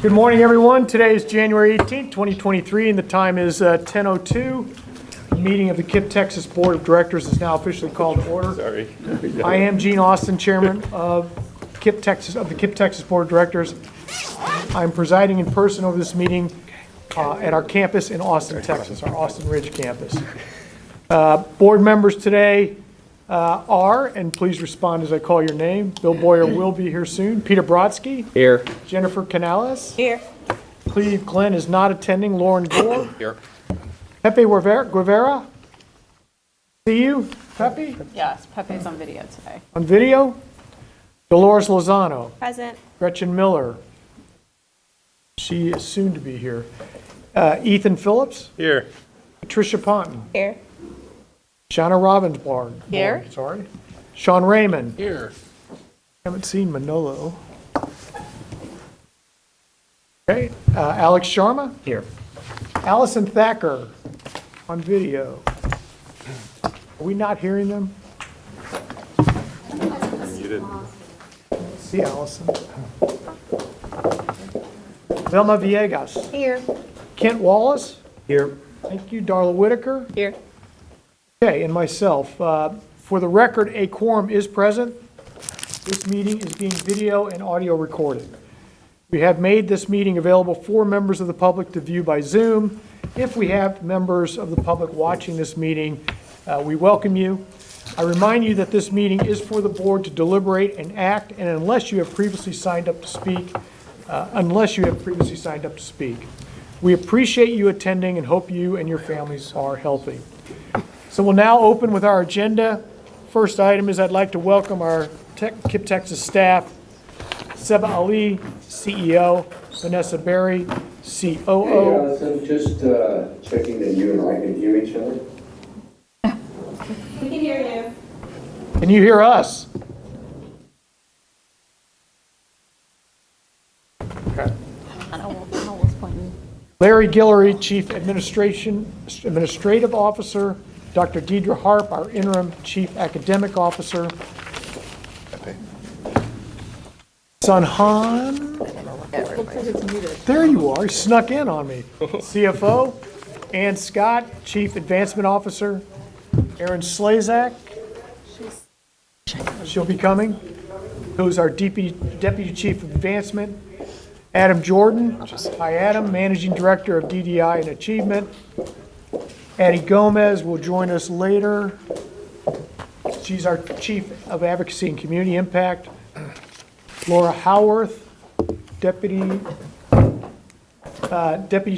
Good morning, everyone. Today is January 18th, 2023, and the time is 10:02. The meeting of the KIPP Texas Board of Directors is now officially called to order. Sorry. I am Gene Austin, Chairman of the KIPP Texas Board of Directors. I'm presiding in person over this meeting at our campus in Austin, Texas, our Austin Ridge campus. Board members today are, and please respond as I call your name. Bill Boyer will be here soon. Peter Brodsky. Here. Jennifer Canales. Here. Cleve Glenn is not attending. Lauren Gore. Here. Pepe Guevara. See you, Pepe, Yes, Pepe's on video today. on video. Dolores Lozano. Present. Gretchen Miller. She is soon to be here. Ethan Phillips. Here. Patricia Ponton. Here. Shauna Ravensborn. Here. Sorry. Sean Raymond. Here. Haven't seen Manolo. Okay. Alex Sharma. Here. Allison Thacker on video. Are we not hearing them? Muted. See Allison. Velma Villegas. Here. Kent Wallace. Here. Thank you. Darla Whitaker. Here. Okay, and myself. For the record, a quorum is present. This meeting is being video and audio recorded. We have made this meeting available for members of the public to view by Zoom. If we have members of the public watching this meeting, we welcome you. I remind you that this meeting is for the board to deliberate and act, and unless you have previously signed up to speak, we appreciate you attending and hope you and your families are healthy. So we'll now open with our agenda. First item is I'd like to welcome our KIPP Texas staff, Seba Ali, CEO, Vanessa Berry, Hey, COO. Allison, just checking that you and I can hear each other. We can hear you. Can you hear us? Okay. I know what's pointing. Larry Guillory, Chief Administrative Officer, Dr. Deidre Harp, our Interim Chief Academic Officer, Sun Han, there you are, you snuck in on me, CFO, Ann Scott, Chief Advancement Officer, Erin Slazak, she'll be coming, who's our Deputy Chief of Advancement, Adam Jordan, hi Adam, Managing Director of DDI and Achievement. Addie Gomez will join us later. She's our Chief of Advocacy and Community Impact. Laura Howarth, Deputy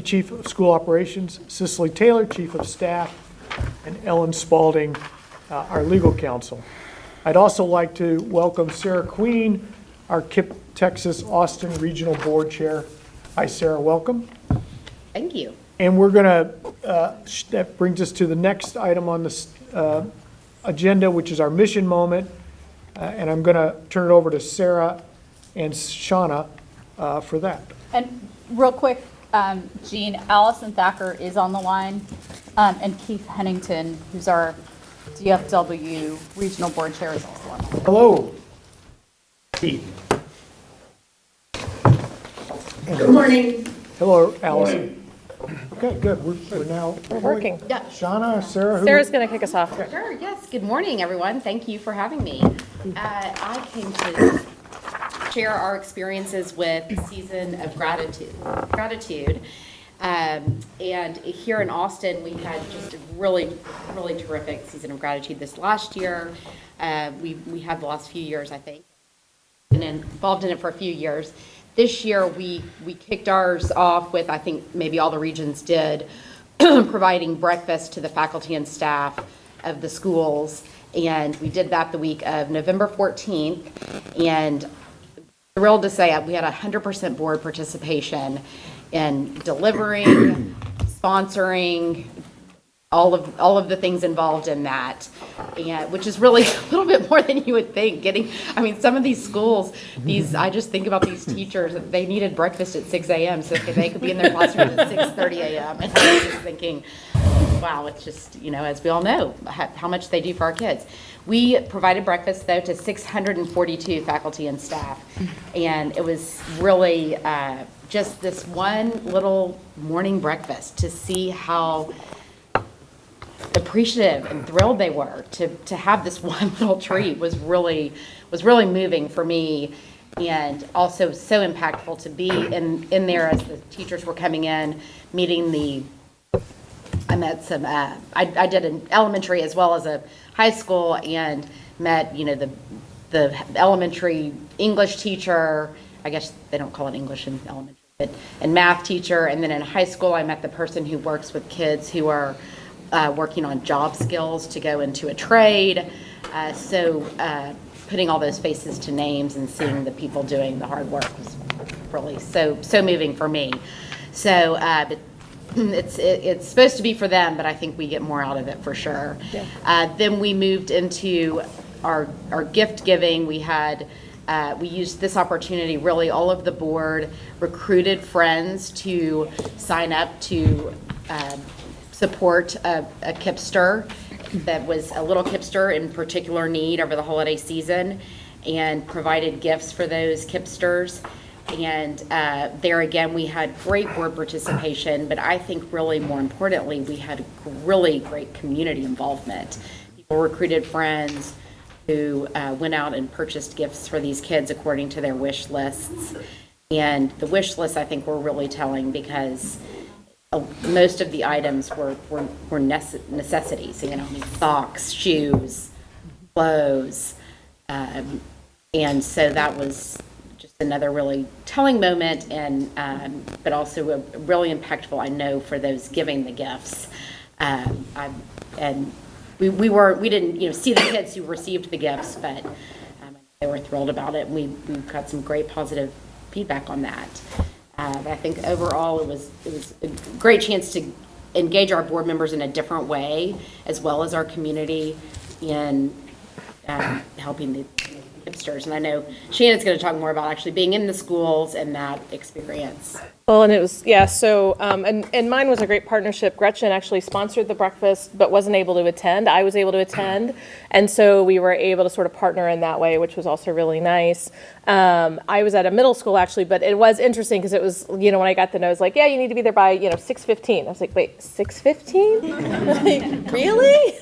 Chief of School Operations. Cicely Taylor, Chief of Staff. And Ellen Spalding, our Legal Counsel. I'd also like to welcome Sarah Queen, our KIPP Texas Austin Regional Board Chair. Hi, Sarah, welcome. Thank you. And we're going to, that brings us to the next item on this agenda, which is our mission moment. And I'm going to turn it over to Sarah and Shauna for that. And real quick, Jean, Allison Thacker is on the line, and Keith Hennington, who's our DFW Regional Board Chair, is also on the line. Hello. Keith. Good morning. Hello, Allison. Okay, good. We're now. We're working. Yeah. Shauna, Sarah, who? Sarah's going to kick us off. Sure, yes. Good morning, everyone. Thank you for having me. I came to share our experiences with the Season of Gratitude. And here in Austin, we had just a really terrific Season of Gratitude this last year. We had the last few years, I think, and involved in it for a few years. This year, we kicked ours off with, I think maybe all the regions did, providing breakfast to the faculty and staff of the schools. And we did that the week of November 14th. And thrilled to say we had 100% board participation in delivering, sponsoring, all of the things involved in that, and which is really a little bit more than you would think. Some of these schools, I just think about these teachers, they needed breakfast at 6 a.m. so they could be in their classroom at 6:30 a.m. And I was just thinking, wow, it's just, as we all know, how much they do for our kids. We provided breakfast, though, to 642 faculty and staff. And it was really just this one little morning breakfast to see how appreciative and thrilled they were to have this one little treat was really moving for me, and also so impactful to be in there as the teachers were coming in, meeting I met some, I did an elementary as well as a high school, and met, the elementary English teacher, I guess they don't call it English in elementary, but, and math teacher, and then in high school I met the person who works with kids who are working on job skills to go into a trade. Putting all those faces to names and seeing the people doing the hard work was really so moving for me. So it's supposed to be for them, but I think we get more out of it for sure. Yeah. Then we moved into our gift giving. We used this opportunity, really all of the board recruited friends to sign up to support a KIPPster that was a little KIPPster in particular need over the holiday season, and provided gifts for those KIPPsters. And there again, we had great board participation, but I think really more importantly, we had really great community involvement. People recruited friends who went out and purchased gifts for these kids according to their wish lists. And the wish lists, I think, were really telling, because most of the items were necessities, socks, shoes, clothes, and so that was just another really telling moment, and but also a really impactful, I know, for those giving the gifts. And we didn't see the kids who received the gifts, but they were thrilled about it, and we got some great positive feedback on that. But I think overall it was a great chance to engage our board members in a different way, as well as our community, in helping the KIPPsters. And I know Shannon's going to talk more about actually being in the schools and that experience. Well, and it was, so, and mine was a great partnership. Gretchen actually sponsored the breakfast, but wasn't able to attend. I was able to attend. And so we were able to sort of partner in that way, which was also really nice. I was at a middle school actually, but it was interesting because it was, when I got the note, like, yeah, you need to be there by, 6:15. I was like, wait, 6:15? Like, really?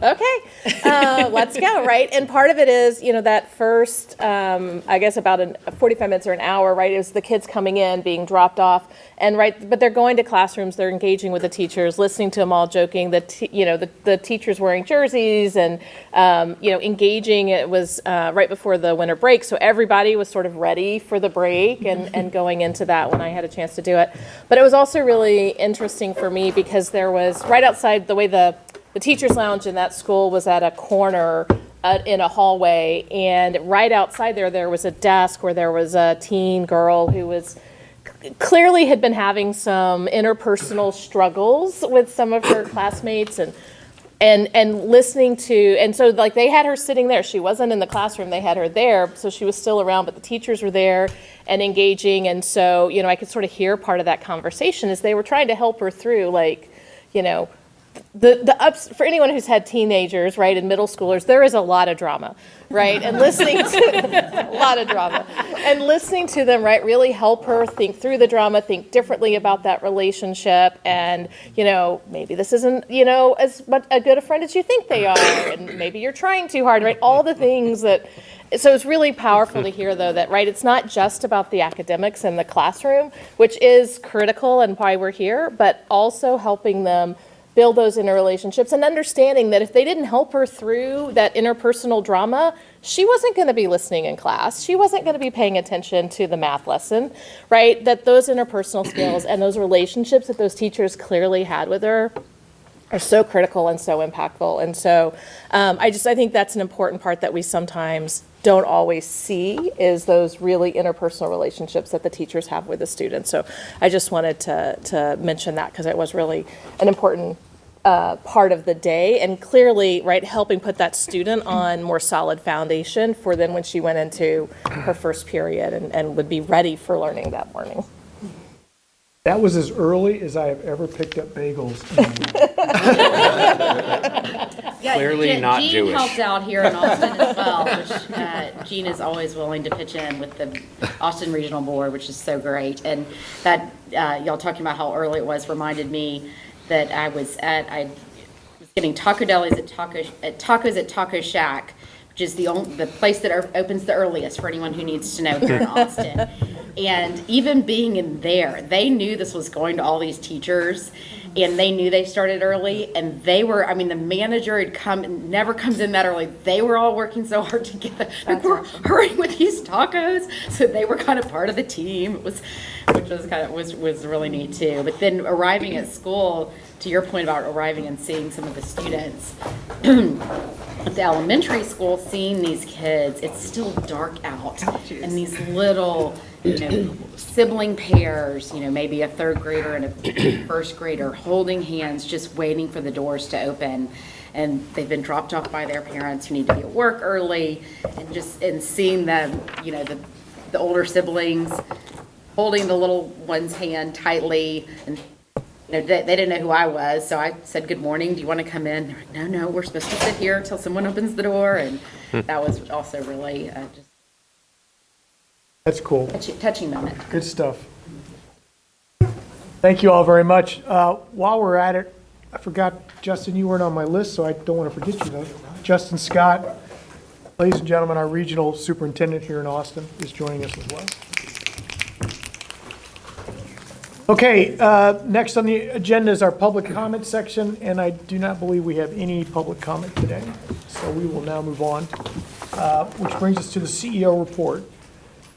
Okay, let's go, right? And part of it is, that first, I guess about 45 minutes or an hour, right, is the kids coming in, being dropped off, and but they're going to classrooms, they're engaging with the teachers, listening to them all joking, the teachers wearing jerseys, and engaging. It was right before the winter break, so everybody was sort of ready for the break and going into that when I had a chance to do it. But it was also really interesting for me because there was right outside, the way the teachers lounge in that school was at a corner in a hallway, and right outside there was a desk where there was a teen girl who was clearly had been having some interpersonal struggles with some of her classmates, and listening to, and so like they had her sitting there. She wasn't in the classroom, they had her there, so she was still around, but the teachers were there and engaging. And so, I could sort of hear part of that conversation as they were trying to help her through, like, the ups. For anyone who's had teenagers, right, and middle schoolers, there is a lot of drama, right? And listening to a lot of drama, and listening to them, right, really help her think through the drama, think differently about that relationship, and maybe this isn't as much a good a friend as you think they are, and maybe you're trying too hard, right? All the things that. So it's really powerful to hear, though, that, right, it's not just about the academics in the classroom, which is critical and why we're here, but also helping them build those interrelationships, and understanding that if they didn't help her through that interpersonal drama, she wasn't going to be listening in class. She wasn't going to be paying attention to the math lesson, right? That those interpersonal skills and those relationships that those teachers clearly had with her are so critical and so impactful. And so I think that's an important part that we sometimes don't always see, is those really interpersonal relationships that the teachers have with the students. So I just wanted to mention that because it was really an important part of the day, and clearly, right, helping put that student on more solid foundation for then when she went into her first period and would be ready for learning that morning. That was as early as I have ever picked up bagels in a week. Yeah, Clearly not Gene Jewish. helps out here in Austin as well, which Gene is always willing to pitch in with the Austin Regional Board, which is so great. And that, y'all talking about how early it was reminded me that I was getting taco delis at Taco Shack, which is the place that opens the earliest for anyone who needs to know here in Austin. And even being in there, they knew this was going to all these teachers, and they knew they started early, and they were, I mean, the manager had never comes in that early. They were all working so hard to get we're hurrying with these tacos. So they were kind of part of the team, which was really neat too. But then arriving at school, to your point about arriving and seeing some of the students, at the elementary school, seeing these kids, it's still dark out, and these little, sibling pairs, maybe a third grader and a first grader holding hands, just waiting for the doors to open. And they've been dropped off by their parents who need to be at work early, and seeing them, the older siblings holding the little one's hand tightly, and they didn't know who I was, so I said, "Good morning, do you want to come in?" They're like, no, we're supposed to sit here until someone opens the door. And that was also really just That's cool. touching moment. Good stuff. Thank you all very much. While we're at it, I forgot, Justin, you weren't on my list, so I don't want to forget you, though. Justin Scott, ladies and gentlemen, our regional superintendent here in Austin, is joining us as well. Okay, next on the agenda is our public comment section, and I do not believe we have any public comment today. So we will now move on, which brings us to the CEO report.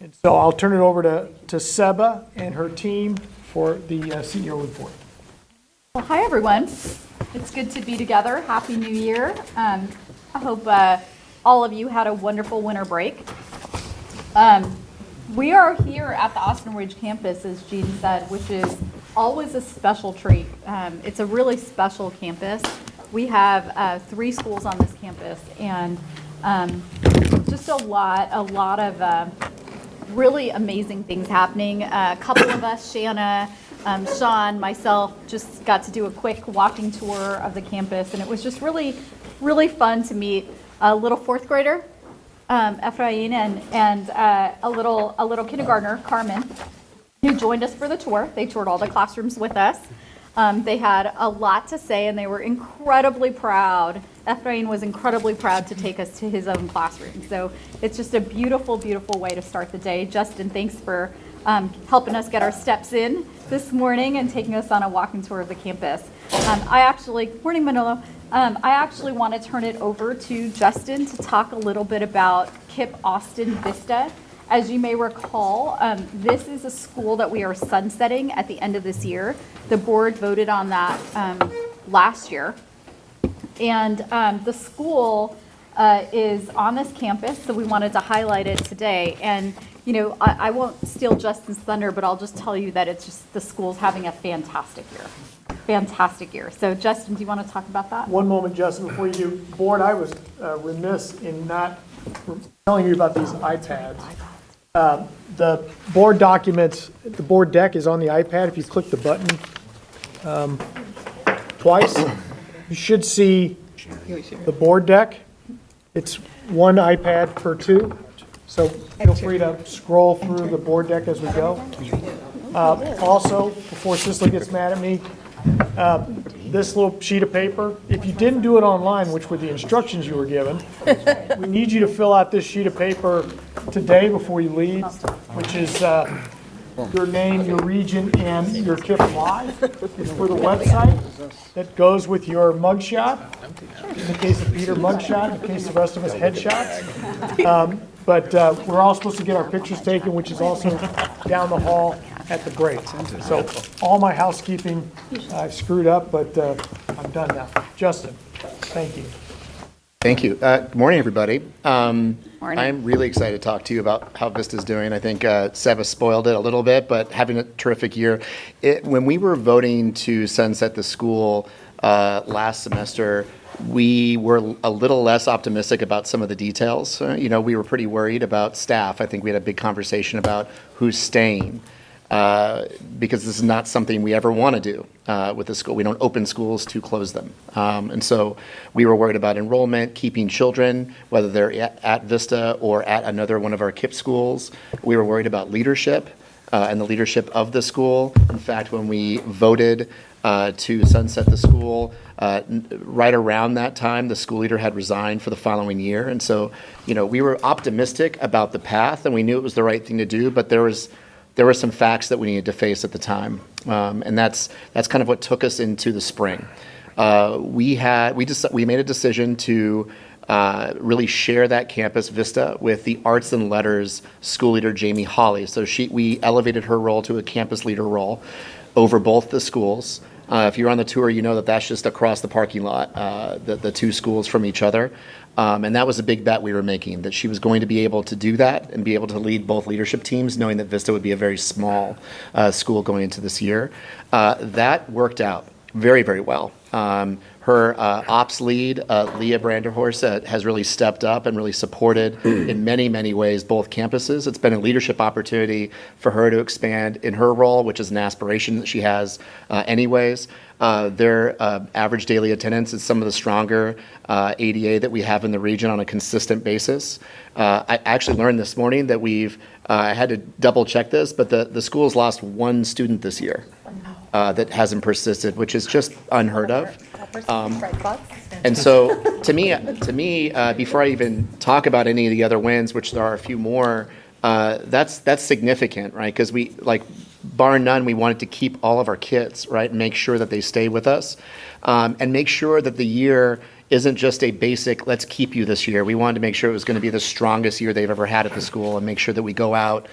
And so I'll turn it over to Seba and her team for the CEO report. Well, hi, everyone. It's good to be together. Happy New Year. I hope all of you had a wonderful winter break. We are here at the Austin Ridge campus, as Jean said, which is always a special treat. It's a really special campus. We have 3 schools on this campus, and just a lot of really amazing things happening. A couple of us, Shanna, Sean, myself, just got to do a quick walking tour of the campus, and it was just really, really fun to meet a little 4th grader, Ephraim, and a little kindergartner, Carmen, who joined us for the tour. They toured all the classrooms with us. They had a lot to say, and they were incredibly proud. Ephraim was incredibly proud to take us to his own classroom. So it's just a beautiful, beautiful way to start the day. Justin, thanks for helping us get our steps in this morning and taking us on a walking tour of the campus. Morning, Manolo. I actually want to turn it over to Justin to talk a little bit about KIPP Austin Vista. As you may recall, this is a school that we are sunsetting at the end of this year. The board voted on that last year. And the school is on this campus, so we wanted to highlight it today. And, I won't steal Justin's thunder, but I'll just tell you that it's just the school's having a fantastic year. Fantastic year. So, Justin, do you want to talk about that? One moment, Justin, before you do. Board, I was remiss in not telling you about these iPads. The board documents, the board deck is on the iPad. If you click the button twice, you should see the board deck. It's one iPad per 2. So feel free to scroll through the board deck as we go. Also, before Cicely gets mad at me, this little sheet of paper, if you didn't do it online, which were the instructions you were given, we need you to fill out this sheet of paper today before you leave, which is your name, your region, and your KIPP Live. It's for the website that goes with your mugshot. In the case of Peter, mugshot. In the case of the rest of us, headshots. But we're all supposed to get our pictures taken, which is also down the hall at the break. So all my housekeeping, I screwed up, but I'm done now. Justin, thank you. Thank you. Good morning, everybody. Morning. I'm really excited to talk to you about how Vista's doing. I think Seba spoiled it a little bit, but having a terrific year. When we were voting to sunset the school last semester, we were a little less optimistic about some of the details. We were pretty worried about staff. I think we had a big conversation about who's staying. because this is not something we ever want to do with the school. We don't open schools to close them. And so we were worried about enrollment, keeping children, whether they're at Vista or at another one of our KIPP schools. We were worried about leadership and the leadership of the school. In fact, when we voted to sunset the school, right around that time, the school leader had resigned for the following year. And so, we were optimistic about the path, and we knew it was the right thing to do, but there were some facts that we needed to face at the time. And that's kind of what took us into the spring. We made a decision to really share that campus, Vista, with the Arts and Letters school leader, Jamie Hawley. So we elevated her role to a campus leader role over both the schools. If you're on the tour, you know that that's just across the parking lot, the two schools from each other. And that was a big bet we were making, that she was going to be able to do that and be able to lead both leadership teams, knowing that Vista would be a very small school going into this year. That worked out very, very well. Her ops lead, Leah Branderhorst, has really stepped up and really supported in many, many ways both campuses. It's been a leadership opportunity for her to expand in her role, which is an aspiration that she has anyways. Their average daily attendance is some of the stronger ADA that we have in the region on a consistent basis. I actually learned this morning that I had to double check this, but the school's lost one student this year that hasn't persisted, which is just unheard of. And so to me, before I even talk about any of the other wins, which there are a few more, that's significant, right? Because bar none, we wanted to keep all of our kids, right? And make sure that they stay with us, and make sure that the year isn't just a basic, let's keep you this year. We wanted to make sure it was going to be the strongest year they've ever had at the school, and make sure that we go out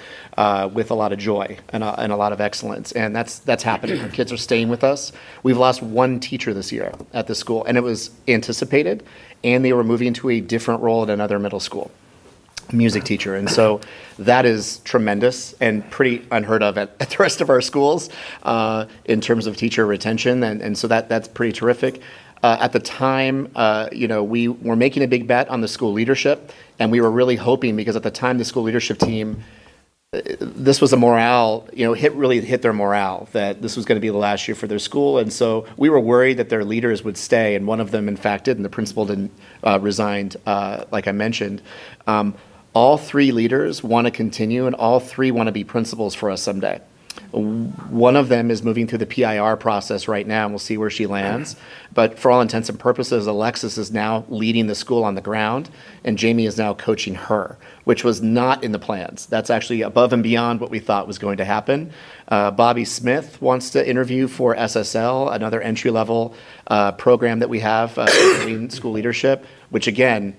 with a lot of joy and a lot of excellence. And that's happening. Our kids are staying with us. We've lost one teacher this year at the school, and it was anticipated, and they were moving to a different role at another middle school, music teacher. And so that is tremendous and pretty unheard of at the rest of our schools in terms of teacher retention. And so that's pretty terrific. At the time, we were making a big bet on the school leadership, and we were really hoping, because at the time the school leadership team, this was a morale, really hit their morale, that this was going to be the last year for their school. And so we were worried that their leaders would stay, and one of them in fact did, and the principal didn't resigned, like I mentioned. All three leaders want to continue, and all three want to be principals for us someday. One of them is moving through the PIR process right now, and we'll see where she lands. But for all intents and purposes, Alexis is now leading the school on the ground, and Jamie is now coaching her, which was not in the plans. That's actually above and beyond what we thought was going to happen. Bobby Smith wants to interview for SSL, another entry-level program that we have in school leadership, which again,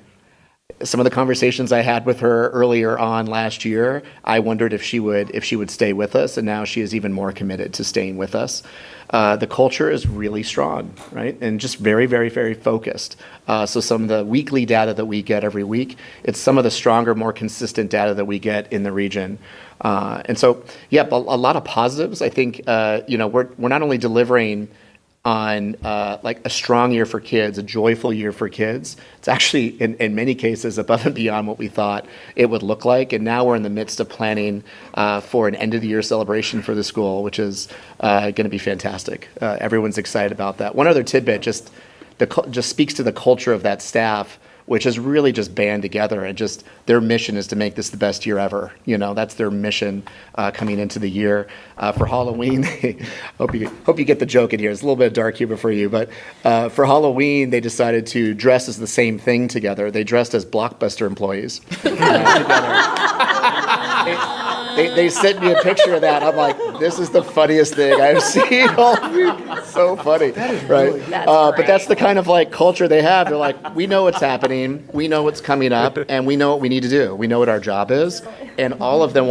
some of the conversations I had with her earlier on last year, I wondered if she would stay with us, and now she is even more committed to staying with us. The culture is really strong, right? And just very, very, very focused. So some of the weekly data that we get every week, it's some of the stronger, more consistent data that we get in the region. And so, a lot of positives. I think, we're not only delivering on a strong year for kids, a joyful year for kids. It's actually, in many cases, above and beyond what we thought it would look like. And now we're in the midst of planning for an end-of-the-year celebration for the school, which is going to be fantastic. Everyone's excited about that. One other tidbit just speaks to the culture of that staff, which is really just band together, and just their mission is to make this the best year ever. That's their mission coming into the year. For Halloween, hope you get the joke in here. It's a little bit of dark humor for you, but for Halloween, they decided to dress as the same thing together. They dressed as Blockbuster employees together. They sent me a picture of that. I'm like, this is the funniest thing I've seen all week. It's so funny, right? But that's the kind of culture they have. They're like, we know what's happening, we know what's coming up, and we know what we need to do. We know what our job is, and all of them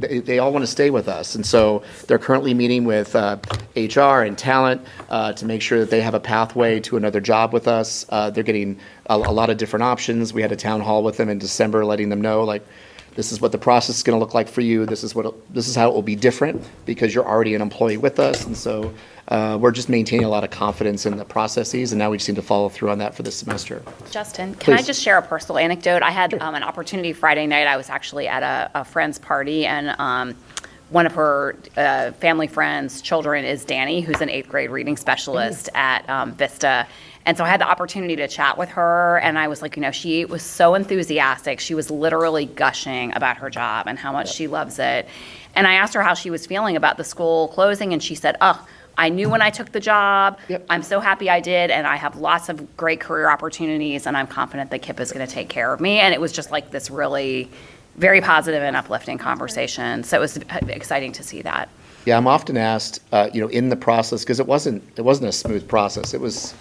they all want to stay with us. And so they're currently meeting with HR and talent to make sure that they have a pathway to another job with us. They're getting a lot of different options. We had a town hall with them in December, letting them know, this is what the process is going to look like for you. This is how it will be different, because you're already an employee with us. And so we're just maintaining a lot of confidence in the processes, and now we just need to follow through on that for this semester. Justin, can I Please. just share a personal anecdote? I had an opportunity Friday night. I was actually at a friend's party, and one of her family friends' children is Danny, who's an 8th grade reading specialist at Vista. And so I had the opportunity to chat with her, and I was like, she was so enthusiastic. She was literally gushing about her job and how much she loves it. And I asked her how she was feeling about the school closing, and she said, I knew when I took the job. Yep. I'm so happy I did, and I have lots of great career opportunities, and I'm confident that KIPP is going to take care of me. And it was just like this really very positive and uplifting conversation. So it was exciting to see that. Yeah, I'm often asked, in the process, because it wasn't a smooth process. It was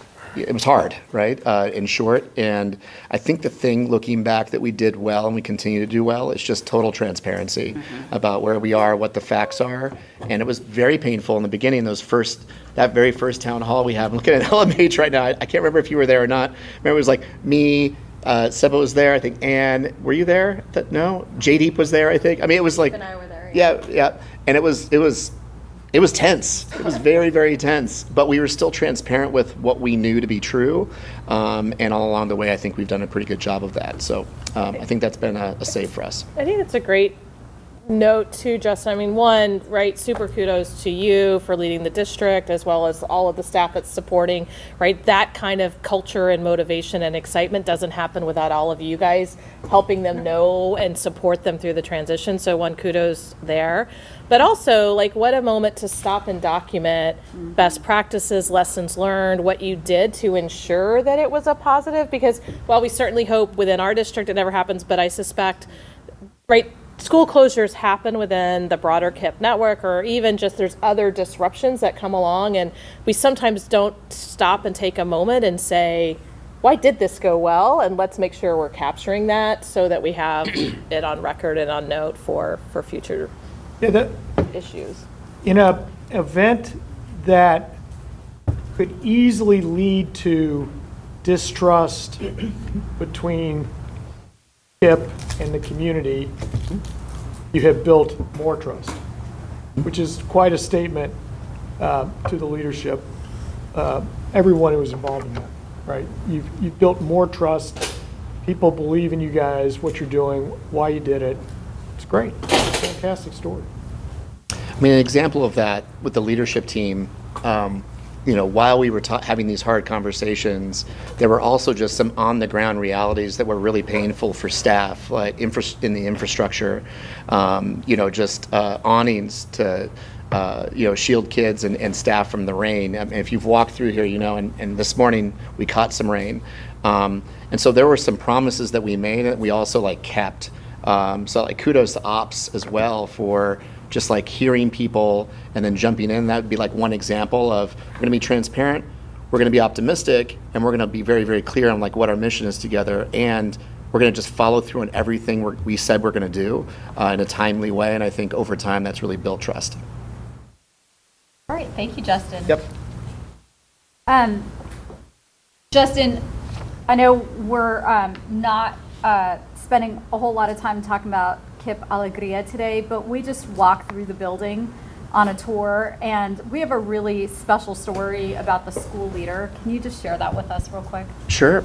hard, right? In short, and I think the thing looking back that we did well and we continue to do well is just total transparency about where we are, what the facts are, and it was very painful in the beginning. That very first town hall we have. I'm looking at LMH right now. I can't remember if you were there or not. Remember, it was like me. Seba was there. I think Anne. Were you there? No. JD was there. I think. I mean, it was like. And I were there. Yeah. And it was tense. It was very, very tense. But we were still transparent with what we knew to be true. And all along the way, I think we've done a pretty good job of that. So I think that's been a save for us. I think it's a great note too, Justin. I mean, one, right, super kudos to you for leading the district as well as all of the staff that's supporting, right? That kind of culture and motivation and excitement doesn't happen without all of you guys helping them know and support them through the transition. So one, kudos there. But also, like, what a moment to stop and document best practices, lessons learned, what you did to ensure that it was a positive. Because while we certainly hope within our district it never happens, but I suspect, right, school closures happen within the broader KIPP network, or even just there's other disruptions that come along, and we sometimes don't stop and take a moment and say, why did this go well? And let's make sure we're capturing that so that we have it on record and on note for future issues. In an event that could easily lead to distrust between KIPP and the community, you have built more trust, which is quite a statement to the leadership, everyone who was involved in that, right? You've built more trust. People believe in you guys, what you're doing, why you did it. It's great. It's a fantastic story. I mean, an example of that with the leadership team, while we were having these hard conversations, there were also just some on-the-ground realities that were really painful for staff, like in the infrastructure, just awnings to, shield kids and staff from the rain. I mean, if you've walked through here, and this morning we caught some rain. And so there were some promises that we made that we also kept. So kudos to ops as well for just hearing people and then jumping in. That would be one example of, we're going to be transparent, we're going to be optimistic, and we're going to be very, very clear on what our mission is together, and we're going to just follow through on everything we said we're going to do in a timely way. And I think over time that's really built trust. All right, thank you, Justin. Yep. Justin, I know we're not spending a whole lot of time talking about KIPP Alegria today, but we just walked through the building on a tour, and we have a really special story about the school leader. Can you just share that with us real quick? Sure.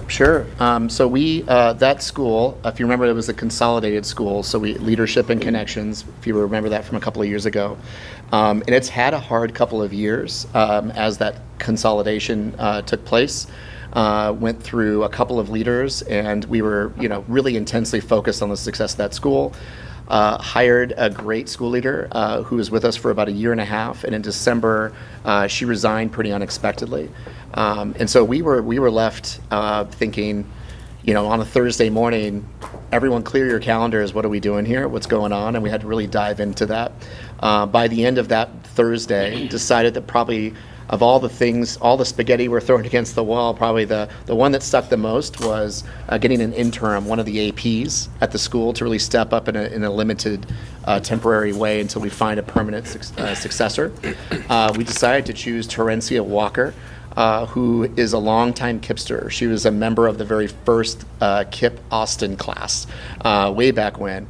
So we, that school, if you remember, it was a consolidated school, so leadership and connections, if you remember that from a couple of years ago. And it's had a hard couple of years as that consolidation took place. Went through a couple of leaders, and we were, really intensely focused on the success of that school. Hired a great school leader who was with us for about a year and a half, and in December she resigned pretty unexpectedly. And so we were left thinking, on a Thursday morning, everyone clear your calendars. What are we doing here? What's going on? And we had to really dive into that. By the end of that Thursday, decided that probably of all the things, all the spaghetti we're throwing against the wall, probably the one that stuck the most was getting an interim, one of the APs at the school, to really step up in a limited, temporary way until we find a permanent successor. We decided to choose Terencia Walker, who is a longtime KIPPster. She was a member of the very first KIPP Austin class way back when.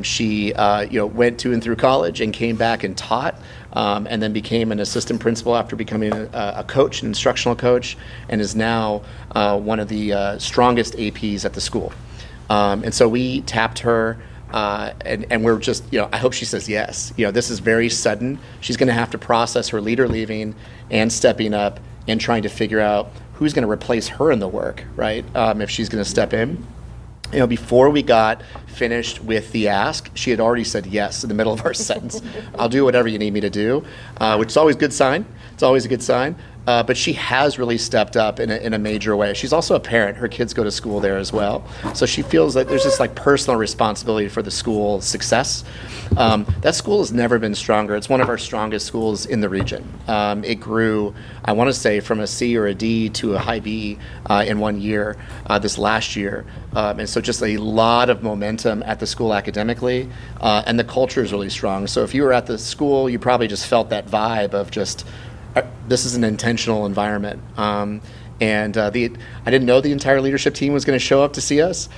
She went to and through college and came back and taught, and then became an assistant principal after becoming a coach, an instructional coach, and is now one of the strongest APs at the school. And so we tapped her And we're just, I hope she says yes. This is very sudden. She's going to have to process her leader leaving and stepping up and trying to figure out who's going to replace her in the work, right? If she's going to step in. Before we got finished with the ask, she had already said yes in the middle of our sentence. I'll do whatever you need me to do, which is always a good sign. It's always a good sign. But she has really stepped up in a major way. She's also a parent. Her kids go to school there as well. So she feels that there's this personal responsibility for the school's success. That school has never been stronger. It's one of our strongest schools in the region. It grew, I want to say, from a C or a D to a high B in 1 year, this last year. And so just a lot of momentum at the school academically, and the culture is really strong. So if you were at the school, you probably just felt that vibe of just, this is an intentional environment. I didn't know the entire leadership team was going to show up to see us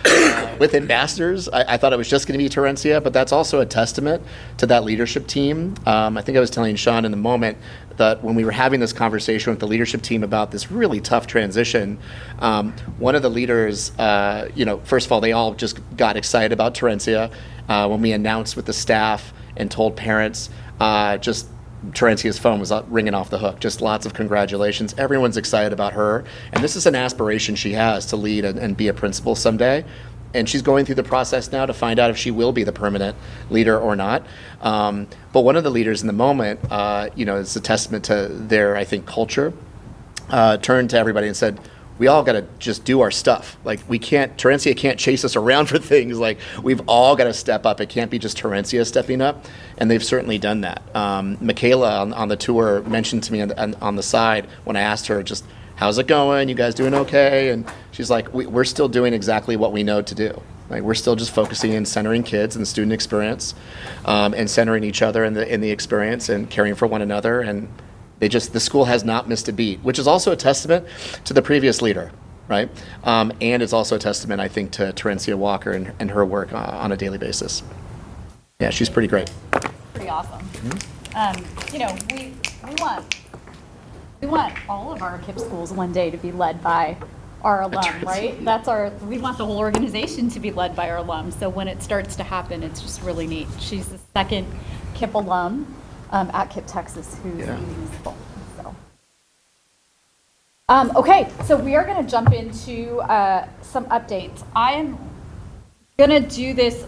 with ambassadors. I thought it was just going to be Terencia, but that's also a testament to that leadership team. I think I was telling Sean in the moment that when we were having this conversation with the leadership team about this really tough transition, one of the leaders, first of all, they all just got excited about Terencia when we announced with the staff and told parents, Terencia's phone was ringing off the hook. Just lots of congratulations. Everyone's excited about her. And this is an aspiration she has to lead and be a principal someday. And she's going through the process now to find out if she will be the permanent leader or not. But one of the leaders in the moment, it's a testament to their, I think, culture, turned to everybody and said, we all got to just do our stuff. Terencia can't chase us around for things. We've all got to step up. It can't be just Terencia stepping up. And they've certainly done that. Michaela on the tour mentioned to me on the side when I asked her, just, how's it going? You guys doing okay? And she's like, we're still doing exactly what we know to do. We're still just focusing and centering kids and the student experience, and centering each other in the experience and caring for one another. And the school has not missed a beat, which is also a testament to the previous leader, right? And it's also a testament, I think, to Terencia Walker and her work on a daily basis. Yeah, she's pretty great. Pretty awesome. We want all of our KIPP schools one day to be led by our alum, right? We want the whole organization to be led by our alum. So when it starts to happen, it's just really neat. She's the second KIPP alum at KIPP Texas who's leading this school. Okay, so we are going to jump into some updates. I am going to do this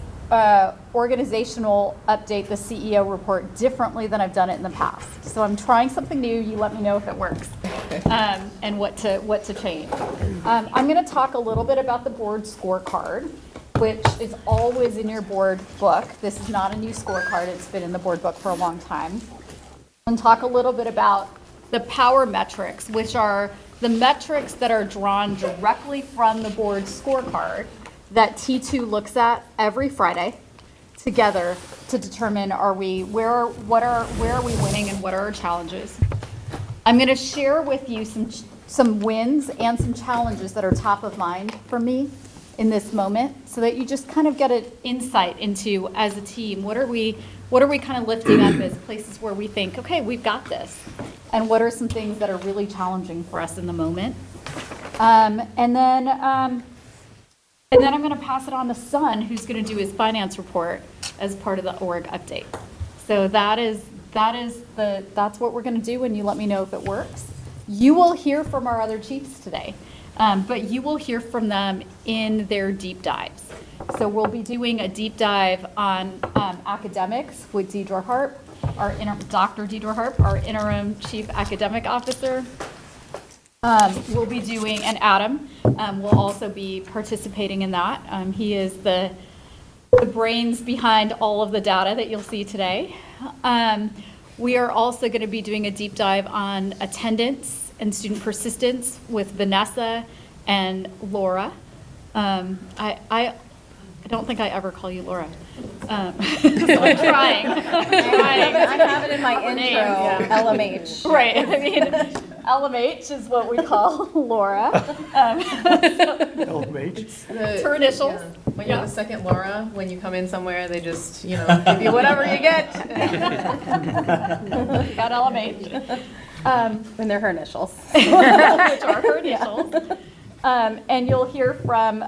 organizational update, the CEO report, differently than I've done it in the past. So I'm trying something new. You let me know if it works, and what to change. I'm going to talk a little bit about the board scorecard, which is always in your board book. This is not a new scorecard. It's been in the board book for a long time. And talk a little bit about the power metrics, which are the metrics that are drawn directly from the board scorecard that T2 looks at every Friday together to determine where are we winning and what are our challenges. I'm going to share with you some wins and some challenges that are top of mind for me in this moment, so that you just kind of get an insight into, as a team, what are we kind of lifting up as places where we think, okay, we've got this, and what are some things that are really challenging for us in the moment. And then I'm going to pass it on to Sun, who's going to do his finance report as part of the org update. So that's what we're going to do, and you let me know if it works. You will hear from our other chiefs today, but you will hear from them in their deep dives. So we'll be doing a deep dive on academics with Deidre Harp, Dr. Deidre Harp, our interim chief academic officer. We'll be doing, and Adam will also be participating in that. He is the brains behind all of the data that you'll see today. We are also going to be doing a deep dive on attendance and student persistence with Vanessa and Laura. I don't think I ever call you Laura. So I'm trying. I have it in my intro, LMH. Right. I mean, LMH is what we call Laura. LMH. Her initials. When you're the second Laura, when you come in somewhere, they just, give you whatever you get. Got LMH. And they're her initials. Which are her initials. And you'll hear from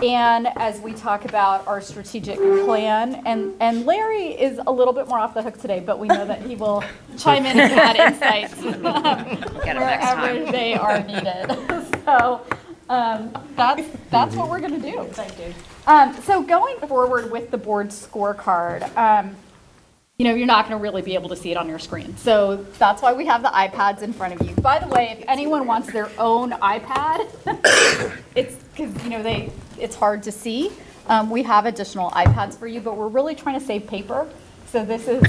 And as we talk about our strategic plan, and Larry is a little bit more off the hook today, but we know that he will chime in and add insights Get it next time. wherever they are needed. So that's what we're going to do. Thank you. So going forward with the board scorecard, you're not going to really be able to see it on your screen. So that's why we have the iPads in front of you. By the way, if anyone wants their own iPad, it's because, it's hard to see. We have additional iPads for you, but we're really trying to save paper. So this is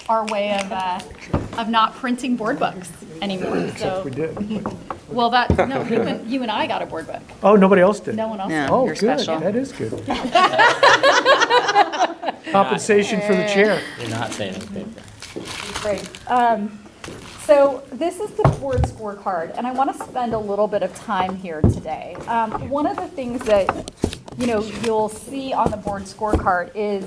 our way of not printing board books anymore. So, We did. well, no, you and I got a board book. Oh, nobody else did? No one else. No. Oh, You're good. special. That is good. Compensation for the chair. You're not saving paper. Great. So this is the board scorecard, and I want to spend a little bit of time here today. One of the things that you'll see on the board scorecard is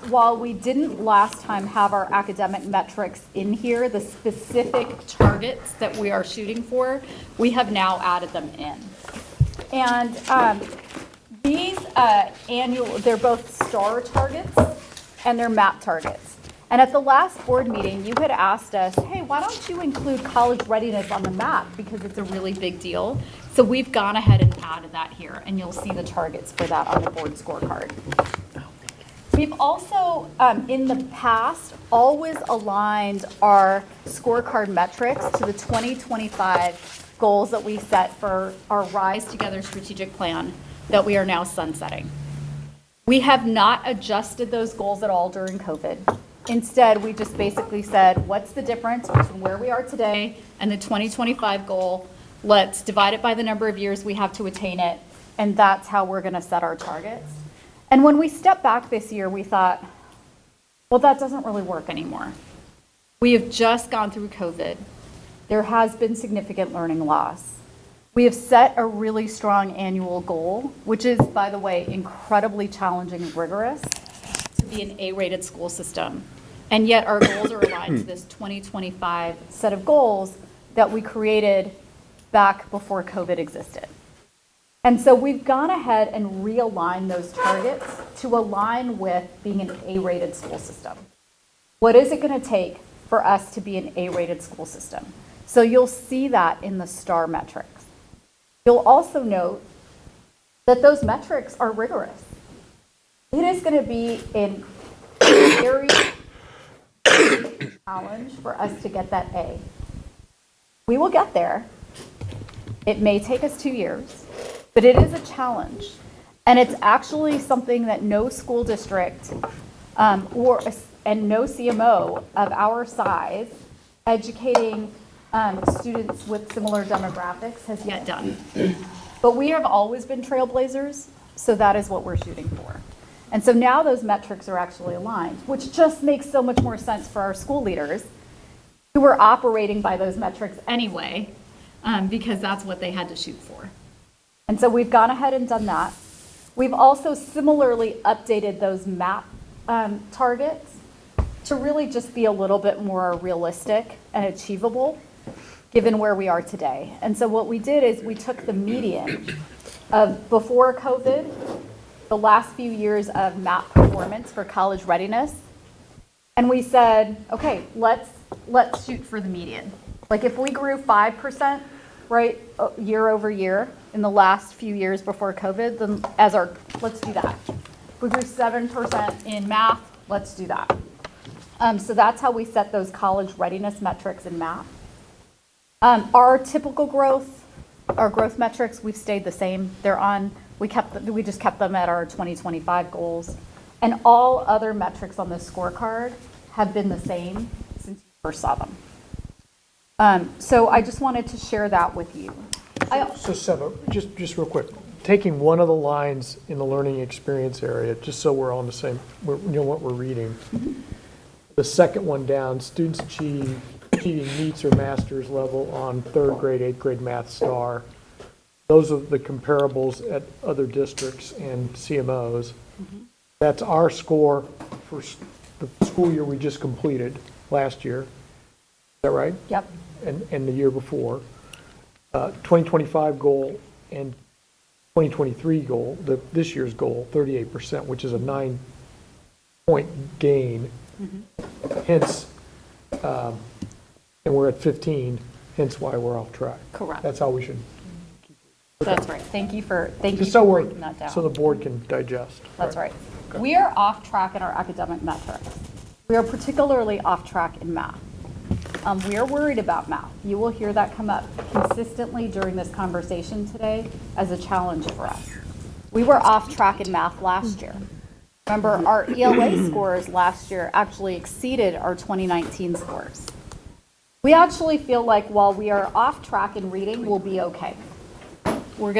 while we didn't last time have our academic metrics in here, the specific targets that we are shooting for, we have now added them in. And these they're both STAR targets and they're MAP targets. And at the last board meeting, you had asked us, hey, why don't you include college readiness on the map because it's a really big deal. So we've gone ahead and added that here, and you'll see the targets for that on the board scorecard. We've also, in the past, always aligned our scorecard metrics to the 2025 goals that we set for our Rise Together strategic plan that we are now sunsetting. We have not adjusted those goals at all during COVID. Instead, we just basically said, what's the difference between where we are today and the 2025 goal? Let's divide it by the number of years we have to attain it, and that's how we're going to set our targets. And when we stepped back this year, we thought, well, that doesn't really work anymore. We have just gone through COVID. There has been significant learning loss. We have set a really strong annual goal, which is, by the way, incredibly challenging and rigorous to be an A-rated school system. And yet our goals are aligned to this 2025 set of goals that we created back before COVID existed. And so we've gone ahead and realigned those targets to align with being an A-rated school system. What is it going to take for us to be an A-rated school system? So you'll see that in the STAR metrics. You'll also note that those metrics are rigorous. It is going to be a very challenge for us to get that A. We will get there. It may take us 2 years, but it is a challenge. And it's actually something that no school district and no CMO of our size educating students with similar demographics has yet done. But we have always been trailblazers, so that is what we're shooting for. And so now those metrics are actually aligned, which just makes so much more sense for our school leaders who were operating by those metrics anyway, because that's what they had to shoot for. And so we've gone ahead and done that. We've also similarly updated those MAP targets to really just be a little bit more realistic and achievable given where we are today. And so what we did is we took the median of before COVID, the last few years of MAP performance for college readiness, and we said, okay, let's shoot for the median. Like if we grew 5%, right, year over year in the last few years before COVID, then let's do that. If we grew 7% in math, let's do that. So that's how we set those college readiness metrics in math. Our typical growth, our growth metrics, we've stayed the same. We just kept them at our 2025 goals. And all other metrics on the scorecard have been the same since you first saw them. So I just wanted to share that with you. So Seba, just real quick, taking one of the lines in the learning experience area, just so we're on the same, you know what we're reading. Mm-hmm. The second one down, students achieving meets or master's level on 3rd grade, 8th grade math STAR. Those are the comparables at other districts and CMOs. Mm-hmm. That's our score for the school year we just completed last year. Is that right? Yep. And the year before. 2025 goal and 2023 goal, this year's goal, 38%, which is a 9-point gain. Hence, and we're at 15, hence why we're off track. Correct. That's how we should, That's right. Thank you for just so we're, breaking that down. so the board can digest. That's right. We are off track in our academic metrics. We are particularly off track in math. We are worried about math. You will hear that come up consistently during this conversation today as a challenge for us. We were off track in math last year. Remember, our ELA scores last year actually exceeded our 2019 scores. We actually feel like while we are off track in reading, we'll be okay. We're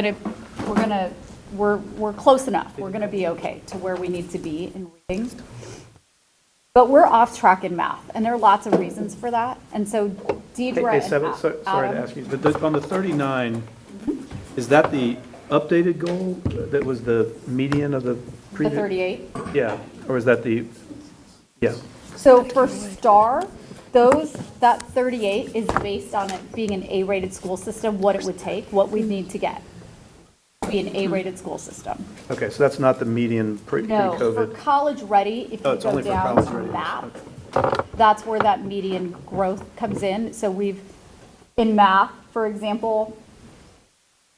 close enough. We're gonna be okay to where we need to be in reading. But we're off track in math, and there are lots of reasons for that. And so Deidre Hey, and Seba, sorry to Adam, ask you, but on the 39, is that the updated goal that was the median of the the previous? 38. Yeah, or is that the, yeah, So for STAR, that 38 is based on it being an A-rated school system, what it would take, what we need to get to be an A-rated school system. okay, so that's not the median No, for pre-COVID? college ready, if Oh, you it's go only for down college to readiness, math, that's where that median growth comes in. So in math, for example,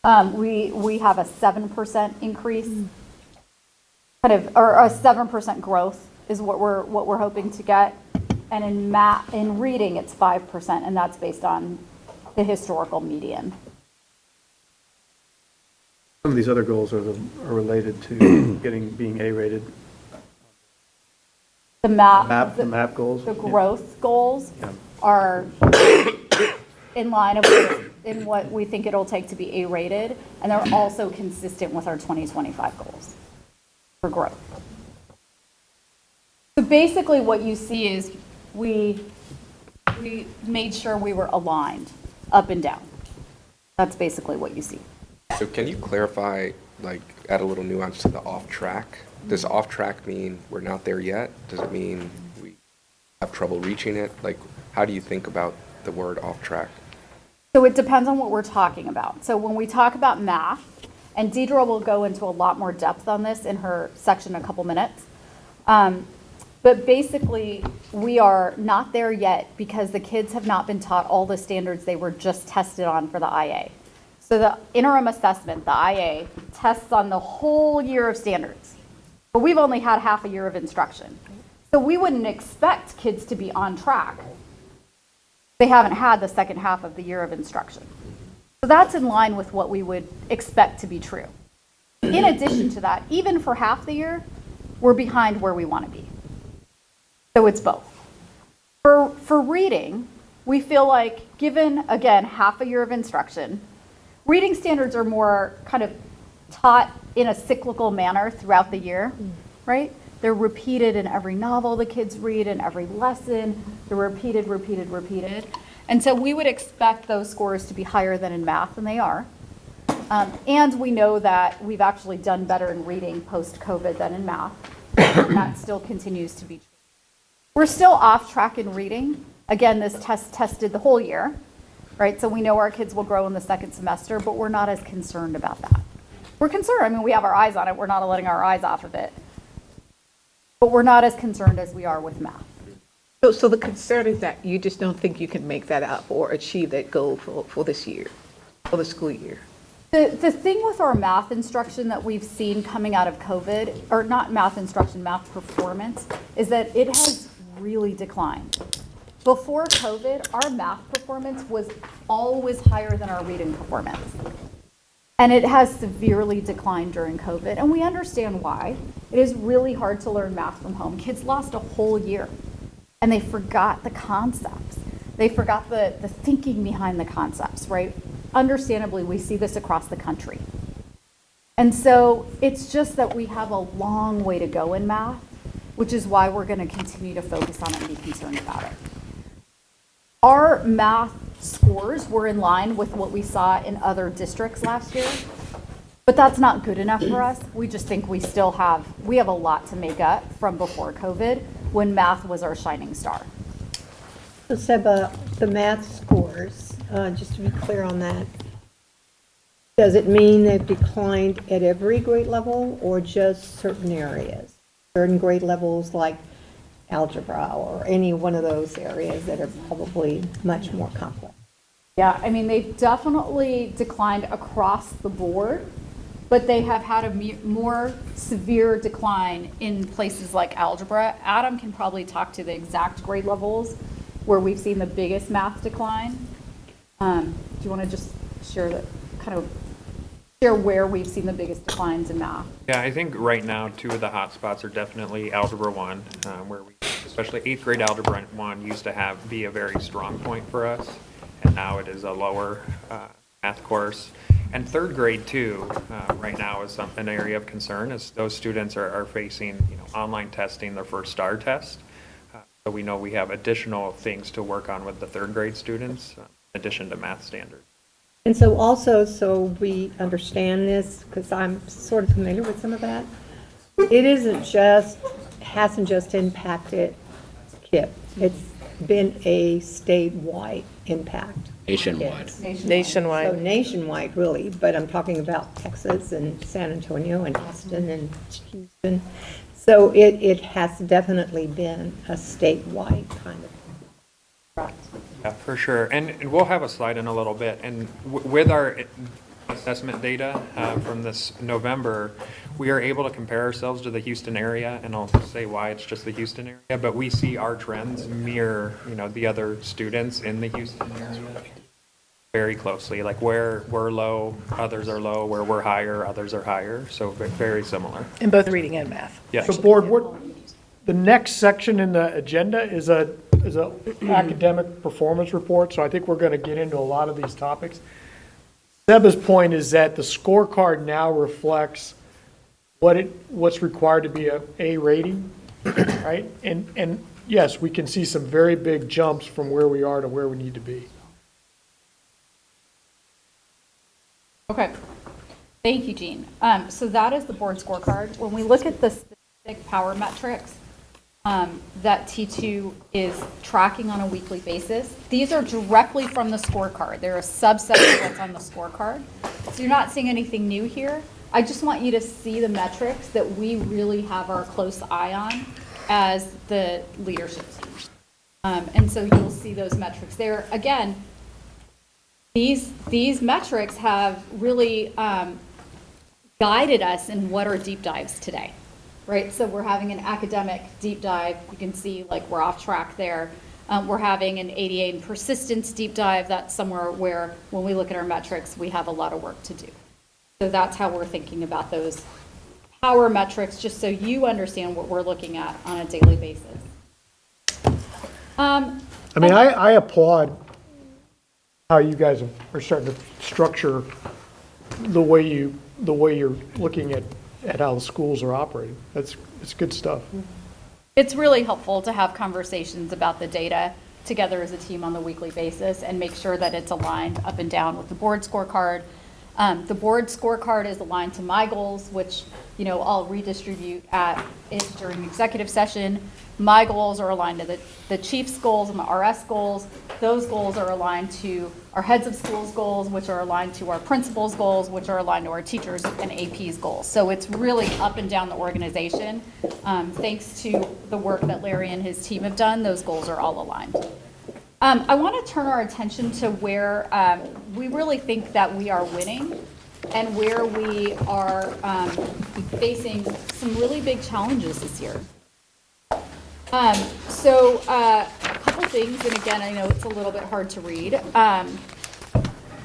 we have a 7% increase, or a 7% growth is what we're hoping to get. And in reading, it's 5%, and that's based on the historical median. Some of these other goals are related to being A-rated. The The map goals? The growth goals Yeah. are in line in what we think it'll take to be A-rated, and they're also consistent with our 2025 goals for growth. So basically what you see is we made sure we were aligned up and down. That's basically what you see. So can you clarify, like, add a little nuance to the off-track? Does off-track mean we're not there yet? Does it mean we have trouble reaching it? Like, how do you think about the word off-track? So it depends on what we're talking about. So when we talk about math, and Deidre will go into a lot more depth on this in her section in a couple minutes. But basically, we are not there yet because the kids have not been taught all the standards they were just tested on for the IA. So the interim assessment, the IA, tests on the whole year of standards. But we've only had half a year of instruction. So we wouldn't expect kids to be on track. They haven't had the second half of the year of instruction. So that's in line with what we would expect to be true. In addition to that, even for half the year, we're behind where we want to be. So it's both. For reading, we feel like given, again, half a year of instruction, reading standards are more kind of taught in a cyclical manner throughout the year, right? They're repeated in every novel the kids read, in every lesson. They're repeated. And so we would expect those scores to be higher than in math, and they are. And we know that we've actually done better in reading post-COVID than in math. And that still continues to be true. We're still off track in reading. Again, this test tested the whole year, right? So we know our kids will grow in the second semester, but we're not as concerned about that. We're concerned. I mean, we have our eyes on it. We're not letting our eyes off of it. But we're not as concerned as we are with math. So the concern is that you just don't think you can make that up or achieve that goal for this year, for the school year? The thing with our math instruction that we've seen coming out of COVID, or not math instruction, math performance, is that it has really declined. Before COVID, our math performance was always higher than our reading performance. And it has severely declined during COVID, and we understand why. It is really hard to learn math from home. Kids lost a whole year, and they forgot the concepts. They forgot the thinking behind the concepts, right? Understandably, we see this across the country. And so it's just that we have a long way to go in math, which is why we're going to continue to focus on it and be concerned about it. Our math scores were in line with what we saw in other districts last year, but that's not good enough for us. We just think we have a lot to make up from before COVID when math was our shining star. So Seba, the math scores, just to be clear on that, Does it mean they've declined at every grade level or just certain areas? Certain grade levels like algebra or any one of those areas that are probably much more complex? Yeah, I mean, they've definitely declined across the board, but they have had a more severe decline in places like algebra. Adam can probably talk to the exact grade levels where we've seen the biggest math decline. Do you want to just share where we've seen the biggest declines in math? Yeah, I think right now, two of the hot spots are definitely Algebra 1, where we, especially 8th grade Algebra 1 used to be a very strong point for us, and now it is a lower math course. And 3rd grade too, right now is an area of concern, as those students are facing online testing, their first STAR test. So we know we have additional things to work on with the 3rd grade students, in addition to math standards. And so also, so we understand this, because I'm sort of familiar with some of that, it hasn't just impacted KIPP. It's been a statewide impact. Nationwide. So Nationwide. nationwide, really, but I'm talking about Texas and San Antonio and Austin and Houston. So it has definitely been a statewide kind of process. Yeah, for sure. And we'll have a slide in a little bit. And with our assessment data from this November, we are able to compare ourselves to the Houston area, and I'll say why it's just the Houston area, but we see our trends mirror, the other students in the Houston area very closely. Like where we're low, others are low. Where we're higher, others are higher. So very similar. In both reading and math. Yes. So board, the next section in the agenda is a academic performance report, so I think we're going to get into a lot of these topics. Seba's point is that the scorecard now reflects what's required to be a rating, right? And yes, we can see some very big jumps from where we are to where we need to be. Okay, thank you, Jean. So that is the board scorecard. When we look at the specific power metrics that T2 is tracking on a weekly basis, these are directly from the scorecard. They're a subset of what's on the scorecard. So you're not seeing anything new here. I just want you to see the metrics that we really have our close eye on as the leadership team. And so you'll see those metrics there. Again, these metrics have really guided us in what are deep dives today, right? So we're having an academic deep dive. You can see like we're off track there. We're having an ADA and persistence deep dive. That's somewhere where when we look at our metrics, we have a lot of work to do. So that's how we're thinking about those power metrics, just so you understand what we're looking at on a daily basis. I applaud how you guys are starting to structure the way you're looking at how the schools are operating. It's good stuff. It's really helpful to have conversations about the data together as a team on the weekly basis and make sure that it's aligned up and down with the board scorecard. The board scorecard is aligned to my goals, which I'll redistribute during executive session. My goals are aligned to the chief's goals and the RS goals. Those goals are aligned to our heads of schools goals, which are aligned to our principals goals, which are aligned to our teachers and AP's goals. So it's really up and down the organization. Thanks to the work that Larry and his team have done, those goals are all aligned. I want to turn our attention to where we really think that we are winning and where we are facing some really big challenges this year. So a couple things, and again, I know it's a little bit hard to read.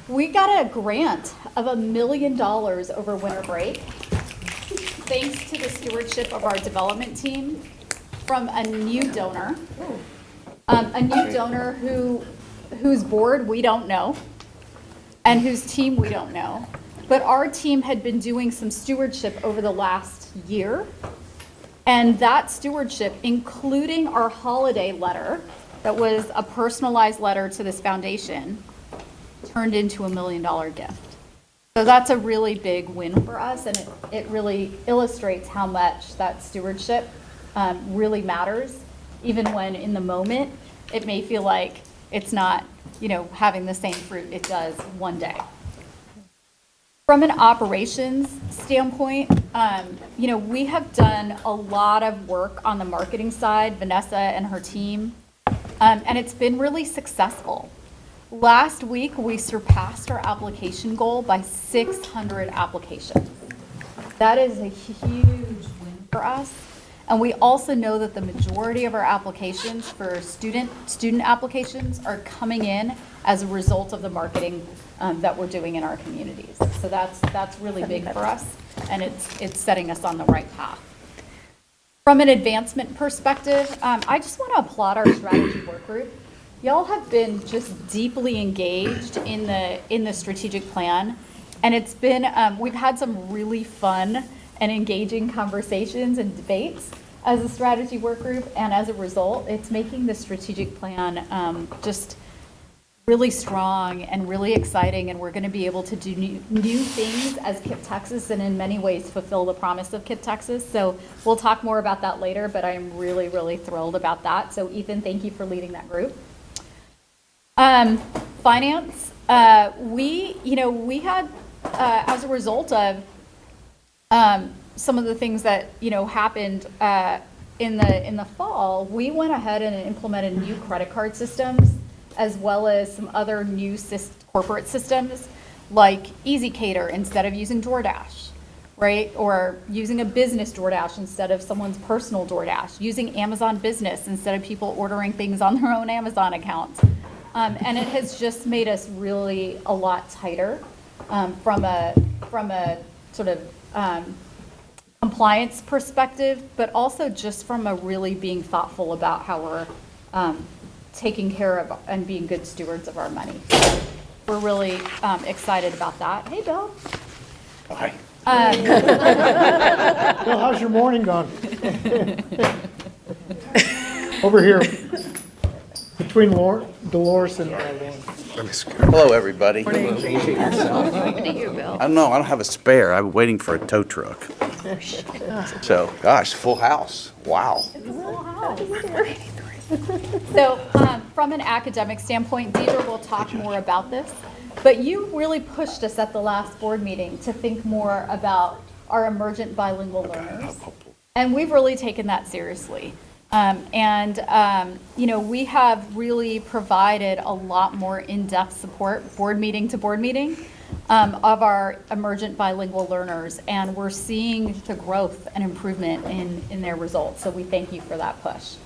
We got a grant of $1 million over winter break, thanks to the stewardship of our development team from a new donor. Whose board we don't know and whose team we don't know. But our team had been doing some stewardship over the last year. And that stewardship, including our holiday letter, that was a personalized letter to this foundation, turned into $1 million gift. So that's a really big win for us, and it really illustrates how much that stewardship really matters, even when in the moment it may feel like it's not, having the same fruit it does one day. From an operations standpoint, we have done a lot of work on the marketing side, Vanessa and her team, and it's been really successful. Last week, we surpassed our application goal by 600 applications. That is a huge win for us. And we also know that the majority of our applications for student applications are coming in as a result of the marketing that we're doing in our communities. So that's really big for us, and it's setting us on the right path. From an advancement perspective, I just want to applaud our strategy work group. Y'all have been just deeply engaged in the strategic plan, and it's been we've had some really fun and engaging conversations and debates as a strategy work group, and as a result, it's making the strategic plan just really strong and really exciting, and we're going to be able to do new things as KIPP Texas, and in many ways fulfill the promise of KIPP Texas. So we'll talk more about that later, but I'm really, really thrilled about that. So Ethan, thank you for leading that group. Finance, we had, as a result of some of the things that, happened in the fall, we went ahead and implemented new credit card systems, as well as some other new corporate systems like EasyCater instead of using DoorDash, right? Or using a business DoorDash instead of someone's personal DoorDash, using Amazon Business instead of people ordering things on their own Amazon account. And it has just made us really a lot tighter from a sort of compliance perspective, but also just from a really being thoughtful about how we're taking care of and being good stewards of our money. We're really excited about that. Hey, Bill. Hi. Bill, how's your morning gone? Over here, between Dolores and Lauren. Hello, everybody. Good to you, Bill. I don't know, I don't have a spare. I'm waiting for a tow truck. So, gosh, full house. Wow. So from an academic standpoint, Deidre will talk more about this, but you really pushed us at the last board meeting to think more about our emergent bilingual learners. And we've really taken that seriously. We have really provided a lot more in-depth support, board meeting to board meeting, of our emergent bilingual learners. And we're seeing the growth and improvement in their results. So we thank you for that push.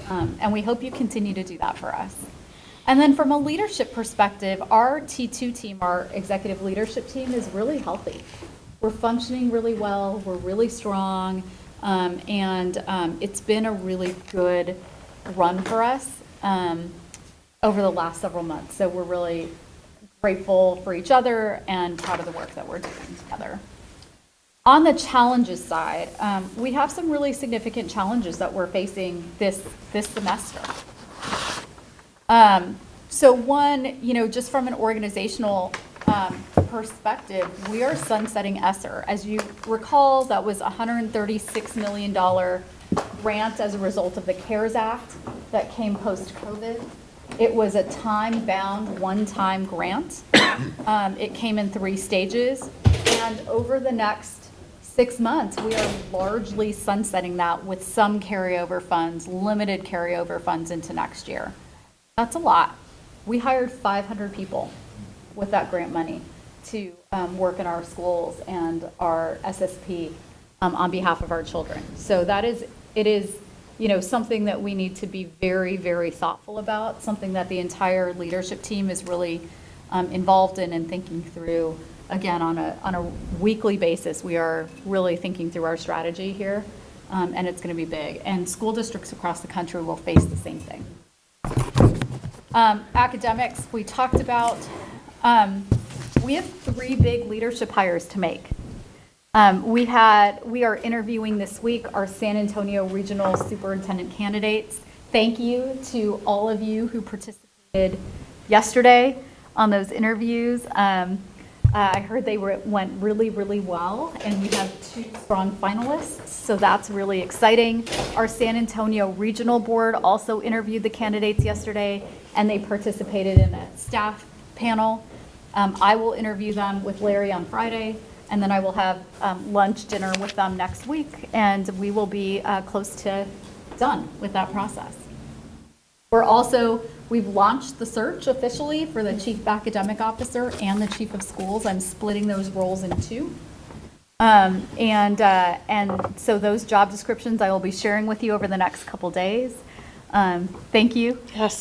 And we hope you continue to do that for us. And then from a leadership perspective, our T2 team, our executive leadership team, is really healthy. We're functioning really well. We're really strong. It's been a really good run for us over the last several months. So we're really grateful for each other and proud of the work that we're doing together. On the challenges side, we have some really significant challenges that we're facing this semester. So one, just from an organizational perspective, we are sunsetting ESSER. As you recall, that was a $136 million grant as a result of the CARES Act that came post-COVID. It was a time-bound, one-time grant. It came in 3 stages, and over the next 6 months, we are largely sunsetting that with some carryover funds, limited carryover funds into next year. That's a lot. We hired 500 people with that grant money to work in our schools and our SSP on behalf of our children. So it is something that we need to be very, very thoughtful about, something that the entire leadership team is really involved in and thinking through. Again, on a weekly basis, we are really thinking through our strategy here, and it's going to be big. And school districts across the country will face the same thing. Academics, we talked about. We have 3 big leadership hires to make. We are interviewing this week our San Antonio Regional Superintendent candidates. Thank you to all of you who participated yesterday on those interviews. I heard they went really, really well, and we have 2 strong finalists, so that's really exciting. Our San Antonio Regional Board also interviewed the candidates yesterday, and they participated in a staff panel. I will interview them with Larry on Friday, and then I will have lunch, dinner with them next week, and we will be close to done with that process. We've launched the search officially for the Chief Academic Officer and the Chief of Schools. I'm splitting those roles in two. And so those job descriptions I will be sharing with you over the next couple days. Thank you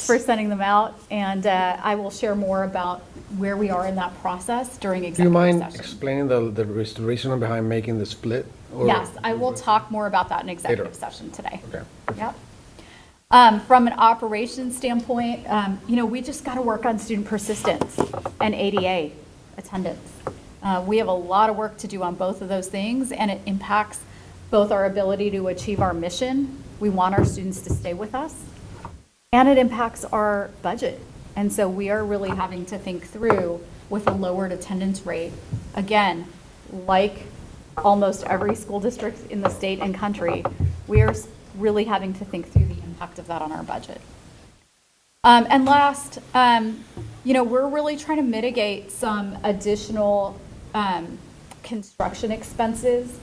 for sending them out, and I will share more about where we are in that process during executive Do you mind session. explaining the reason behind making the split? Or- Yes, I will talk more about that in executive Later. session today. Okay. Yep. From an operations standpoint, we just got to work on student persistence and ADA attendance. We have a lot of work to do on both of those things, and it impacts both our ability to achieve our mission. We want our students to stay with us, and it impacts our budget. And so we are really having to think through with a lowered attendance rate. Again, like almost every school district in the state and country, we are really having to think through the impact of that on our budget. And last, we're really trying to mitigate some additional construction expenses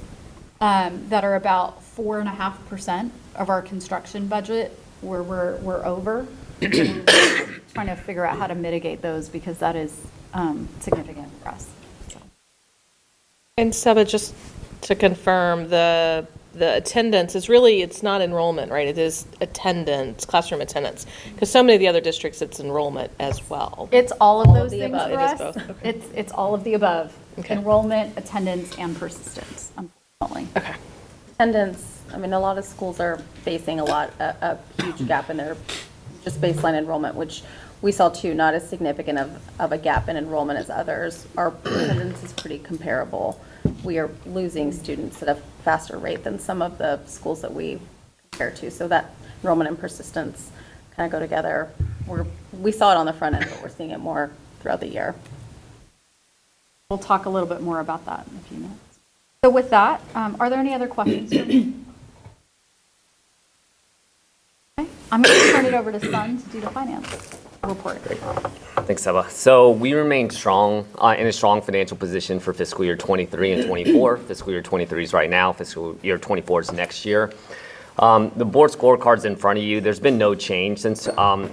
that are about 4.5% of our construction budget where we're over. We're trying to figure out how to mitigate those because that is significant for us. And Seba, just to confirm, the attendance is really, it's not enrollment, right? It is attendance, classroom attendance. Because so many of the other districts, it's enrollment as well. It's all of those the things above. for It is us. both. Okay. It's all of the above. Okay. Enrollment, attendance, and persistence, unfortunately. Okay. Attendance, I mean, a lot of schools are facing a huge gap in their just baseline enrollment, which we saw too, not as significant of a gap in enrollment as others. Our attendance is pretty comparable. We are losing students at a faster rate than some of the schools that we compare to. So that enrollment and persistence kind of go together. We saw it on the front end, but we're seeing it more throughout the year. We'll talk a little bit more about that in a few minutes. So with that, are there any other questions for me? Okay, I'm going to turn it over to Sun to do the finance report. Thanks, Seba. So we remain strong, in a strong financial position for fiscal year 23 and 24. Fiscal year 23 is right now, fiscal year 24 is next year. The board scorecard's in front of you. There's been no change since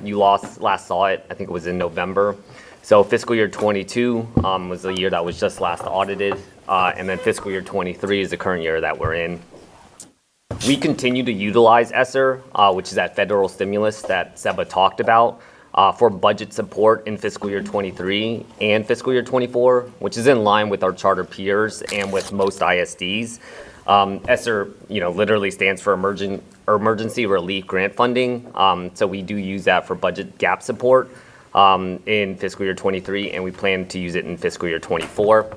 you last saw it. I think it was in November. So fiscal year 22 was the year that was just last audited, and then fiscal year 23 is the current year that we're in. We continue to utilize ESSER, which is that federal stimulus that Seba talked about, for budget support in fiscal year 23 and fiscal year 24, which is in line with our charter peers and with most ISDs. ESSER, literally stands for Emergency Relief Grant Funding. So we do use that for budget gap support in fiscal year 23, and we plan to use it in fiscal year 24.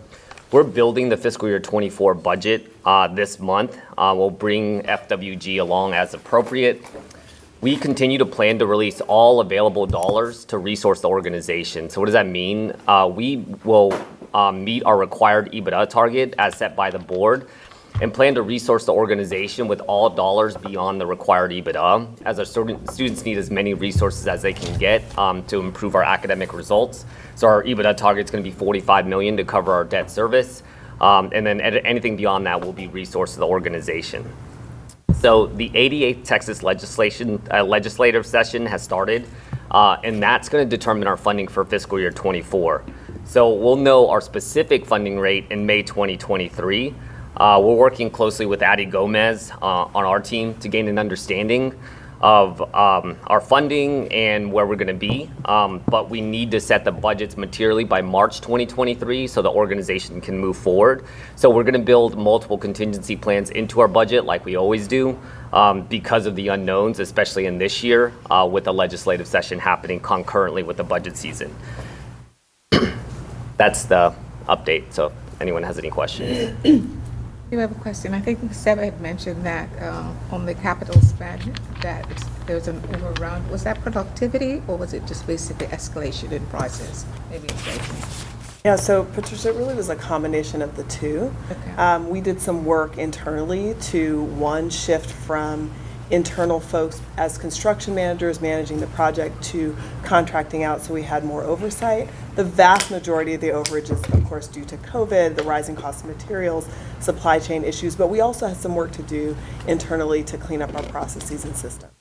We're building the fiscal year 24 budget this month. We'll bring FWG along as appropriate. We continue to plan to release all available dollars to resource the organization. So what does that mean? We will meet our required EBITDA target as set by the board and plan to resource the organization with all dollars beyond the required EBITDA, as our students need as many resources as they can get to improve our academic results. So our EBITDA target is going to be $45 million to cover our debt service, and then anything beyond that will be resourced to the organization. So the 88th Texas legislative session has started, and that's going to determine our funding for fiscal year 24. So we'll know our specific funding rate in May 2023. We're working closely with Addie Gomez on our team to gain an understanding of our funding and where we're going to be. But we need to set the budgets materially by March 2023 so the organization can move forward. So we're going to build multiple contingency plans into our budget like we always do because of the unknowns, especially in this year with the legislative session happening concurrently with the budget season. That's the update. So if anyone has any questions. You have a question. I think Seba had mentioned that on the capital spend, that there's an overrun. Was that productivity, or was it just basically escalation in prices, maybe inflation? Yeah, so Patricia, it really was a combination of the two. Okay. We did some work internally to, one, shift from internal folks as construction managers managing the project to contracting out, so we had more oversight. The vast majority of the overage is, of course, due to COVID, the rising cost of materials, supply chain issues, but we also have some work to do internally to clean up our processes and systems.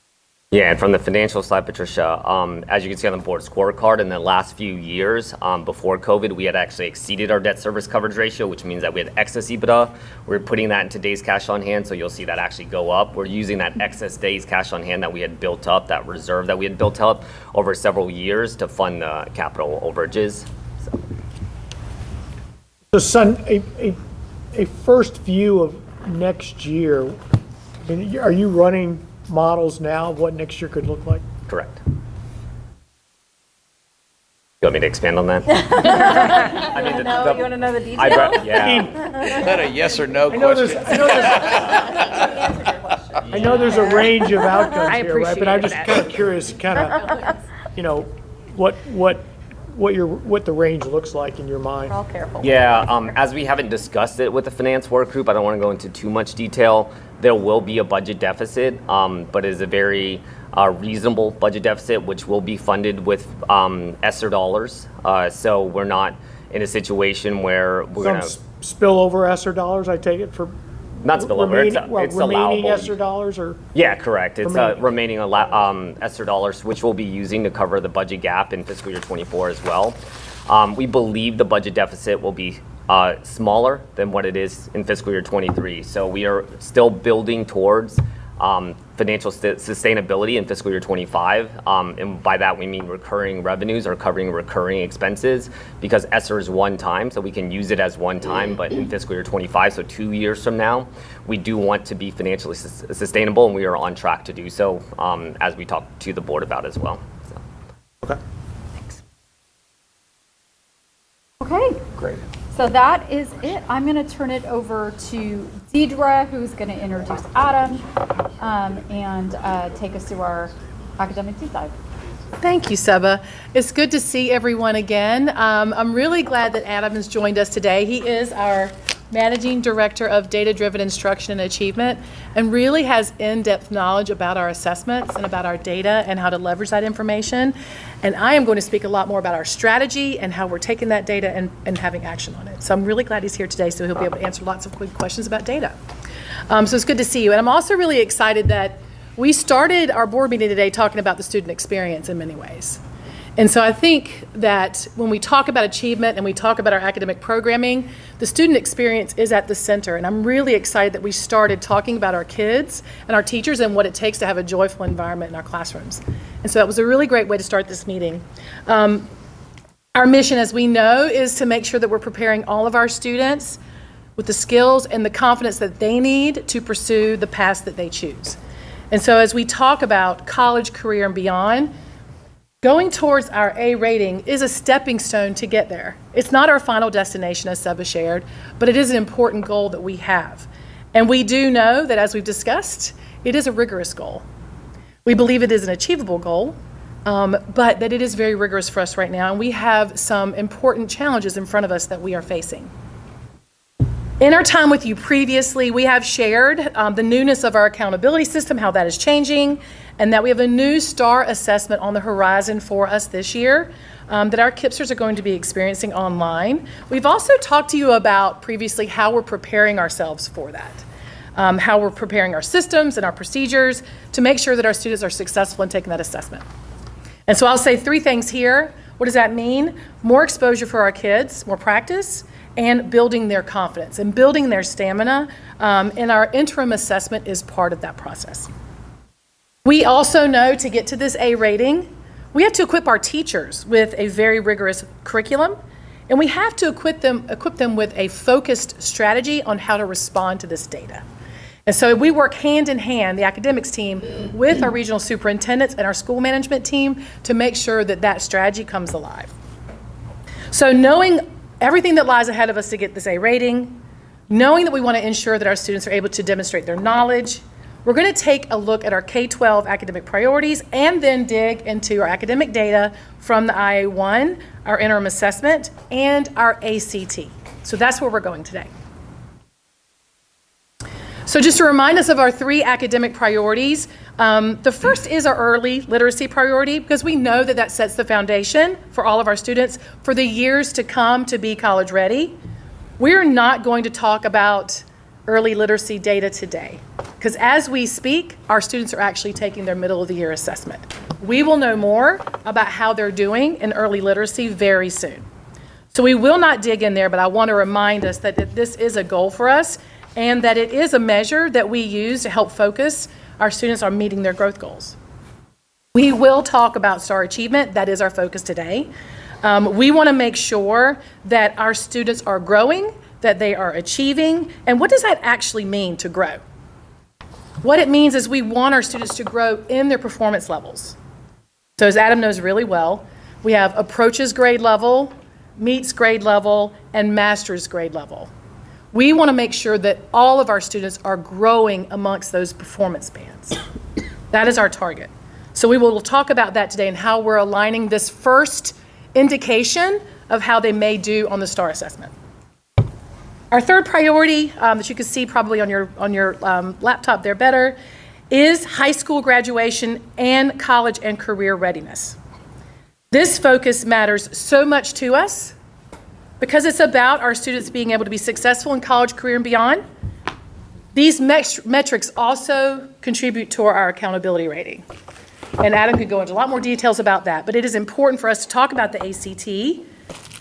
Yeah, and from the financial side, Patricia, as you can see on the board scorecard, in the last few years before COVID, we had actually exceeded our debt service coverage ratio, which means that we had excess EBITDA. We're putting that into days cash on hand, so you'll see that actually go up. We're using that excess days cash on hand that we had built up, that reserve that we had built up over several years to fund the capital overages. So, Son, a first view of next year, I mean, are you running models now of what next year could look like? Correct. You want me to expand on that? You want to know the details? Yeah. Is that a yes or no I know question? I know there's a range of outcomes I here, right? But I'm just appreciate kind of curious, what the range looks like in your mind. We're all careful. Yeah, as we haven't discussed it with the finance work group, I don't want to go into too much detail. There will be a budget deficit, but it is a very reasonable budget deficit, which will be funded with ESSER dollars. So we're not in a situation where we're going to spillover ESSER dollars, I take it, for not spillover. It's remaining allowable. ESSER dollars, or Yeah, correct. It's remaining ESSER dollars, which we'll be using to cover the budget gap in fiscal year 24 as well. We believe the budget deficit will be smaller than what it is in fiscal year 23. So we are still building towards financial sustainability in fiscal year 25. And by that, we mean recurring revenues are covering recurring expenses, because ESSER is one time, so we can use it as one time. But in fiscal year 25, so 2 years from now, we do want to be financially sustainable, and we are on track to do so, as we talk to the board about as well. So. Okay. Okay. Great. So that is it. I'm going to turn it over to Deidre, who's going to introduce Adam and take us through our academic deep dive. Thank you, Seba. It's good to see everyone again. I'm really glad that Adam has joined us today. He is our Managing Director of Data-Driven Instruction and Achievement, and really has in-depth knowledge about our assessments and about our data and how to leverage that information. And I am going to speak a lot more about our strategy and how we're taking that data and having action on it. So I'm really glad he's here today, so he'll be able to answer lots of quick questions about data. So it's good to see you. And I'm also really excited that we started our board meeting today talking about the student experience in many ways. And so I think that when we talk about achievement and we talk about our academic programming, the student experience is at the center. And I'm really excited that we started talking about our kids and our teachers and what it takes to have a joyful environment in our classrooms. And so that was a really great way to start this meeting. Our mission, as we know, is to make sure that we're preparing all of our students with the skills and the confidence that they need to pursue the paths that they choose. And so as we talk about college, career, and beyond, going towards our A rating is a stepping stone to get there. It's not our final destination, as Seba shared, but it is an important goal that we have. And we do know that, as we've discussed, it is a rigorous goal. We believe it is an achievable goal, but that it is very rigorous for us right now, and we have some important challenges in front of us that we are facing. In our time with you previously, we have shared the newness of our accountability system, how that is changing, and that we have a new STAR assessment on the horizon for us this year that our KIPPsters are going to be experiencing online. We've also talked to you about previously how we're preparing ourselves for that, how we're preparing our systems and our procedures to make sure that our students are successful in taking that assessment. And so I'll say 3 things here. What does that mean? More exposure for our kids, more practice, and building their confidence and building their stamina. And our interim assessment is part of that process. We also know to get to this A rating, we have to equip our teachers with a very rigorous curriculum, and we have to equip them with a focused strategy on how to respond to this data. And so we work hand in hand, the academics team, with our regional superintendents and our school management team to make sure that that strategy comes alive. So knowing everything that lies ahead of us to get this A rating, knowing that we want to ensure that our students are able to demonstrate their knowledge, we're going to take a look at our K-12 academic priorities and then dig into our academic data from the IA1, our interim assessment, and our ACT. So that's where we're going today. So just to remind us of our 3 academic priorities, the first is our early literacy priority because we know that that sets the foundation for all of our students for the years to come to be college ready. We're not going to talk about early literacy data today because as we speak, our students are actually taking their middle of the year assessment. We will know more about how they're doing in early literacy very soon. So we will not dig in there, but I want to remind us that this is a goal for us and that it is a measure that we use to help focus our students on meeting their growth goals. We will talk about STAR achievement. That is our focus today. We want to make sure that our students are growing, that they are achieving, and what does that actually mean to grow? What it means is we want our students to grow in their performance levels. So as Adam knows really well, we have approaches grade level, meets grade level, and master's grade level. We want to make sure that all of our students are growing amongst those performance bands. That is our target. So we will talk about that today and how we're aligning this first indication of how they may do on the STAR assessment. Our third priority that you can see probably on your laptop there better is high school graduation and college and career readiness. This focus matters so much to us because it's about our students being able to be successful in college, career, and beyond. These metrics also contribute to our accountability rating. And Adam could go into a lot more details about that, but it is important for us to talk about the ACT.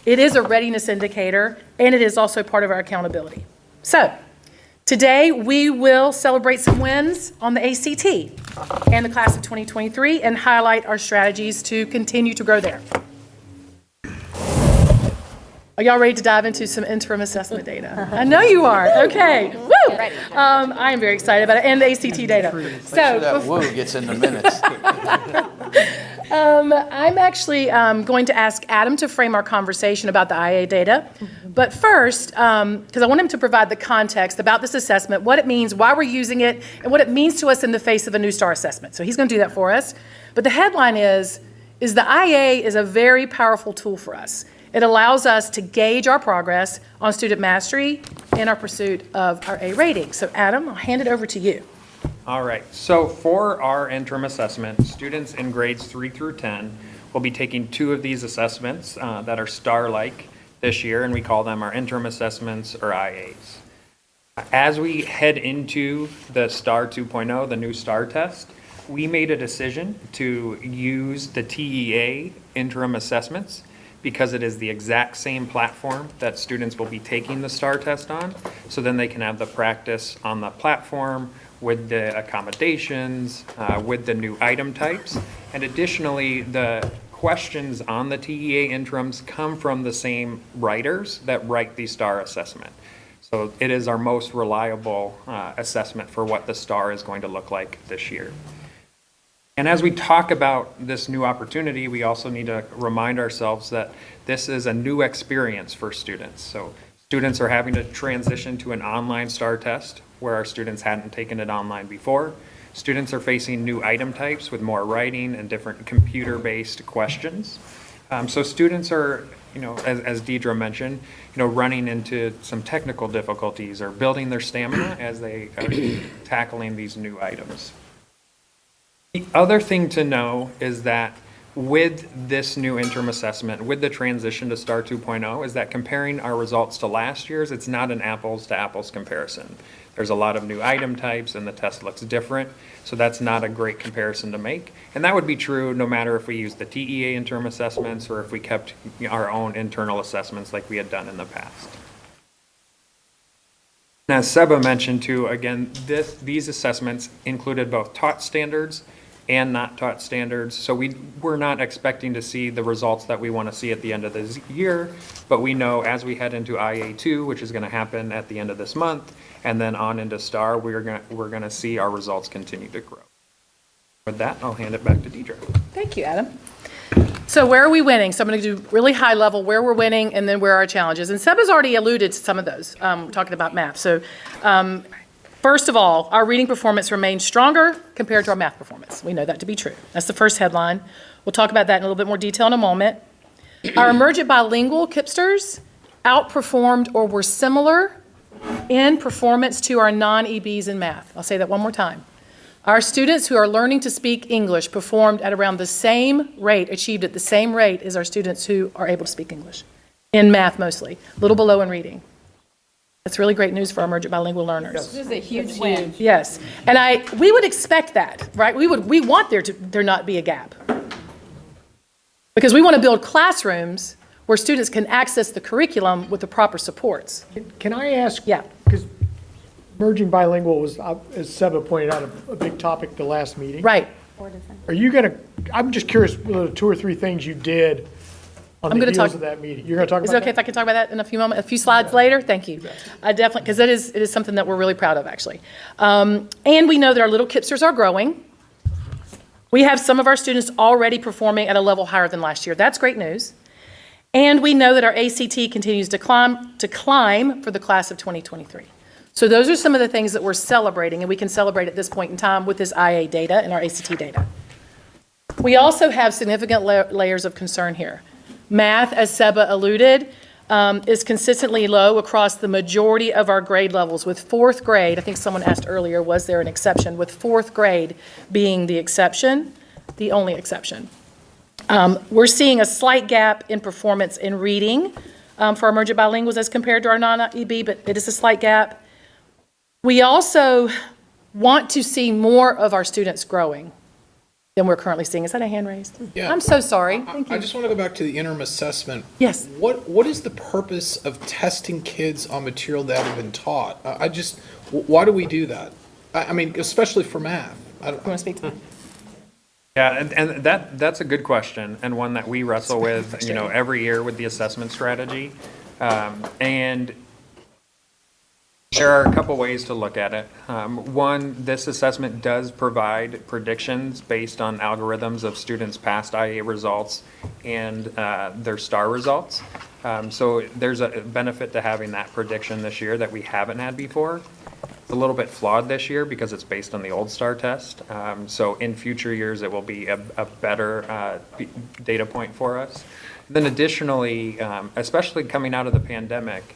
It is a readiness indicator, and it is also part of our accountability. So, today we will celebrate some wins on the ACT and the class of 2023 and highlight our strategies to continue to grow there. Are y'all ready to dive into some interim assessment data? I know you are. Okay. Woo! I am very excited about it, and the ACT data. So that woo gets in the minutes. I'm actually going to ask Adam to frame our conversation about the IA data. But first, because I want him to provide the context about this assessment, what it means, why we're using it, and what it means to us in the face of a new STAR assessment. So he's going to do that for us. But the headline is the IA is a very powerful tool for us. It allows us to gauge our progress on student mastery in our pursuit of our A rating. So Adam, I'll hand it over to you. All right, so for our interim assessment, students in grades 3 through 10 will be taking 2 of these assessments that are STAR-like this year, and we call them our interim assessments or IAs. As we head into the STAR 2.0, the new STAR test, we made a decision to use the TEA interim assessments because it is the exact same platform that students will be taking the STAR test on, so then they can have the practice on the platform with the accommodations, with the new item types. And additionally, the questions on the TEA interims come from the same writers that write the STAR assessment. So it is our most reliable assessment for what the STAR is going to look like this year. And as we talk about this new opportunity, we also need to remind ourselves that this is a new experience for students. So students are having to transition to an online STAR test where our students hadn't taken it online before. Students are facing new item types with more writing and different computer-based questions. So students are, as Deidre mentioned, running into some technical difficulties or building their stamina as they are tackling these new items. The other thing to know is that with this new interim assessment, with the transition to STAR 2.0, is that comparing our results to last year's, it's not an apples to apples comparison. There's a lot of new item types and the test looks different, so that's not a great comparison to make. And that would be true no matter if we used the TEA interim assessments or if we kept our own internal assessments like we had done in the past. And as Seba mentioned too, again, these assessments included both taught standards and not taught standards. So we're not expecting to see the results that we want to see at the end of this year, but we know as we head into IA2, which is going to happen at the end of this month, and then on into STAR, we're going to see our results continue to grow. With that, I'll hand it back to Deidre. Thank you, Adam. So where are we winning? So I'm going to do really high level where we're winning and then where are our challenges. And Seba's already alluded to some of those, talking about math. So first of all, our reading performance remains stronger compared to our math performance. We know that to be true. That's the first headline. We'll talk about that in a little bit more detail in a moment. Our emergent bilingual KIPPsters outperformed or were similar in performance to our non-EBs in math. I'll say that one more time. Our students who are learning to speak English performed at around the same rate, achieved at the same rate as our students who are able to speak English, in math mostly, a little below in reading. That's really great news for our emergent bilingual learners. This is a huge win. Yes, and we would expect that, right? We want there not be a gap. Because we want to build classrooms where students can access the curriculum with the proper supports. Can I ask? Yeah. Because emerging bilingual was, as Seba pointed out, a big topic the last meeting. Right. Are you going to, I'm just curious, the 2 or 3 things you did on the heels of that meeting. You're going to talk about Is it okay if I can talk about that in a few moments, a few slides later? Thank you. I definitely, because it is something that we're really proud of, actually. And we know that our little KIPPsters are growing. We have some of our students already performing at a level higher than last year. That's great news. And we know that our ACT continues to climb for the class of 2023. So those are some of the things that we're celebrating, and we can celebrate at this point in time with this IA data and our ACT data. We also have significant layers of concern here. Math, as Seba alluded, is consistently low across the majority of our grade levels, with 4th grade, I think someone asked earlier, was there an exception, with 4th grade being the exception, the only exception. We're seeing a slight gap in performance in reading for our emergent bilinguals as compared to our non-EB, but it is a slight gap. We also want to see more of our students growing than we're currently seeing. Is that a hand raised? Yeah. I'm so sorry. Thank you. I just want to go back to the interim assessment. Yes. What is the purpose of testing kids on material that have been taught? Why do we do that? I mean, especially for math. You want to speak to that? Yeah, and that's a good question, and one that we wrestle with, every year with the assessment strategy. And there are a couple ways to look at it. One, this assessment does provide predictions based on algorithms of students' past IA results and their STAR results. So there's a benefit to having that prediction this year that we haven't had before. It's a little bit flawed this year because it's based on the old STAR test. So in future years, it will be a better data point for us. Then additionally, especially coming out of the pandemic,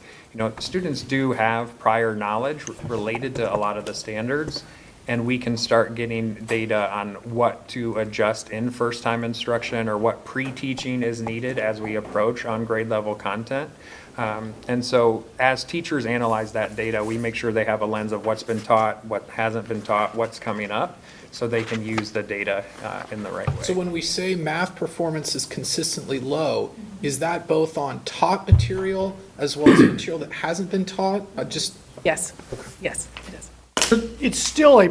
students do have prior knowledge related to a lot of the standards, and we can start getting data on what to adjust in first-time instruction or what pre-teaching is needed as we approach on grade level content. And so as teachers analyze that data, we make sure they have a lens of what's been taught, what hasn't been taught, what's coming up, so they can use the data in the right way. So when we say math performance is consistently low, is that both on taught material as well as material that hasn't been taught? Yes. Yes, it is. It's still a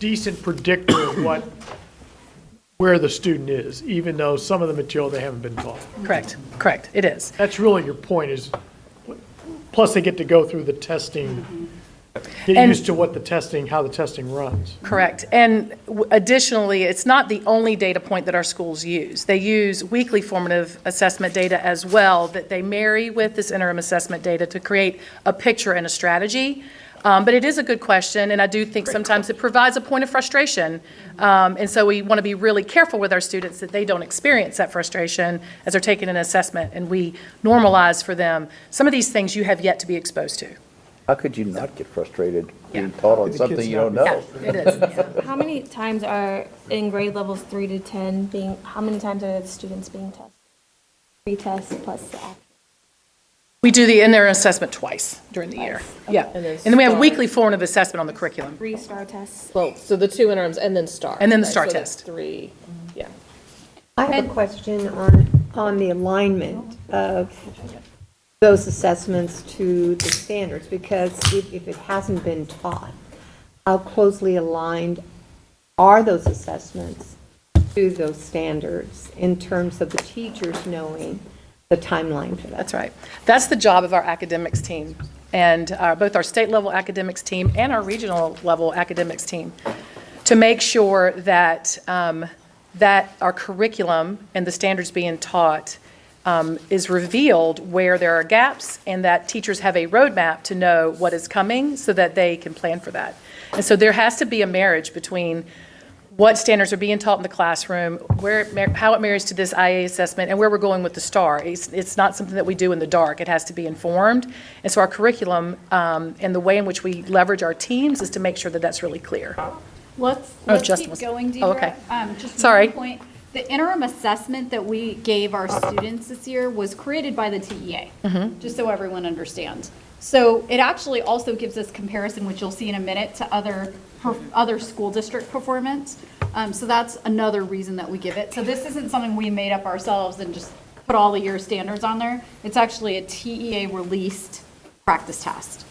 decent predictor of where the student is, even though some of the material they haven't been taught. Correct, it is. That's really your point is, plus they get to go through the testing, get used to how the testing runs. Correct. And additionally, it's not the only data point that our schools use. They use weekly formative assessment data as well that they marry with this interim assessment data to create a picture and a strategy. But it is a good question, and I do think sometimes it provides a point of frustration. And so we want to be really careful with our students that they don't experience that frustration as they're taking an assessment, and we normalize for them some of these things you have yet to be exposed to. How could you not get frustrated being taught on something you don't know? Yeah, it is. How many times are in grade levels 3 to 10 how many times are the students being tested? 3 tests plus the actual? We do the interim assessment twice during the year. Yeah. And then we have weekly formative assessment on the curriculum. 3 STAR tests. Well, so the 2 interims and then STAR. And then the right? STAR So that's test. 3, yeah. I have a question on the alignment of those assessments to the standards, because if it hasn't been taught, how closely aligned are those assessments to those standards in terms of the teachers knowing the timeline for that? That's right. That's the job of our academics team, and both our state level academics team and our regional level academics team, to make sure that that our curriculum and the standards being taught is revealed where there are gaps, and that teachers have a roadmap to know what is coming so that they can plan for that. And so there has to be a marriage between what standards are being taught in the classroom, how it marries to this IA assessment, and where we're going with the STAR. It's not something that we do in the dark. It has to be informed. And so our curriculum and the way in which we leverage our teams is to make sure that that's really clear. Let's Justin keep was- going, oh, Deidre. okay. Just Sorry. one point. The interim assessment that we gave our students this year was created by the TEA, just so everyone understands. So it actually also gives us comparison, which you'll see in a minute, to other school district performance. So that's another reason that we give it. So this isn't something we made up ourselves and just put all the year standards on there. It's actually a TEA released practice test.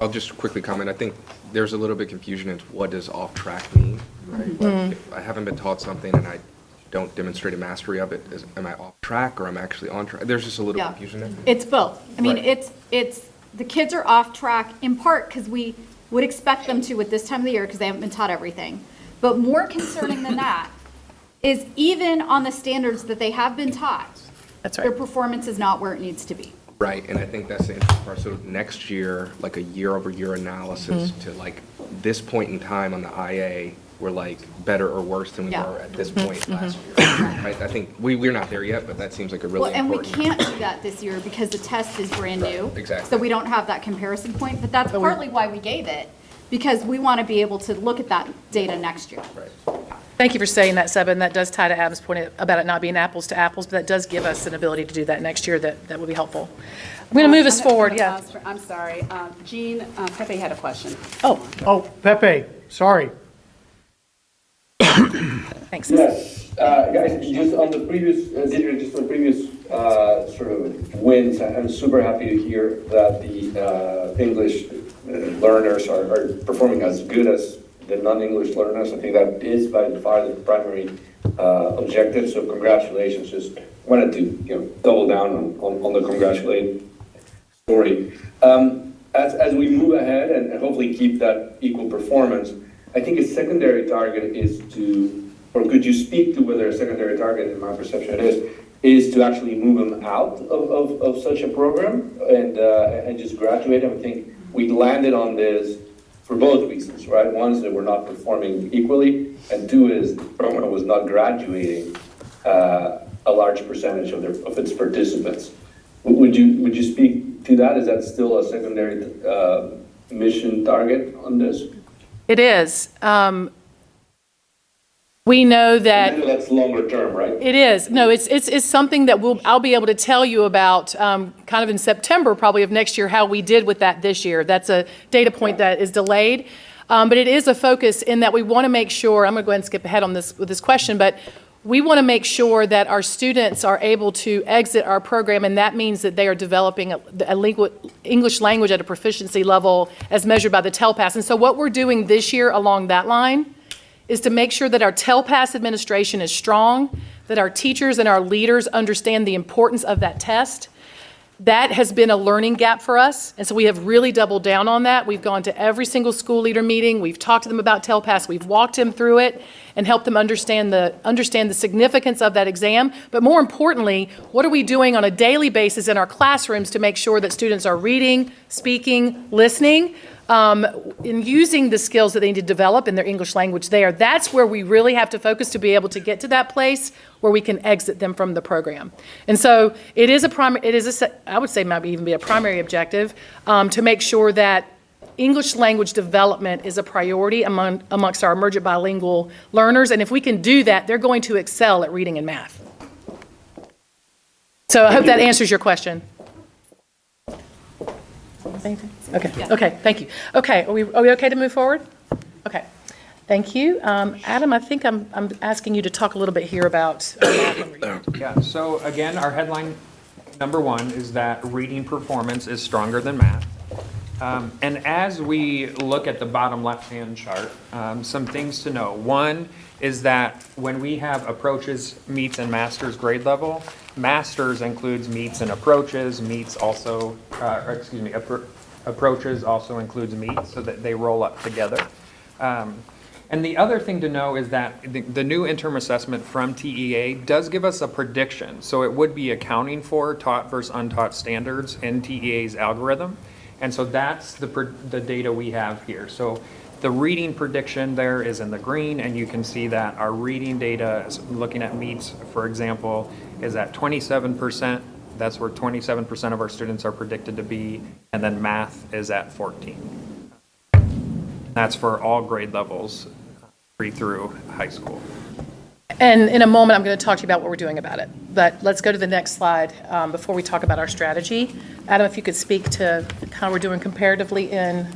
I'll just quickly comment. I think there's a little bit confusion into what does off track mean, right? Like, if I haven't been taught something and I don't demonstrate a mastery of it, am I off track or am I actually on track? There's just a little confusion there. It's both. I mean, Right. it's the kids are off track in part because we would expect them to at this time of the year because they haven't been taught everything. But more concerning than that is even on the standards that they have been taught, their performance is not where it needs to be. Right, and I think that's the interesting part. So next year, like a year-over-year analysis to like this point in time on the IA, we're like better or worse than we were at this point last year. Right, I think we're not there yet, but that seems like a really Well, and we important. can't do that this year because the test is brand new. exactly. So we don't have that comparison point, but that's partly why we gave it, because we want to be able to look at that data next year. Thank you for saying that, Seba, and that does tie to Adam's point about it not being apples to apples, but that does give us an ability to do that next year that would be helpful. I'm going to move us forward, yeah. I'm sorry. Jean, Pepe had a question. Oh, Pepe, sorry. Thanks. Yes, guys, just on the previous, sort of wins, I'm super happy to hear that the English learners are performing as good as the non-English learners. I think that is by far the primary objective, so congratulations. Just wanted to double down on the congratulate story. As we move ahead and hopefully keep that equal performance, I think a secondary target is to, or could you speak to whether a secondary target, in my perception it is to actually move them out of such a program and just graduate them. I think we landed on this for both reasons, right? One is that we're not performing equally, and two is the program was not graduating a large percentage of its participants. Would you speak to that? Is that still a secondary mission target on this? It is. We know that. I know that's longer term, right? It is. No, it's something that I'll be able to tell you about kind of in September probably of next year, how we did with that this year. That's a data point that is delayed. But it is a focus in that we want to make sure, I'm going to go ahead and skip ahead on this with this question, but we want to make sure that our students are able to exit our program, and that means that they are developing English language at a proficiency level as measured by the TELPAS. And so what we're doing this year along that line is to make sure that our TELPAS administration is strong, that our teachers and our leaders understand the importance of that test. That has been a learning gap for us, and so we have really doubled down on that. We've gone to every single school leader meeting. We've talked to them about TELPAS. We've walked them through it and helped them understand the significance of that exam. But more importantly, what are we doing on a daily basis in our classrooms to make sure that students are reading, speaking, listening, in using the skills that they need to develop in their English language there. That's where we really have to focus to be able to get to that place where we can exit them from the program. And so it is I would say maybe even be a primary objective to make sure that English language development is a priority amongst our emergent bilingual learners. And if we can do that, they're going to excel at reading and math. So I hope that answers your question. Okay, thank you. Okay, are we okay to move forward? Okay, thank you. Adam, I think I'm asking you to talk a little bit here about math and reading. Yeah, so again, our headline number one is that reading performance is stronger than math. And as we look at the bottom left-hand chart, some things to know. One is that when we have approaches, meets, and masters grade level, masters includes meets and approaches, meets also, approaches also includes meets, so that they roll up together. And the other thing to know is that the new interim assessment from TEA does give us a prediction. So it would be accounting for taught versus untaught standards in TEA's algorithm. And so that's the data we have here. So The reading prediction there is in the green, and you can see that our reading data, looking at meets, for example, is at 27%. That's where 27% of our students are predicted to be, and then math is at 14. That's for all grade levels, pre through high school. And in a moment, I'm going to talk to you about what we're doing about it. But let's go to the next slide before we talk about our strategy. Adam, if you could speak to how we're doing comparatively in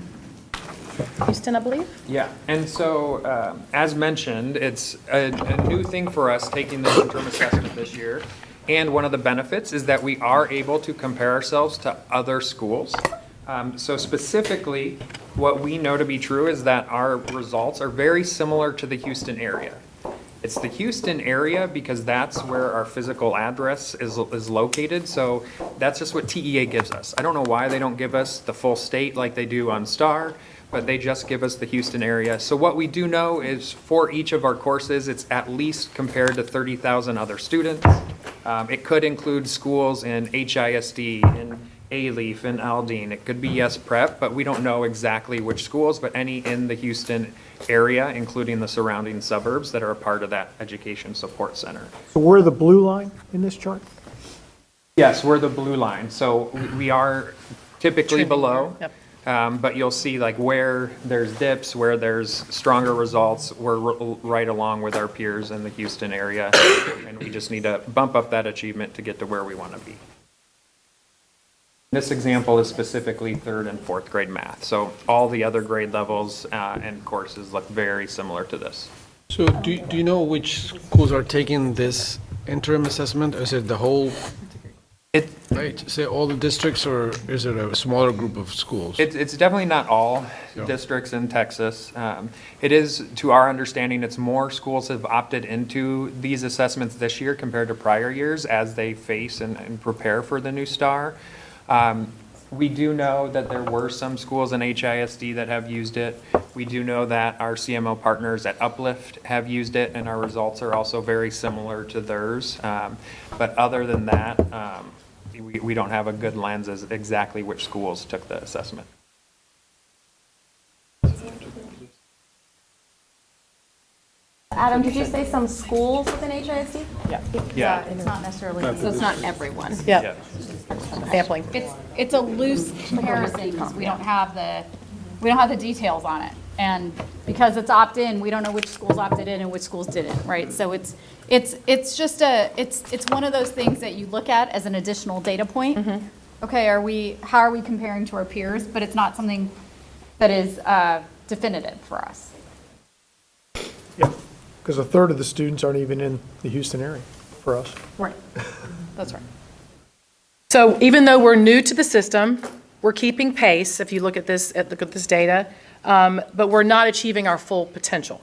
Houston, I believe? Yeah, and so as mentioned, it's a new thing for us taking this interim assessment this year. And one of the benefits is that we are able to compare ourselves to other schools. So specifically, what we know to be true is that our results are very similar to the Houston area. It's the Houston area because that's where our physical address is located. So that's just what TEA gives us. I don't know why they don't give us the full state like they do on STAR, but they just give us the Houston area. So what we do know is for each of our courses, it's at least compared to 30,000 other students. It could include schools in HISD, in A-Leaf, in Aldine. It could be Yes Prep, but we don't know exactly which schools, but any in the Houston area, including the surrounding suburbs that are a part of that education support center. So we're the blue line in this chart? Yes, we're the blue line. So we are typically below. Yep. But you'll see like where there's dips, where there's stronger results, we're right along with our peers in the Houston area. And we just need to bump up that achievement to get to where we want to be. This example is specifically 3rd and 4th grade math. So all the other grade levels and courses look very similar to this. So do you know which schools are taking this interim assessment? Is it the whole, right, say all the districts, or is it a smaller group of schools? It's definitely not all districts in Texas. It is, to our understanding, it's more schools have opted into these assessments this year compared to prior years as they face and prepare for the new STAR. We do know that there were some schools in HISD that have used it. We do know that our CMO partners at Uplift have used it, and our results are also very similar to theirs. But other than that, we don't have a good lens as exactly which schools took the assessment. Adam, did you say some schools within HISD? Yeah. It's not necessarily. So it's not everyone. Yeah. Sampling. It's a loose comparison because we don't have the details on it. And because it's opt-in, we don't know which schools opted in and which schools didn't, right? So it's just it's one of those things that you look at as an additional data point. Okay, how are we comparing to our peers? But it's not something that is definitive for us. Yeah, because a third of the students aren't even in the Houston area for us. Right. That's right. So even though we're new to the system, we're keeping pace, if you look at this data, but we're not achieving our full potential.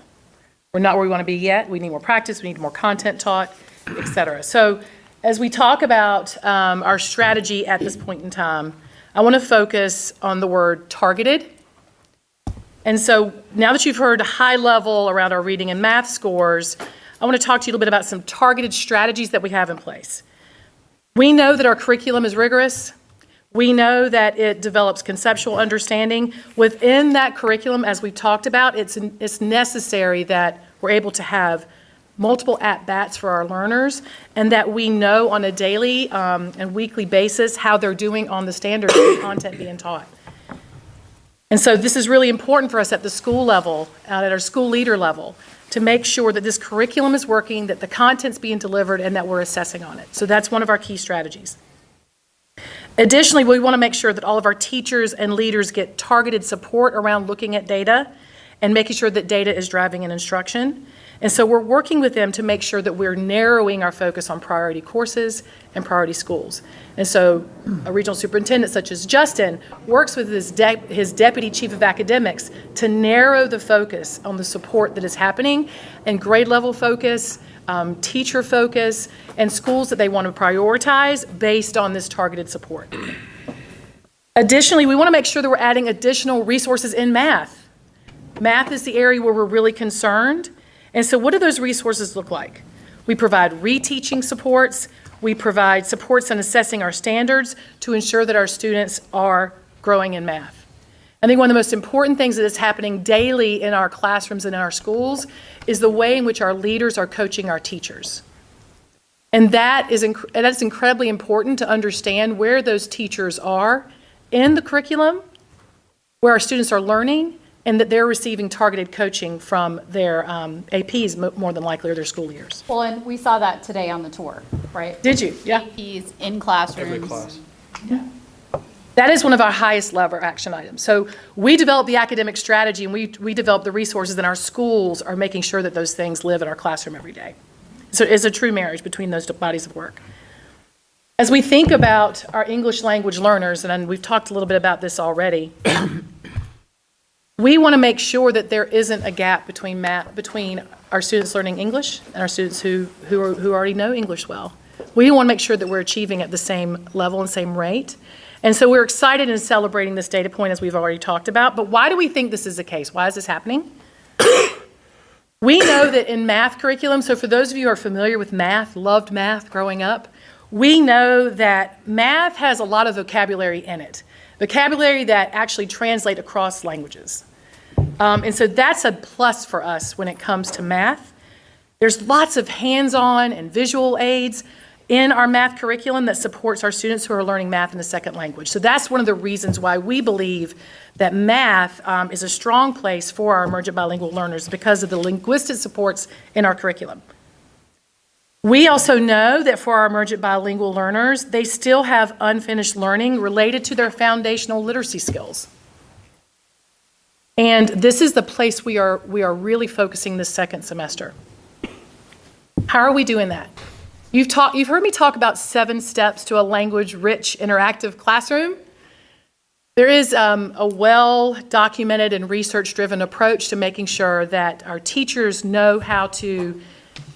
We're not where we want to be yet. We need more practice, we need more content taught, et cetera. So as we talk about our strategy at this point in time, I want to focus on the word targeted. And so now that you've heard a high level around our reading and math scores, I want to talk to you a little bit about some targeted strategies that we have in place. We know that our curriculum is rigorous. We know that it develops conceptual understanding. Within that curriculum, as we've talked about, it's necessary that we're able to have multiple at-bats for our learners, and that we know on a daily and weekly basis how they're doing on the standards and content being taught. And so this is really important for us at the school level, at our school leader level, to make sure that this curriculum is working, that the content's being delivered, and that we're assessing on it. So that's one of our key strategies. Additionally, we want to make sure that all of our teachers and leaders get targeted support around looking at data and making sure that data is driving an instruction. And so we're working with them to make sure that we're narrowing our focus on priority courses and priority schools. And so a regional superintendent such as Justin works with his deputy chief of academics to narrow the focus on the support that is happening and grade level focus, teacher focus, and schools that they want to prioritize based on this targeted support. Additionally, we want to make sure that we're adding additional resources in math. Math is the area where we're really concerned. And so what do those resources look like? We provide reteaching supports. We provide supports in assessing our standards to ensure that our students are growing in math. I think one of the most important things that is happening daily in our classrooms and in our schools is the way in which our leaders are coaching our teachers. And that's incredibly important to understand where those teachers are in the curriculum, where our students are learning, and that they're receiving targeted coaching from their APs more than likely, or their school leaders. Well, and we saw that today on the tour, right? Did you? Yeah. APs in classrooms. Every class. That is one of our highest lever action items. So we develop the academic strategy and we develop the resources, and our schools are making sure that those things live in our classroom every day. So it's a true marriage between those bodies of work. As we think about our English language learners, and we've talked a little bit about this already, we want to make sure that there isn't a gap between our students learning English and our students who already know English well. We want to make sure that we're achieving at the same level and same rate. And so we're excited in celebrating this data point, as we've already talked about. But why do we think this is the case? Why is this happening? We know that in math curriculum, so for those of you who are familiar with math, loved math growing up, we know that math has a lot of vocabulary in it. Vocabulary that actually translate across languages. And so that's a plus for us when it comes to math. There's lots of hands-on and visual aids in our math curriculum that supports our students who are learning math in a second language. So that's one of the reasons why we believe that math is a strong place for our emergent bilingual learners, because of the linguistic supports in our curriculum. We also know that for our emergent bilingual learners, they still have unfinished learning related to their foundational literacy skills. And this is the place we are really focusing this second semester. How are we doing that? You've heard me talk about 7 steps to a language-rich, interactive classroom. There is a well-documented and research-driven approach to making sure that our teachers know how to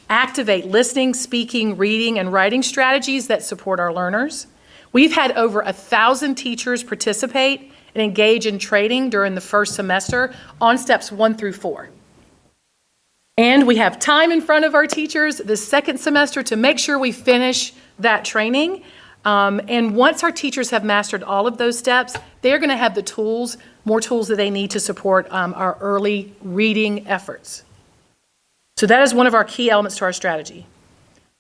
activate listening, speaking, reading, and writing strategies that support our learners. We've had over 1,000 teachers participate and engage in training during the first semester on steps 1 through 4. And we have time in front of our teachers the second semester to make sure we finish that training. And once our teachers have mastered all of those steps, they're going to have the tools, more tools that they need to support our early reading efforts. So that is one of our key elements to our strategy.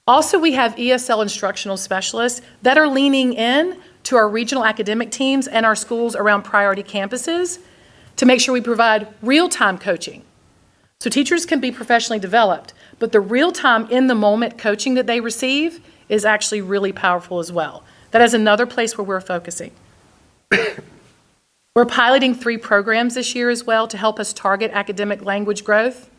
Also, we have ESL instructional specialists that are leaning in to our regional academic teams and our schools around priority campuses to make sure we provide real-time coaching. So teachers can be professionally developed, but the real-time, in-the-moment coaching that they receive is actually really powerful as well. That is another place where we're focusing. We're piloting 3 programs this year as well to help us target academic language growth.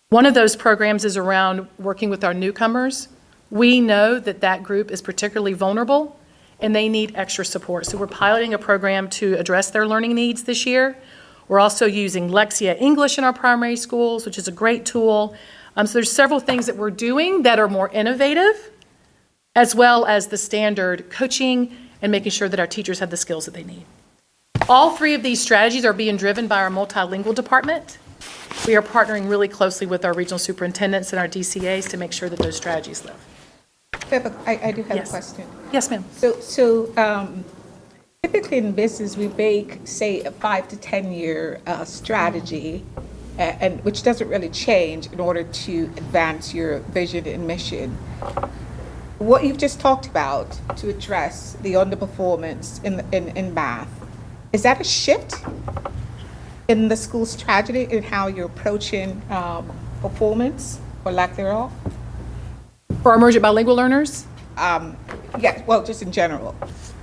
One of those programs is around working with our newcomers. We know that that group is particularly vulnerable and they need extra support. So we're piloting a program to address their learning needs this year. We're also using Lexia English in our primary schools, which is a great tool. So there's several things that we're doing that are more innovative, as well as the standard coaching and making sure that our teachers have the skills that they need. All 3 of these strategies are being driven by our multilingual department. We are partnering really closely with our regional superintendents and our DCAs to make sure that those strategies live. I do have Yes. a question. Yes, ma'am. So typically in business, we make, say, a 5 to 10 year strategy, and which doesn't really change in order to advance your vision and mission. What you've just talked about to address the underperformance in math, is that a shift in the school's strategy in how you're approaching performance or lack thereof? For our emergent bilingual learners? Yeah, well, just in general,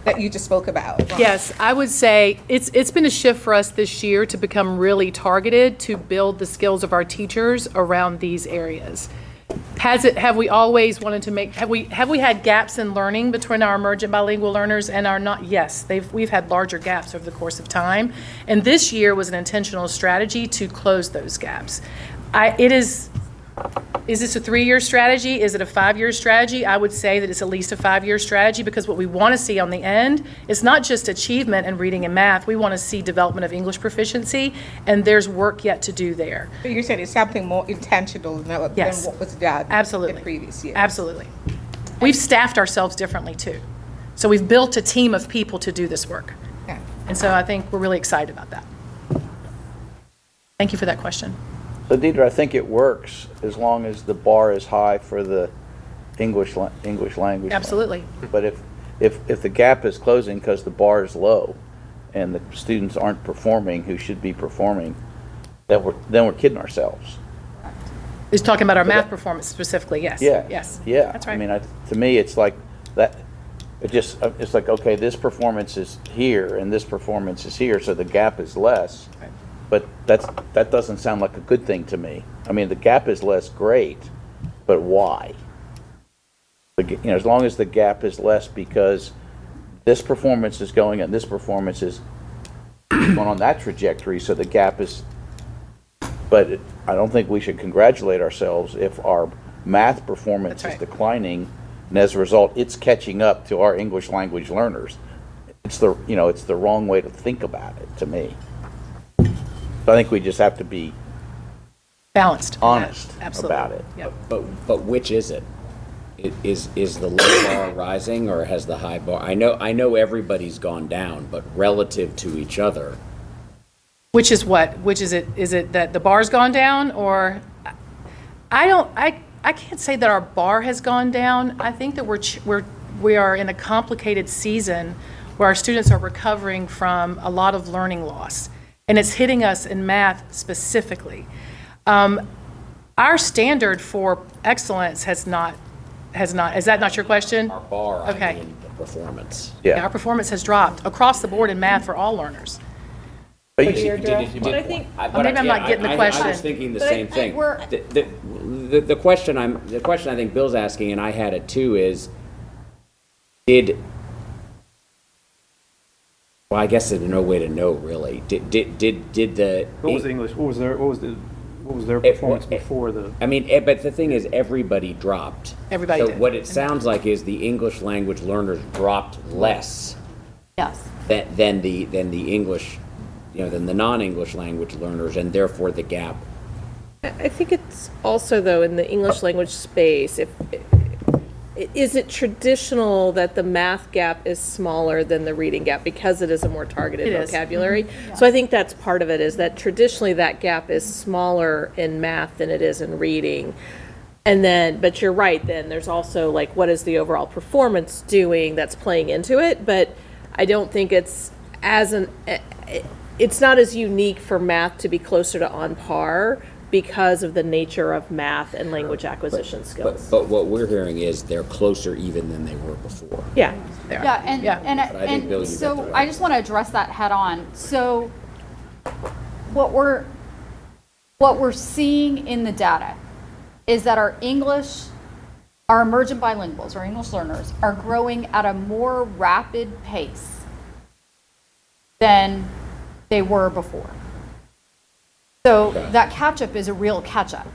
that you just spoke about. Yes, I would say it's been a shift for us this year to become really targeted to build the skills of our teachers around these areas. Have we always wanted to make, have we had gaps in learning between our emergent bilingual learners and our not? Yes, we've had larger gaps over the course of time. And this year was an intentional strategy to close those gaps. Is this a 3-year strategy? Is it a 5-year strategy? I would say that it's at least a 5-year strategy, because what we want to see on the end is not just achievement in reading and math. We want to see development of English proficiency, and there's work yet to do there. So you're saying it's something more intentional than what was done in previous years? Absolutely. We've staffed ourselves differently too. So we've built a team of people to do this work. Yeah. And so I think we're really excited about that. Thank you for that question. So Deidre, I think it works as long as the bar is high for the English language. Absolutely. But if the gap is closing because the bar is low and the students aren't performing who should be performing, then we're kidding ourselves. He's talking about our math performance specifically, yes. Yeah. Yes. Yeah. That's right. I mean, to me, it's like that. It's like, okay, this performance is here and this performance is here, so the gap is less. Right. But that doesn't sound like a good thing to me. I mean, the gap is less, great, but why? As long as the gap is less because this performance is going and this performance is going on that trajectory, so the gap is. But I don't think we should congratulate ourselves if our math performance is declining, and as a result, it's catching up to our English language learners. It's the wrong way to think about it, to me. So I think we just have to be balanced, honest Absolutely. about it. Yep. But which is it? Is the low bar rising or has the high bar? I know everybody's gone down, but relative to each other. Which is what? Which is it? Is it that the bar's gone down, or I can't say that our bar has gone down. I think that we are in a complicated season where our students are recovering from a lot of learning loss, and it's hitting us in math specifically. Our standard for excellence has not. Is that not your question? Our bar, okay. I mean, the performance. Yeah, our performance has dropped across the board in math for all learners. But maybe I'm not getting the question. I was thinking the But same thing. The question I think Bill's asking, and I had it too, is well, I guess there's no way to know really. Did the What was the English? What was their performance before the? I mean, but the thing is, everybody dropped. Everybody so did. what it sounds like is the English language learners dropped less. Yes. Than the English, than the non-English language learners, and therefore the gap. I think it's also, though, in the English language space, is it traditional that the math gap is smaller than the reading gap because it is a more targeted vocabulary? Mm-hmm. So I think that's part of it, is that traditionally that gap is smaller in math than it is in reading. And then, but you're right, then there's also like, what is the overall performance doing that's playing into it? But I don't think it's not as unique for math to be closer to on par because of the nature of math and language acquisition skills. But what we're hearing is they're closer even than they were before. Yeah. Yeah, and Bill, you so got that I just want to address that head on. So what we're seeing in the data is that our emergent bilinguals, our English learners, are growing at a more rapid pace than they were before. So that catch-up is a real catch-up.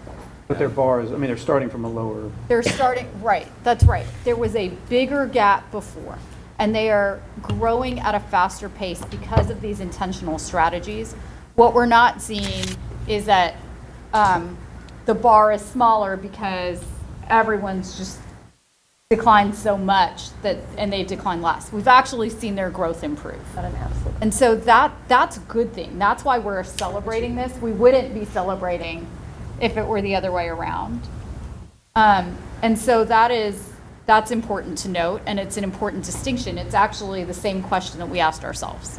But their bars, I mean, they're starting from a lower. They're starting, right, that's right. There was a bigger gap before, and they are growing at a faster pace because of these intentional strategies. What we're not seeing is that the bar is smaller because everyone's just declined so much and they've declined less. We've actually seen their growth improve. And so that's a good thing. That's why we're celebrating this. We wouldn't be celebrating if it were the other way around. And so that's important to note, and it's an important distinction. It's actually the same question that we asked ourselves.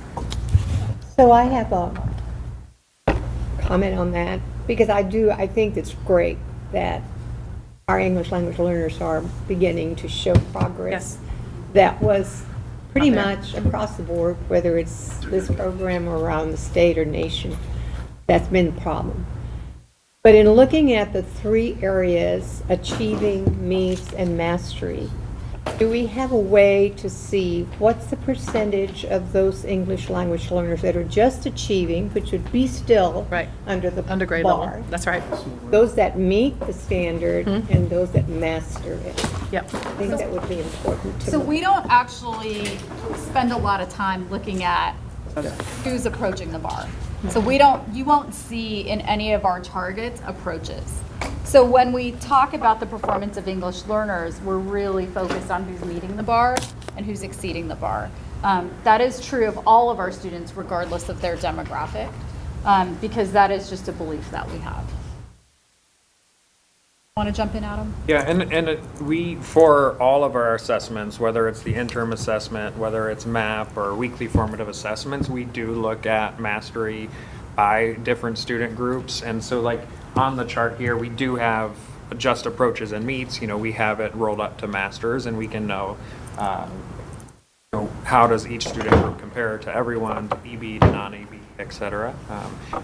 So I have a comment on that, because I think it's great that our English language learners are beginning to show progress. That was pretty much across the board, whether it's this program or around the state or nation. That's been the problem. But in looking at the three areas, achieving, meets, and mastery, do we have a way to see what's the percentage of those English language learners that are just achieving, which would be still under the grade bar? level. That's right. Those that meet the standard and those that master it. Yep. I think that would be important to So know. we don't actually spend a lot of time looking at who's approaching the bar. So you won't see in any of our targets approaches. So when we talk about the performance of English learners, we're really focused on who's meeting the bar and who's exceeding the bar. That is true of all of our students, regardless of their demographic, because that is just a belief that we have. Want to jump in, Adam? Yeah, and we, for all of our assessments, whether it's the interim assessment, whether it's MAP or weekly formative assessments, we do look at mastery by different student groups. And so like on the chart here, we do have just approaches and meets, we have it rolled up to masters, and we can know, how does each student group compare to everyone, to EB, to non-EB, et cetera.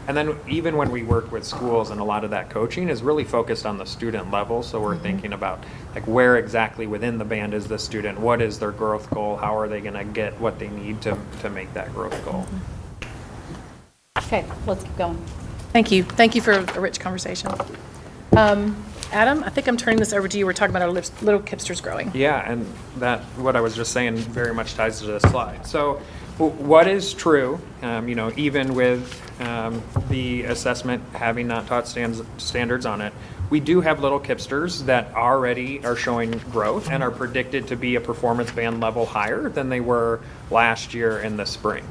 And then even when we work with schools, and a lot of that coaching is really focused on the student level. So we're thinking about like where exactly within the band is the student, what is their growth goal, how are they gonna get what they need to make that growth goal. Okay, let's keep going. Thank you. Thank you for a rich conversation. Adam, I think I'm turning this over to you. We're talking about our little Kipsters growing. Yeah, and that, what I was just saying, very much ties to this slide. So what is true, even with the assessment having not taught standards on it, we do have little Kipsters that already are showing growth and are predicted to be a performance band level higher than they were last year in the spring.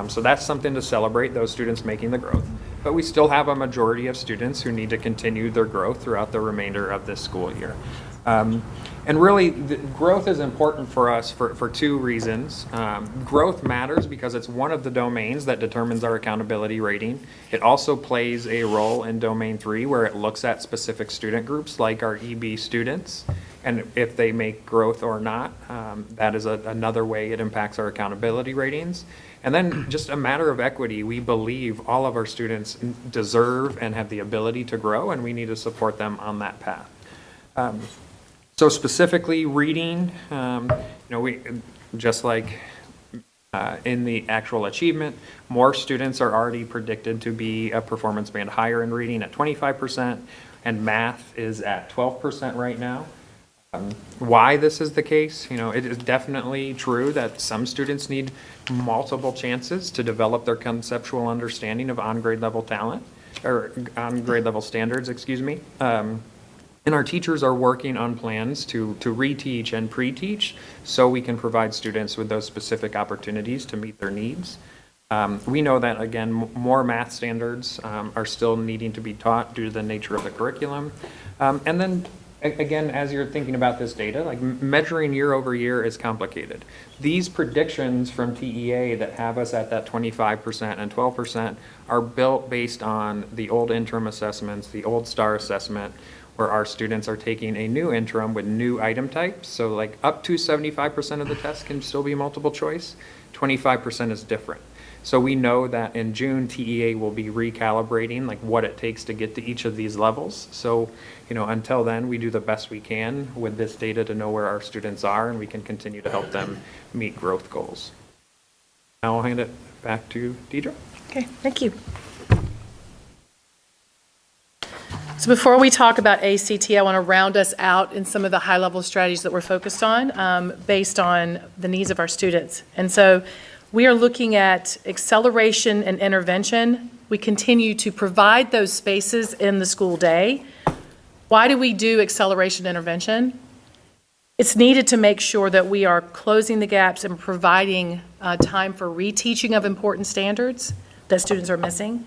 So that's something to celebrate, those students making the growth. But we still have a majority of students who need to continue their growth throughout the remainder of this school year. And really, growth is important for us for two reasons. Growth matters because it's one of the domains that determines our accountability rating. It also plays a role in domain 3 where it looks at specific student groups like our EB students. And if they make growth or not, that is another way it impacts our accountability ratings. And then just a matter of equity, we believe all of our students deserve and have the ability to grow, and we need to support them on that path. So specifically reading, we just like in the actual achievement, more students are already predicted to be a performance band higher in reading at 25%, and math is at 12% right now. Why this is the case, it is definitely true that some students need multiple chances to develop their conceptual understanding of on-grade level talent, or on-grade level standards, excuse me. And our teachers are working on plans to reteach and pre-teach so we can provide students with those specific opportunities to meet their needs. We know that, again, more math standards are still needing to be taught due to the nature of the curriculum. And then again, as you're thinking about this data, like measuring year over year is complicated. These predictions from TEA that have us at that 25% and 12% are built based on the old interim assessments, the old STAR assessment, where our students are taking a new interim with new item types. So like up to 75% of the test can still be multiple choice, 25% is different. So we know that in June, TEA will be recalibrating like what it takes to get to each of these levels. So, until then, we do the best we can with this data to know where our students are, and we can continue to help them meet growth goals. Now I'll hand it back to Deidre. Okay, thank you. So before we talk about ACT, I want to round us out in some of the high-level strategies that we're focused on based on the needs of our students. And so we are looking at acceleration and intervention. We continue to provide those spaces in the school day. Why do we do acceleration intervention? It's needed to make sure that we are closing the gaps and providing time for reteaching of important standards that students are missing,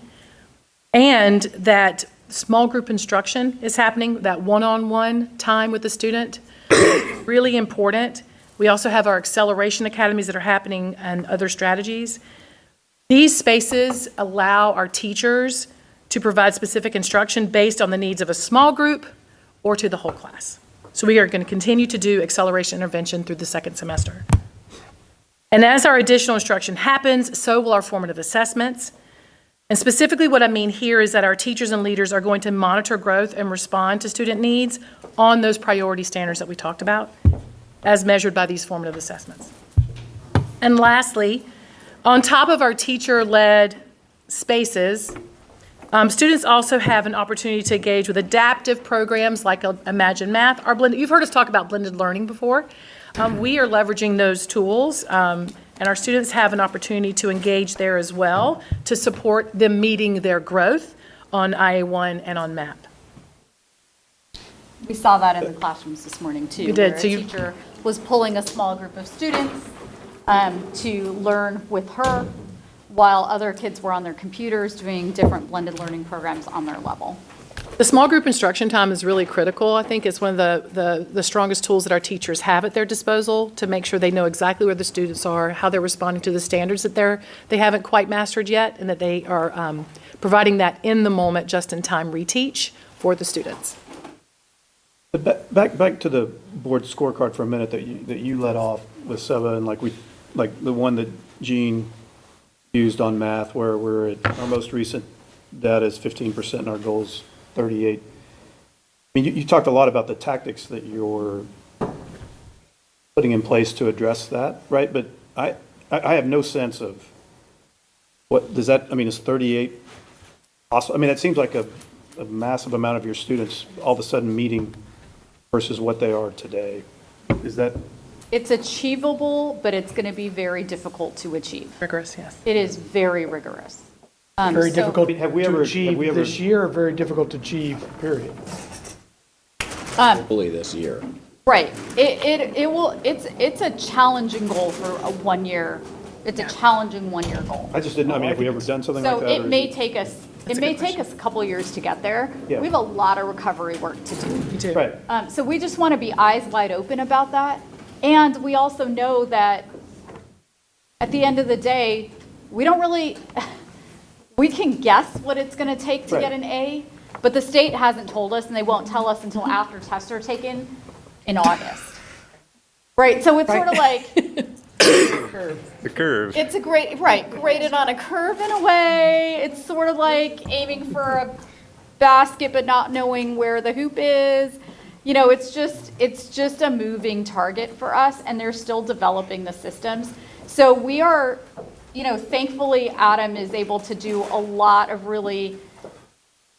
and that small group instruction is happening, that one-on-one time with the student, really important. We also have our acceleration academies that are happening and other strategies. These spaces allow our teachers to provide specific instruction based on the needs of a small group or to the whole class. So we are going to continue to do acceleration intervention through the second semester. And as our additional instruction happens, so will our formative assessments. And specifically what I mean here is that our teachers and leaders are going to monitor growth and respond to student needs on those priority standards that we talked about, as measured by these formative assessments. And lastly, on top of our teacher-led spaces, students also have an opportunity to engage with adaptive programs like Imagine Math. You've heard us talk about blended learning before. We are leveraging those tools, and our students have an opportunity to engage there as well to support them meeting their growth on IA1 and on MAP. We saw that in the classrooms this morning too. You did. Where So a teacher was pulling a small group of students to learn with her while other kids were on their computers doing different blended learning programs on their level. The small group instruction time is really critical. I think it's one of the strongest tools that our teachers have at their disposal to make sure they know exactly where the students are, how they're responding to the standards that they haven't quite mastered yet, and that they are providing that in the moment, just in time reteach for the students. But back to the board scorecard for a minute that you let off with Seba, and like the one that Jean used on math, where we're at, our most recent data is 15% and our goals 38. I mean, you talked a lot about the tactics that you're putting in place to address that, right? But I have no sense of what does that, I mean, is 38 possible? I mean, it seems like a massive amount of your students all of a sudden meeting versus what they are today. Is that? It's achievable, but it's going to be very difficult to achieve. Rigorous, yes. It is very rigorous. Very difficult have we to ever- achieve have we ever- this year, or very difficult to achieve, period. Hopefully this year. Right. It will, it's a challenging goal for a 1 year. It's a challenging 1 year goal. I just didn't know, I mean, have we ever done something like So that? it or is may take us, a couple of years to get there. Yeah. We have a lot of recovery work to do. You do. Right. So we just want to be eyes wide open about that. And we also know that at the end of the day, we don't really, we can guess what it's going to take to Right. get an A, but the state hasn't told us, and they won't tell us until after tests are taken in August. Right, so it's sort of like, The curve. it's a graded on a curve in a way. It's sort of like aiming for a basket but not knowing where the hoop is. You know, it's just a moving target for us, and they're still developing the systems. So we are, thankfully Adam is able to do a lot of really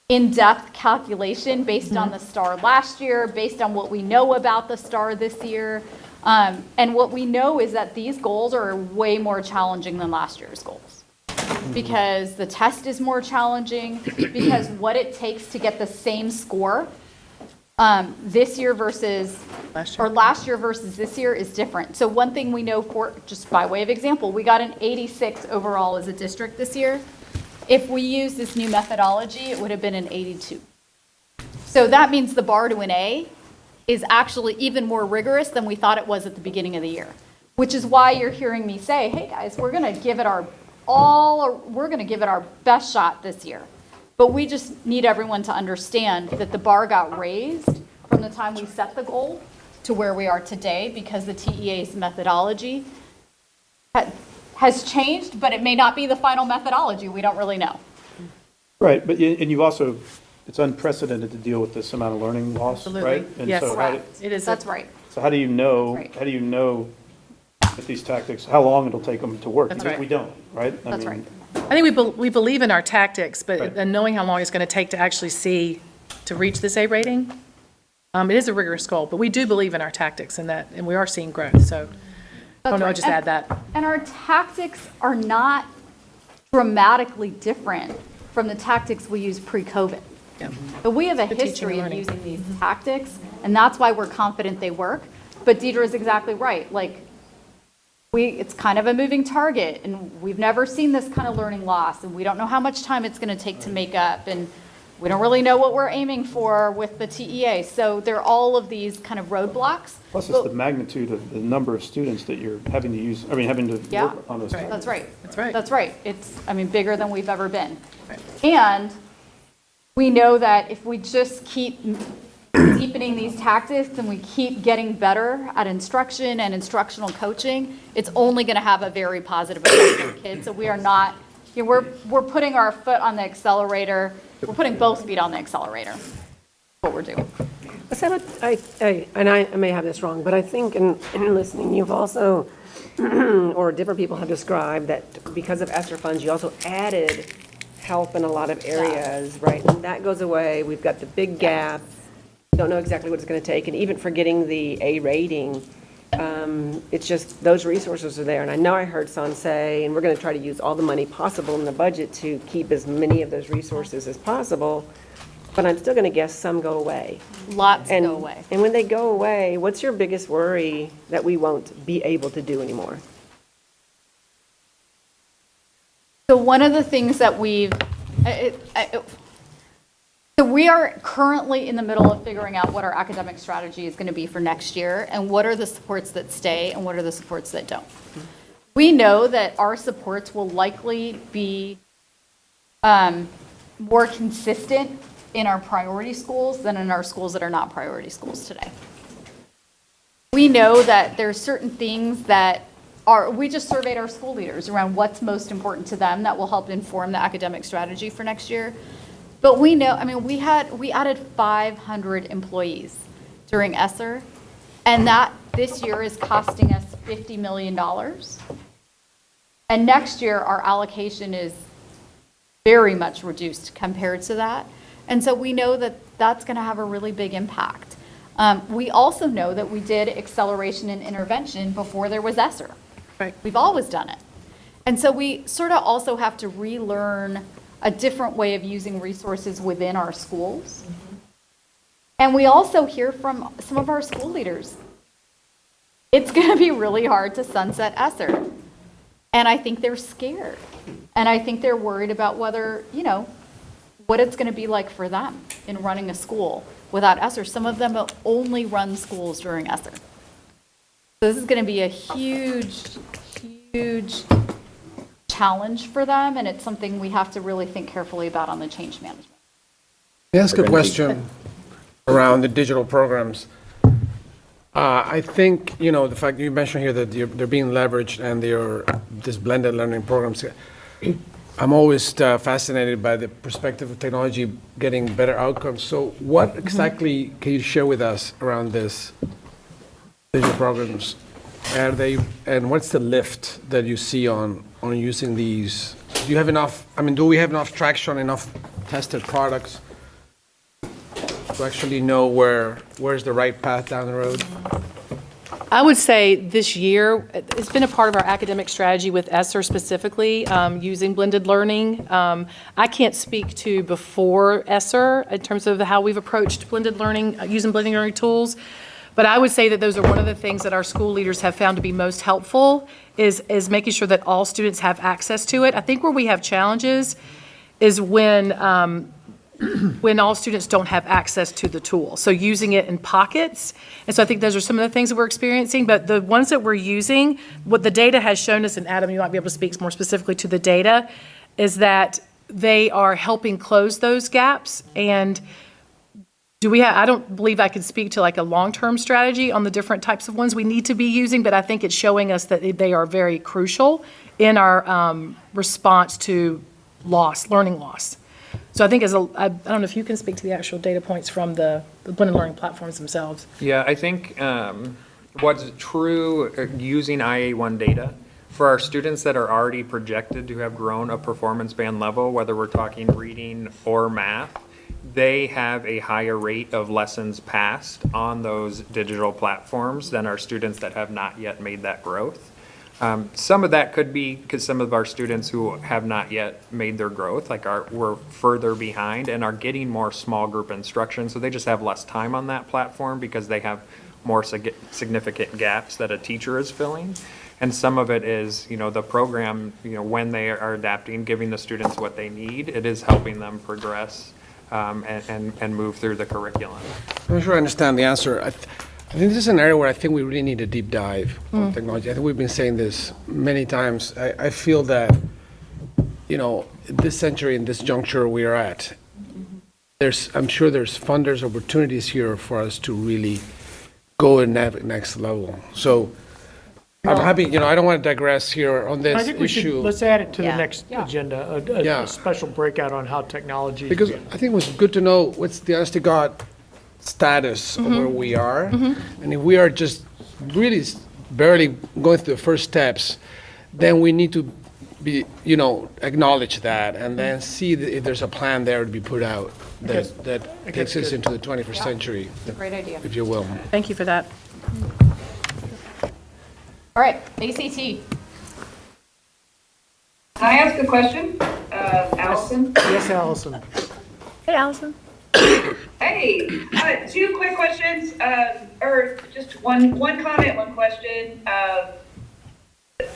in-depth calculation based on the STAR last year, based on what we know about the STAR this year. And what we know is that these goals are way more challenging than last year's goals. Because the test is more challenging, because what it takes to get the same score this year versus, last year versus this year is different. So one thing we know, for just by way of example, we got an 86 overall as a district this year. If we use this new methodology, it would have been an 82. So that means the bar to an A is actually even more rigorous than we thought it was at the beginning of the year, which is why you're hearing me say, hey guys, we're going to give it our best shot this year. But we just need everyone to understand that the bar got raised from the time we set the goal to where we are today, because the TEA's methodology has changed, but it may not be the final methodology. We don't really know. Right, but, and you also, it's unprecedented to deal with this amount of learning loss, right? And Yes, so it is. That's right. So how do you know, Right. how do you know with these tactics, how long it'll take them to work? That's Because right. we don't, right? I That's mean, right. I think we believe in our tactics, but Right. and knowing how long it's going to take to actually to reach this A rating, it is a rigorous goal, but we do believe in our tactics and we are seeing growth, so I don't know, I'll just add that. And our tactics are not dramatically different from the tactics we used pre-COVID. Yeah. But we have a The teaching history and of learning. using these tactics, and that's why we're confident they work. But Deidre is exactly right. Like, it's kind of a moving target, and we've never seen this kind of learning loss, and we don't know how much time it's going to take to make up, and we don't really know what we're aiming for with the TEA. So there are all of these kind of roadblocks. Plus it's the magnitude of the number of students that you're having to use, having to Yeah, work on this. that's right. That's right. That's right. It's, bigger than we've ever been. And we know that if we just keep deepening these tactics and we keep getting better at instruction and instructional coaching, it's only going to have a very positive effect on kids. So we are not, we're putting our foot on the accelerator. We're putting both feet on the accelerator. That's what we're doing. I may have this wrong, but I think in listening, you've also, or different people have described that because of ESSER funds, you also added help in a lot of areas, right? And that goes away. We've got the big gap. Don't know exactly what it's going to take. And even for getting the A rating, it's just those resources are there. And I know I heard Son say, and we're going to try to use all the money possible in the budget to keep as many of those resources as possible. But I'm still going to guess some go away. Lots go away. And when they go away, what's your biggest worry that we won't be able to do anymore? So one of the things that so we are currently in the middle of figuring out what our academic strategy is going to be for next year, and what are the supports that stay and what are the supports that don't. We know that our supports will likely be more consistent in our priority schools than in our schools that are not priority schools today. We know that there are certain things that we just surveyed our school leaders around what's most important to them that will help inform the academic strategy for next year. But we know, I mean, we added 500 employees during ESSER, and that this year is costing us $50 million. And next year, our allocation is very much reduced compared to that. And so we know that that's going to have a really big impact. We also know that we did acceleration and intervention before there was ESSER. Right. We've always done it. And so we sort of also have to relearn a different way of using resources within our schools. And we also hear from some of our school leaders, it's going to be really hard to sunset ESSER. And I think they're scared. And I think they're worried about whether, what it's going to be like for them in running a school without ESSER. Some of them only run schools during ESSER. So this is going to be a huge, huge challenge for them, and it's something we have to really think carefully about on the change management. May I ask a question around the digital programs? I think, the fact you mentioned here that they're being leveraged and they're this blended learning programs. I'm always fascinated by the perspective of technology getting better outcomes. So what exactly can you share with us around this digital programs? And what's the lift that you see on using these? Do you have enough, do we have enough traction, enough tested products to actually know where's the right path down the road? I would say this year, it's been a part of our academic strategy with ESSER specifically, using blended learning. I can't speak to before ESSER in terms of how we've approached blended learning, using blended learning tools. But I would say that those are one of the things that our school leaders have found to be most helpful is making sure that all students have access to it. I think where we have challenges is when all students don't have access to the tool. So using it in pockets. And so I think those are some of the things that we're experiencing. But the ones that we're using, what the data has shown us, and Adam, you might be able to speak more specifically to the data, is that they are helping close those gaps. And I don't believe I can speak to like a long-term strategy on the different types of ones we need to be using, but I think it's showing us that they are very crucial in our response to learning loss. So I think I don't know if you can speak to the actual data points from the blended learning platforms themselves. Yeah, I think what's true using IA1 data, for our students that are already projected to have grown a performance band level, whether we're talking reading or math, they have a higher rate of lessons passed on those digital platforms than our students that have not yet made that growth. Some of that could be because some of our students who have not yet made their growth, were further behind and are getting more small group instruction, so they just have less time on that platform because they have more significant gaps that a teacher is filling. And some of it is, the program, when they are adapting, giving the students what they need, it is helping them progress and move through the curriculum. I'm not sure I understand the answer. I think this is an area where I think we really need a deep dive on technology. I think we've been saying this many times. I feel that, this century, in this juncture we are at, I'm sure there's funders, opportunities here for us to really go and next level. So I'm happy, I don't want to digress here on this I think issue. let's add it to the next agenda, a special breakout on how technology. Because I think it was good to know what's the honest to God status of where we are. And if we are just really barely going through the first steps, then we need to be, acknowledge that and then see if there's a plan there to be put out that takes us into the 21st century. Great idea. If you will. Thank you for that. All right, ACT. Can I ask a question? Allison? Yes, Allison. Hey, Allison. Hey, two quick questions, or just one comment, one question.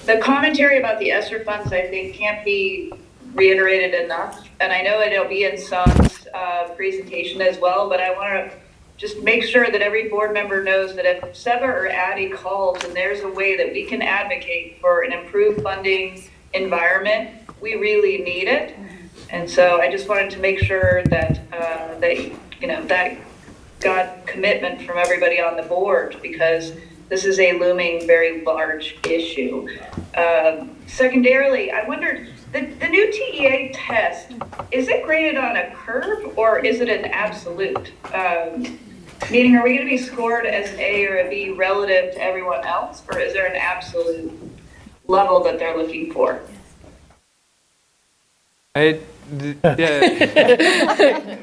The commentary about the ESSER funds, I think, can't be reiterated enough, and I know it'll be in Son's presentation as well, but I want to just make sure that every board member knows that if Seba or Addie calls and there's a way that we can advocate for an improved funding environment, we really need it. And so I just wanted to make sure that that got commitment from everybody on the board, because this is a looming, very large issue. Secondarily, I wondered, the new TEA test, is it graded on a curve or is it an absolute? Meaning, are we going to be scored as an A or a B relative to everyone else, or is there an absolute level that they're looking for?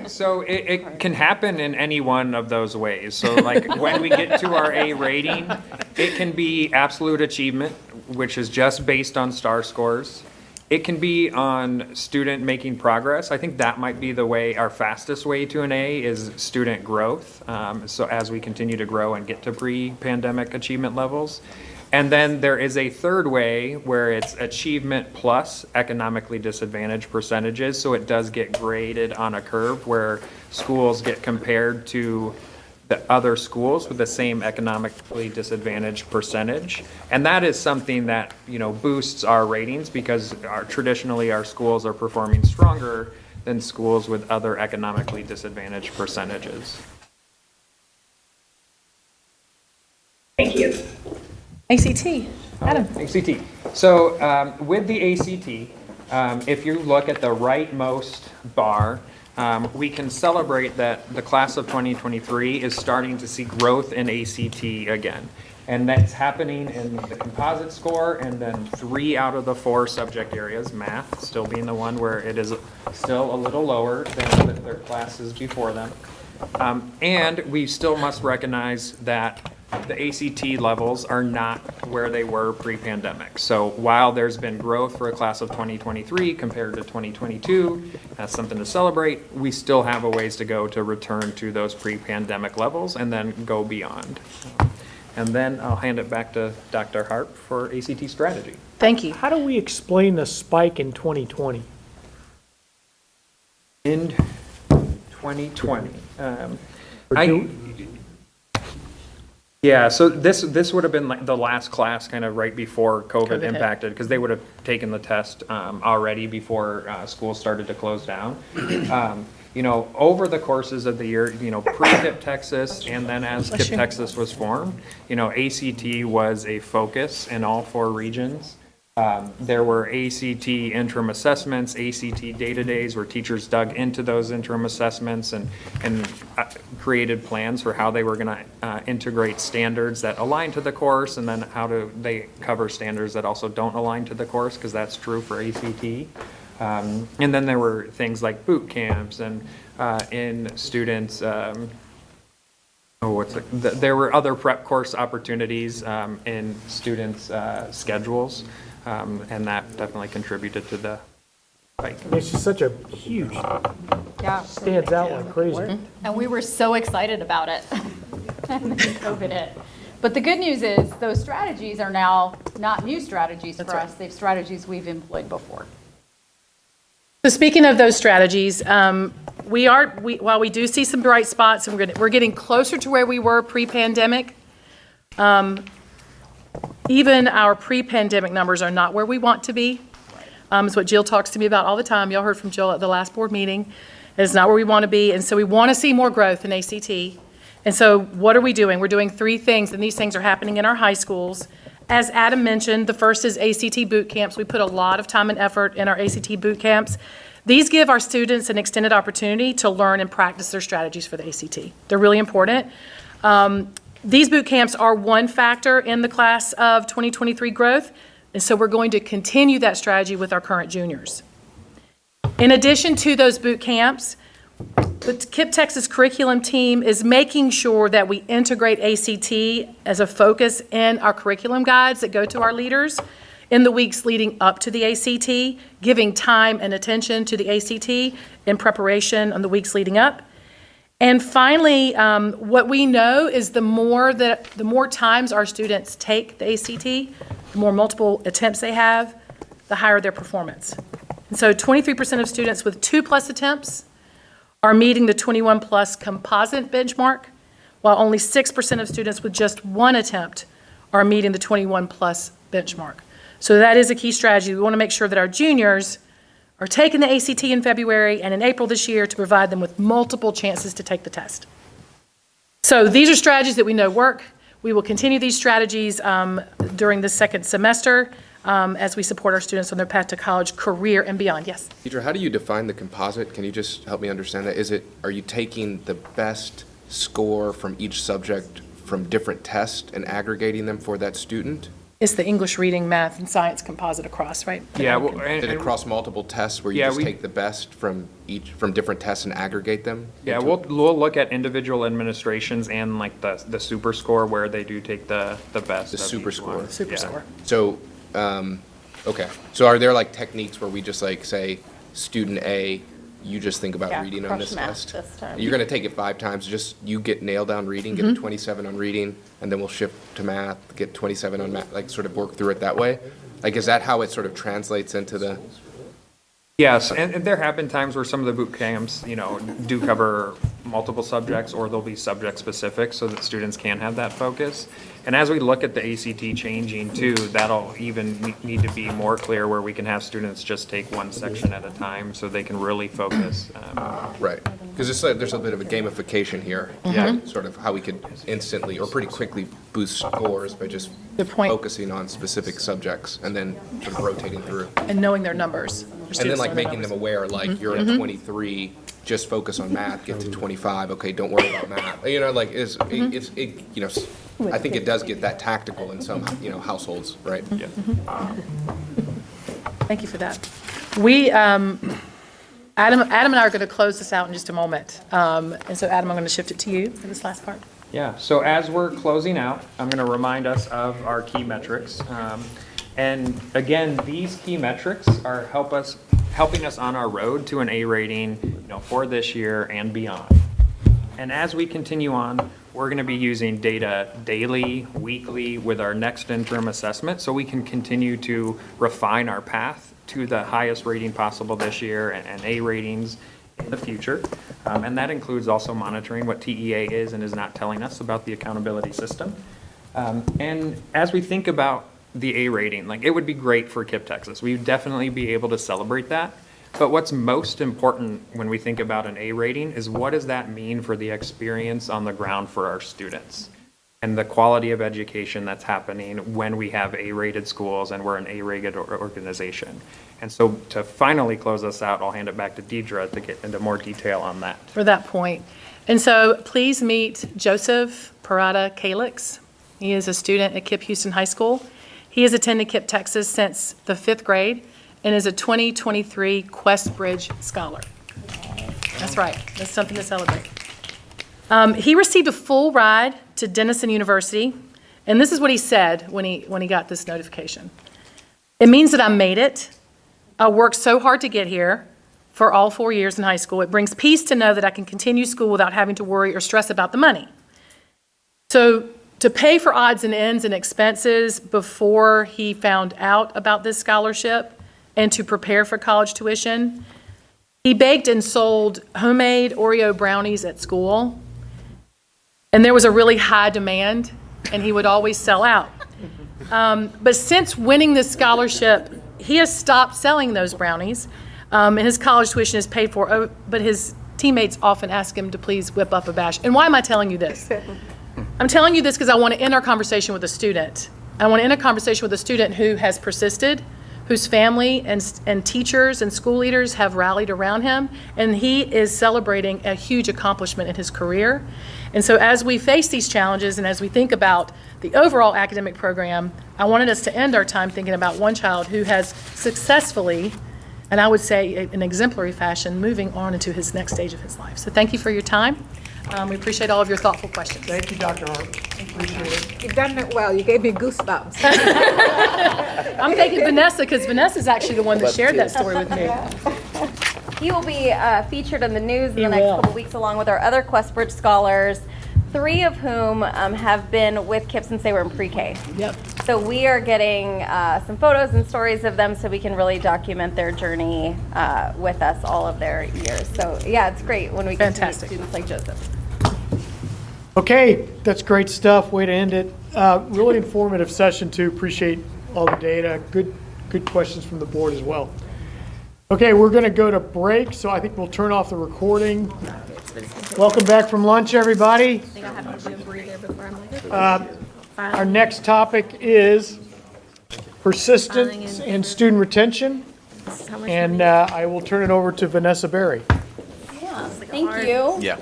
So it can happen in any one of those ways. So like when we get to our A rating, it can be absolute achievement, which is just based on star scores. It can be on student making progress. I think that might be the way, our fastest way to an A is student growth. So as we continue to grow and get to pre-pandemic achievement levels. And then there is a third way where it's achievement plus economically disadvantaged percentages. So it does get graded on a curve where schools get compared to the other schools with the same economically disadvantaged percentage. And that is something that, boosts our ratings, because traditionally our schools are performing stronger than schools with other economically disadvantaged percentages. Thank you. ACT, Adam. ACT. So with the ACT, if you look at the rightmost bar, we can celebrate that the class of 2023 is starting to see growth in ACT again. And that's happening in the composite score, and then 3 out of the 4 subject areas, math still being the one where it is still a little lower than their classes before them. And we still must recognize that the ACT levels are not where they were pre-pandemic. So while there's been growth for a class of 2023 compared to 2022, that's something to celebrate, we still have a ways to go to return to those pre-pandemic levels and then go beyond. And then I'll hand it back to Dr. Harp for ACT strategy. Thank you. How do we explain the spike in 2020? In 2020, yeah, so this would have been like the last class kind of right before COVID impacted, because they would have taken the test already before schools started to close down. Over the courses of the year, pre-KIPP Texas and then as KIPP Texas was formed, ACT was a focus in all 4 regions. There were ACT interim assessments, ACT data days where teachers dug into those interim assessments and created plans for how they were going to integrate standards that align to the course, and then how do they cover standards that also don't align to the course, because that's true for ACT. And then there were things like boot camps and in students, there were other prep course opportunities in students' schedules. And that definitely contributed to the spike. It's just such a huge, stands out like crazy. And we were so excited about it. And then COVID hit. But the good news is those strategies are now not new strategies for us. They're strategies we've employed before. So speaking of those strategies, while we do see some bright spots, and we're getting closer to where we were pre-pandemic, even our pre-pandemic numbers are not where we want to be. It's what Jill talks to me about all the time. Y'all heard from Jill at the last board meeting. It's not where we want to be, and so we want to see more growth in ACT. And so what are we doing? We're doing 3 things, and these things are happening in our high schools. As Adam mentioned, the first is ACT boot camps. We put a lot of time and effort in our ACT boot camps. These give our students an extended opportunity to learn and practice their strategies for the ACT. They're really important. These boot camps are one factor in the class of 2023 growth, and so we're going to continue that strategy with our current juniors. In addition to those boot camps, the KIPP Texas curriculum team is making sure that we integrate ACT as a focus in our curriculum guides that go to our leaders in the weeks leading up to the ACT, giving time and attention to the ACT in preparation on the weeks leading up. And finally, what we know is the more times our students take the ACT, the more multiple attempts they have, the higher their performance. And so 23% of students with 2+ attempts are meeting the 21+ composite benchmark, while only 6% of students with just 1 attempt are meeting the 21+ benchmark. So that is a key strategy. We want to make sure that our juniors are taking the ACT in February and in April this year to provide them with multiple chances to take the test. So these are strategies that we know work. We will continue these strategies during the second semester as we support our students on their path to college, career, and beyond. Yes? Teacher, how do you define the composite? Can you just help me understand that? Are you taking the best score from each subject from different tests and aggregating them for that student? It's the English, reading, math, and science composite across, right? Yeah. Is it across multiple tests where you just take the best from different tests and aggregate them? Yeah, we'll look at individual administrations and like the super score where they do take the best. The super score. Super score. So, okay. So are there like techniques where we just like say, student A, you just think about reading on this test? You're going to take it 5 times, just you get nailed down reading, get a 27 on reading, and then we'll shift to math, get 27 on math, like sort of work through it that way? Like, is that how it sort of translates into the? Yes, and there have been times where some of the boot camps, do cover multiple subjects, or they'll be subject specific so that students can have that focus. And as we look at the ACT changing too, that'll even need to be more clear where we can have students just take one section at a time so they can really focus. Right, because there's a bit of a gamification here. Mhm. Sort of how we could instantly or pretty quickly boost scores by just focusing on specific subjects and then sort of rotating through. And knowing their numbers. And then like making them aware, like you're at 23, just focus on math, get to 25, okay, don't worry about math. I think it does get that tactical in some, households, right? Yeah. Thank you for that. We, Adam and I are going to close this out in just a moment. And so Adam, I'm going to shift it to you for this last part. Yeah, so as we're closing out, I'm going to remind us of our key metrics. And again, these key metrics are helping us on our road to an A rating, for this year and beyond. And as we continue on, we're going to be using data daily, weekly with our next interim assessment so we can continue to refine our path to the highest rating possible this year and A ratings in the future. And that includes also monitoring what TEA is and is not telling us about the accountability system. And as we think about the A rating, like it would be great for KIPP Texas. We would definitely be able to celebrate that. But what's most important when we think about an A rating is what does that mean for the experience on the ground for our students and the quality of education that's happening when we have A-rated schools and we're an A-rated organization. And so to finally close us out, I'll hand it back to Deidre to get into more detail on that. For that point. And so please meet Joseph Parada Calix. He is a student at KIPP Houston High School. He has attended KIPP Texas since the 5th grade and is a 2023 Quest Bridge Scholar. That's right. That's something to celebrate. He received a full ride to Denison University, and this is what he said when he got this notification. It means that I made it. I worked so hard to get here for all 4 years in high school. It brings peace to know that I can continue school without having to worry or stress about the money. So to pay for odds and ends and expenses before he found out about this scholarship and to prepare for college tuition, he baked and sold homemade Oreo brownies at school. And there was a really high demand, and he would always sell out. But since winning this scholarship, he has stopped selling those brownies, and his college tuition is paid for, but his teammates often ask him to please whip up a batch. And why am I telling you this? I'm telling you this because I want to end our conversation with a student. I want to end a conversation with a student who has persisted, whose family and teachers and school leaders have rallied around him, and he is celebrating a huge accomplishment in his career. And so as we face these challenges and as we think about the overall academic program, I wanted us to end our time thinking about one child who has successfully, and I would say in exemplary fashion, moving on into his next stage of his life. So thank you for your time. We appreciate all of your thoughtful questions. Thank you, Dr. Hart. Appreciate it. You've done it well. You gave me goosebumps. I'm thanking Vanessa because Vanessa's actually the one that shared that story with me. He will be featured in the news in the next couple weeks along with our other Quest Bridge scholars. 3 of whom have been with KIPP since they were in pre-K. Yep. So we are getting some photos and stories of them so we can really document their journey with us all of their years. So yeah, it's great when we get to meet students like Joseph. Okay, that's great stuff. Way to end it. Really informative session too. Appreciate all the data. Good questions from the board as well. Okay, we're going to go to break, so I think we'll turn off the recording. Welcome back from lunch, everybody. I think I have to do a breather before I'm like, Our next topic is persistence and student retention. And I will turn it over to Vanessa Berry. Yeah, thank you. Yeah.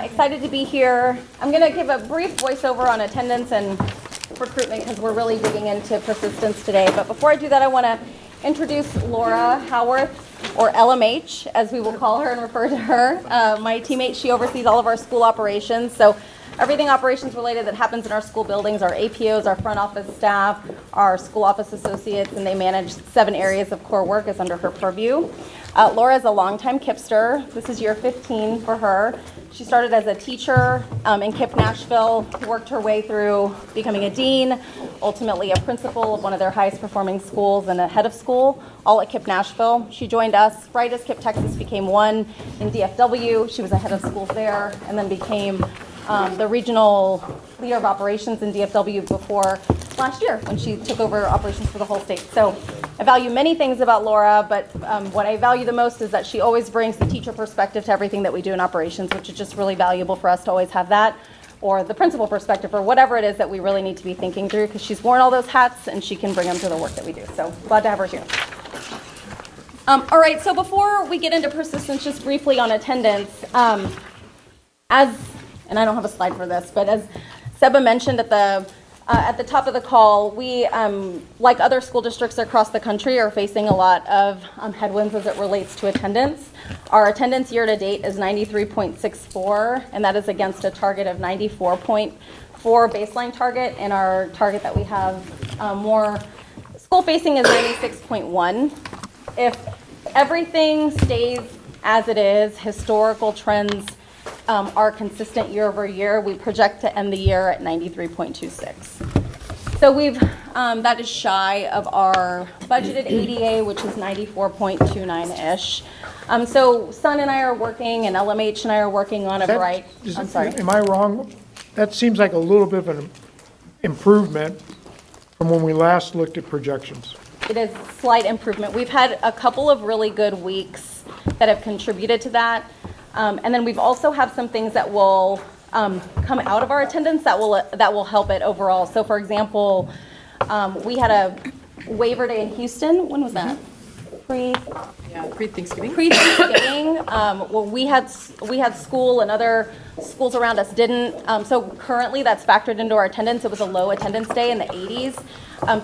Excited to be here. I'm going to give a brief voiceover on attendance and recruitment because we're really digging into persistence today. But before I do that, I want to introduce Laura Howarth, or LMH, as we will call her and refer to her. My teammate, she oversees all of our school operations. So everything operations related that happens in our school buildings, our APOs, our front office staff, our school office associates, and they manage 7 areas of core work is under her purview. Laura is a longtime KIPPster. This is year 15 for her. She started as a teacher in KIPP Nashville, worked her way through becoming a dean, ultimately a principal of one of their highest performing schools and a head of school, all at KIPP Nashville. She joined us right as KIPP Texas became one in DFW. She was a head of schools there and then became the regional leader of operations in DFW before last year when she took over operations for the whole state. So I value many things about Laura, but what I value the most is that she always brings the teacher perspective to everything that we do in operations, which is just really valuable for us to always have that, or the principal perspective, or whatever it is that we really need to be thinking through, because she's worn all those hats and she can bring them to the work that we do. So glad to have her here. All right, so before we get into persistence, just briefly on attendance, and I don't have a slide for this, but as Seba mentioned at the top of the call, we, like other school districts across the country, are facing a lot of headwinds as it relates to attendance. Our attendance year to date is 93.64, and that is against a target of 94.4 baseline target, and our target that we have more school facing is 96.1. If everything stays as it is, historical trends are consistent year over year, we project to end the year at 93.26. So we've, that is shy of our budgeted ADA, which is 94.29-ish. So Sun and I are working, and LMH and I are working on a variety. I'm sorry. Am I wrong? That seems like a little bit of an improvement from when we last looked at projections. It is slight improvement. We've had a couple of really good weeks that have contributed to that. And then we've also have some things that will come out of our attendance that will help it overall. So for example, we had a waiver day in Houston. When was that? Pre-Thanksgiving. Pre-Thanksgiving. Well, we had school and other schools around us didn't. So currently that's factored into our attendance. It was a low attendance day in the 80s.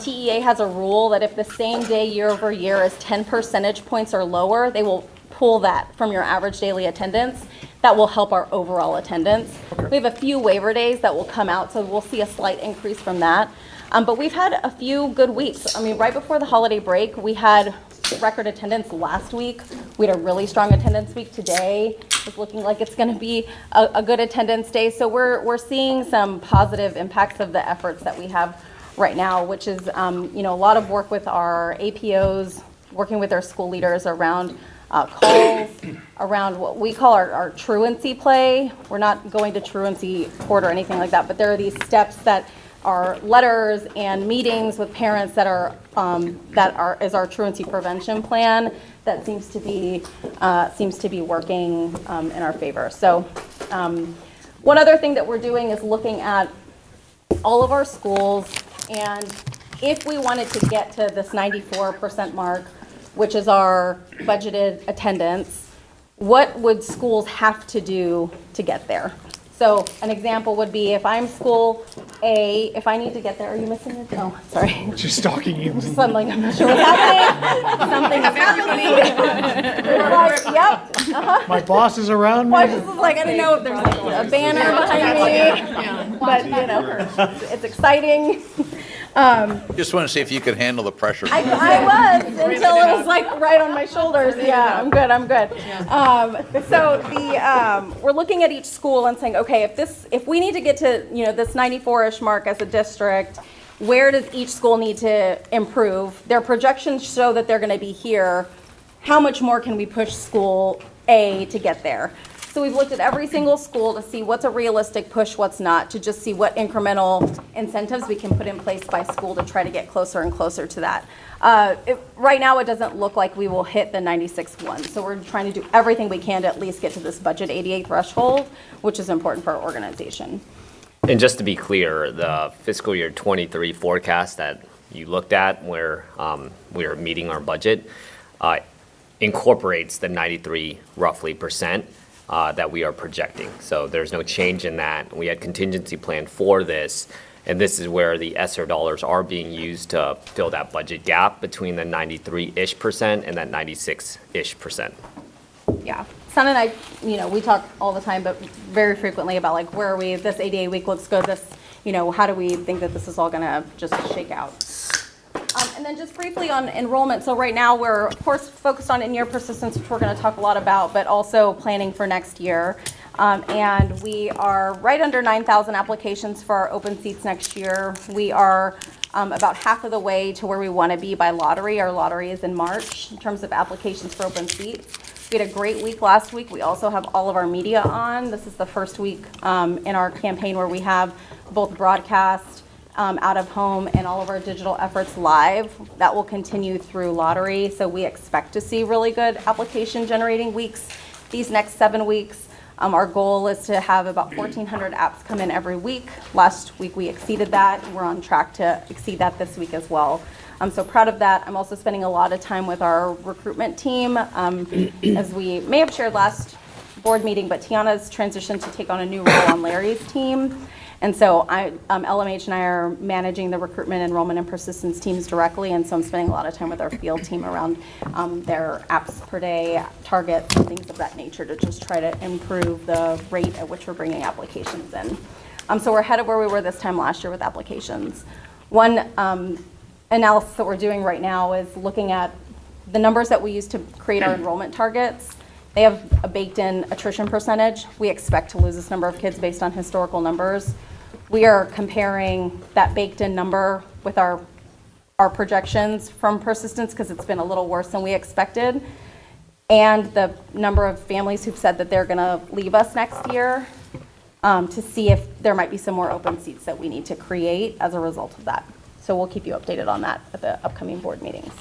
TEA has a rule that if the same day year over year is 10 percentage points or lower, they will pull that from your average daily attendance. That will help our overall attendance. We have a few waiver days that will come out, so we'll see a slight increase from that. But we've had a few good weeks. I mean, right before the holiday break, we had record attendance last week. We had a really strong attendance week today. It's looking like it's going to be a good attendance day. So we're seeing some positive impacts of the efforts that we have right now, which is a lot of work with our APOs, working with our school leaders around calls, around what we call our truancy play. We're not going to truancy court or anything like that, but there are these steps that are letters and meetings with parents that is our truancy prevention plan that seems to be working in our favor. So one other thing that we're doing is looking at all of our schools, and if we wanted to get to this 94% mark, which is our budgeted attendance, what would schools have to do to get there? So an example would be if I'm school A, if I need to get there, are you missing it? Oh, sorry. She's stalking you. Suddenly, I'm not sure what's happening. Something is happening. Yep. Uh-huh. My boss is around me. Well, I just was like, I don't know if there's like a banner behind me, but it's exciting. Just want to see if you could handle the pressure. I was until it was like right on my shoulders. Yeah, I'm good. We're looking at each school and saying, okay, if we need to get to this 94-ish mark as a district, where does each school need to improve? Their projections show that they're going to be here. How much more can we push school A to get there? So we've looked at every single school to see what's a realistic push, what's not, to just see what incremental incentives we can put in place by school to try to get closer and closer to that. Right now, it doesn't look like we will hit the 96.1. So we're trying to do everything we can to at least get to this budget 88 threshold, which is important for our organization. And just to be clear, the fiscal year 23 forecast that you looked at where we are meeting our budget incorporates the 93 roughly percent that we are projecting. So there's no change in that. We had contingency planned for this, and this is where the ESSER dollars are being used to fill that budget gap between the 93-ish percent and that 96-ish percent. Yeah. Son and I, we talk all the time, but very frequently about like, where are we? This ADA week looks good. This, how do we think that this is all going to just shake out? And then just briefly on enrollment. So right now we're, of course, focused on in-year persistence, which we're going to talk a lot about, but also planning for next year. And we are right under 9,000 applications for our open seats next year. We are about half of the way to where we want to be by lottery. Our lottery is in March in terms of applications for open seats. We had a great week last week. We also have all of our media on. This is the first week in our campaign where we have both broadcast, out of home, and all of our digital efforts live. That will continue through lottery. So we expect to see really good application generating weeks these next 7 weeks. Our goal is to have about 1,400 apps come in every week. Last week we exceeded that. We're on track to exceed that this week as well. I'm so proud of that. I'm also spending a lot of time with our recruitment team. As we may have shared last board meeting, but Tiana's transitioned to take on a new role on Larry's team. And so LMH and I are managing the recruitment, enrollment, and persistence teams directly. And so I'm spending a lot of time with our field team around their apps per day targets and things of that nature to just try to improve the rate at which we're bringing applications in. So we're ahead of where we were this time last year with applications. One analysis that we're doing right now is looking at the numbers that we use to create our enrollment targets. They have a baked-in attrition percentage. We expect to lose this number of kids based on historical numbers. We are comparing that baked-in number with our projections from persistence because it's been a little worse than we expected, and the number of families who've said that they're going to leave us next year to see if there might be some more open seats that we need to create as a result of that. So we'll keep you updated on that at the upcoming board meetings.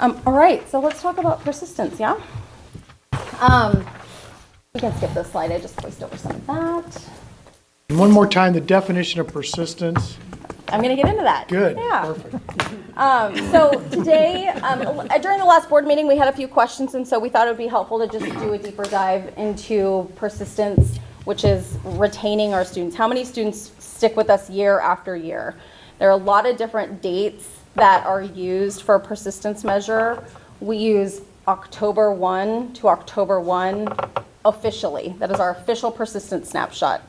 All right, so let's talk about persistence, yeah? We can skip this slide. I just voiced over some of that. And one more time, the definition of persistence. I'm going to get into that. Good. Yeah. Perfect. So today, during the last board meeting, we had a few questions, and so we thought it would be helpful to just do a deeper dive into persistence, which is retaining our students. How many students stick with us year after year? There are a lot of different dates that are used for a persistence measure. We use October 1 to October 1 officially. That is our official persistence snapshot.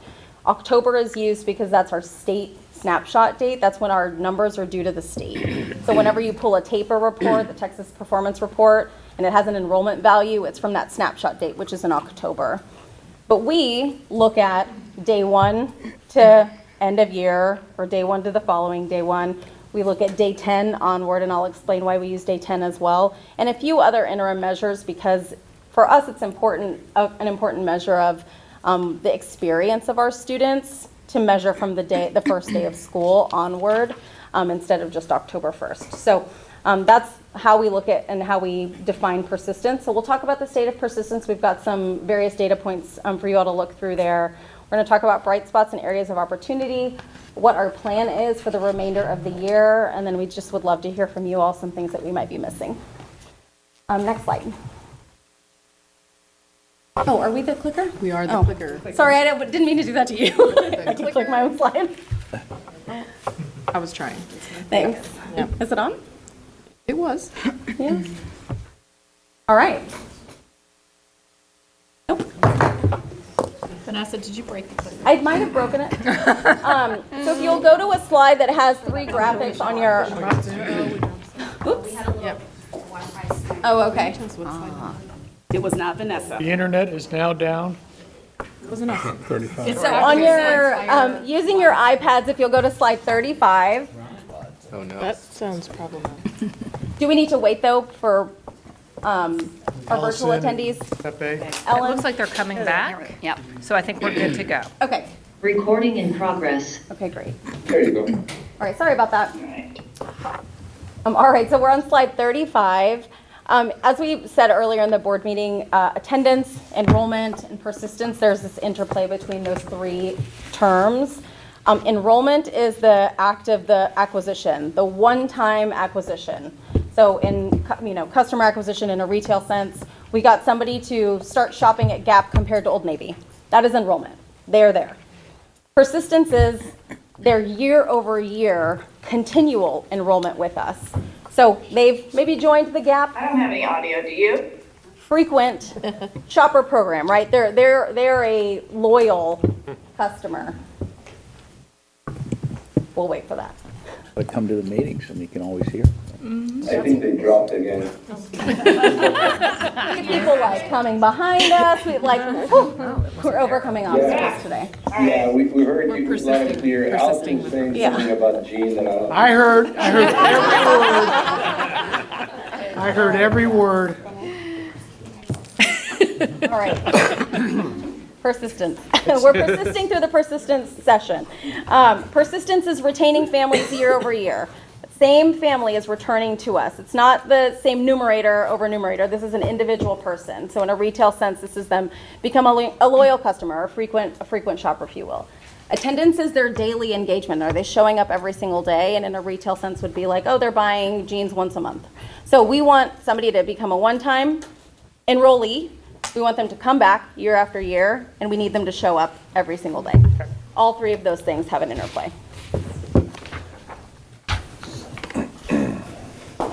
October is used because that's our state snapshot date. That's when our numbers are due to the state. So whenever you pull a TAPR report, the Texas Performance Report, and it has an enrollment value, it's from that snapshot date, which is in October. But we look at day 1 to end of year, or day 1 to the following day 1. We look at day 10 onward, and I'll explain why we use day 10 as well, and a few other interim measures, because for us it's important, an important measure of the experience of our students to measure from the first day of school onward, instead of just October 1st. So that's how we look at and how we define persistence. So we'll talk about the state of persistence. We've got some various data points for you all to look through there. We're going to talk about bright spots and areas of opportunity, what our plan is for the remainder of the year, and then we just would love to hear from you all some things that we might be missing. Next slide. Oh, are we the clicker? We are the clicker. Sorry, I didn't mean to do that to you. I can click my own slide. I was trying. Thanks. Yeah. Is it on? It was. Yeah. All right. Vanessa, did you break the clicker? I might have broken it. So if you'll go to a slide that has 3 graphics on your. Oops. Yep. Oh, okay. It was not Vanessa. The internet is now down. Wasn't us. 35. So on your, using your iPads, if you'll go to slide 35. Oh, no. That sounds problematic. Do we need to wait though for our virtual Allison, attendees? Pepe. It Ellen? looks like they're coming back. Yep. So I think we're good to go. Okay. Recording in progress. Okay, great. There you go. All right, sorry about that. All right, so we're on slide 35. As we said earlier in the board meeting, attendance, enrollment, and persistence, there's this interplay between those 3 terms. Enrollment is the act of the acquisition, the one-time acquisition. So in customer acquisition in a retail sense, we got somebody to start shopping at Gap compared to Old Navy. That is enrollment. They're there. Persistence is their year-over-year continual enrollment with us. So they've maybe joined the Gap. I don't have any audio, do you? Frequent shopper program, right? They're a loyal customer. We'll wait for that. But come to the meetings and you can always hear. I think they dropped again. People like coming behind us. We're overcoming obstacles today. Yeah, we heard you loud and clear. Alton saying Yeah. something about Gene that I heard every word. I heard every word. All right. Persistence. We're persisting through the persistence session. Persistence is retaining families year over year. Same family is returning to us. It's not the same numerator over numerator. This is an individual person. So in a retail sense, this is them become a loyal customer, a frequent shopper, if you will. Attendance is their daily engagement. Are they showing up every single day? And in a retail sense would be like, oh, they're buying jeans once a month. So we want somebody to become a one-time enrollee. We want them to come back year after year, and we need them to show up every single day. All 3 of those things have an interplay.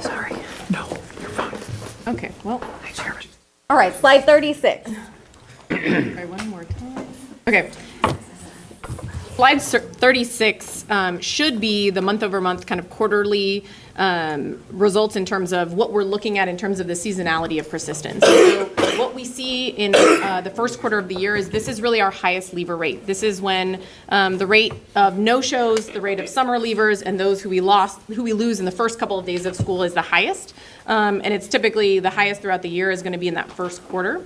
Sorry. No, you're fine. Okay, well, All right, slide 36. Try one more time. Okay. Slide 36 should be the month-over-month kind of quarterly results in terms of what we're looking at in terms of the seasonality of persistence. So what we see in the first quarter of the year is this is really our highest leaver rate. This is when the rate of no-shows, the rate of summer leavers, and those who we lose in the first couple of days of school is the highest. And it's typically the highest throughout the year is going to be in that first quarter.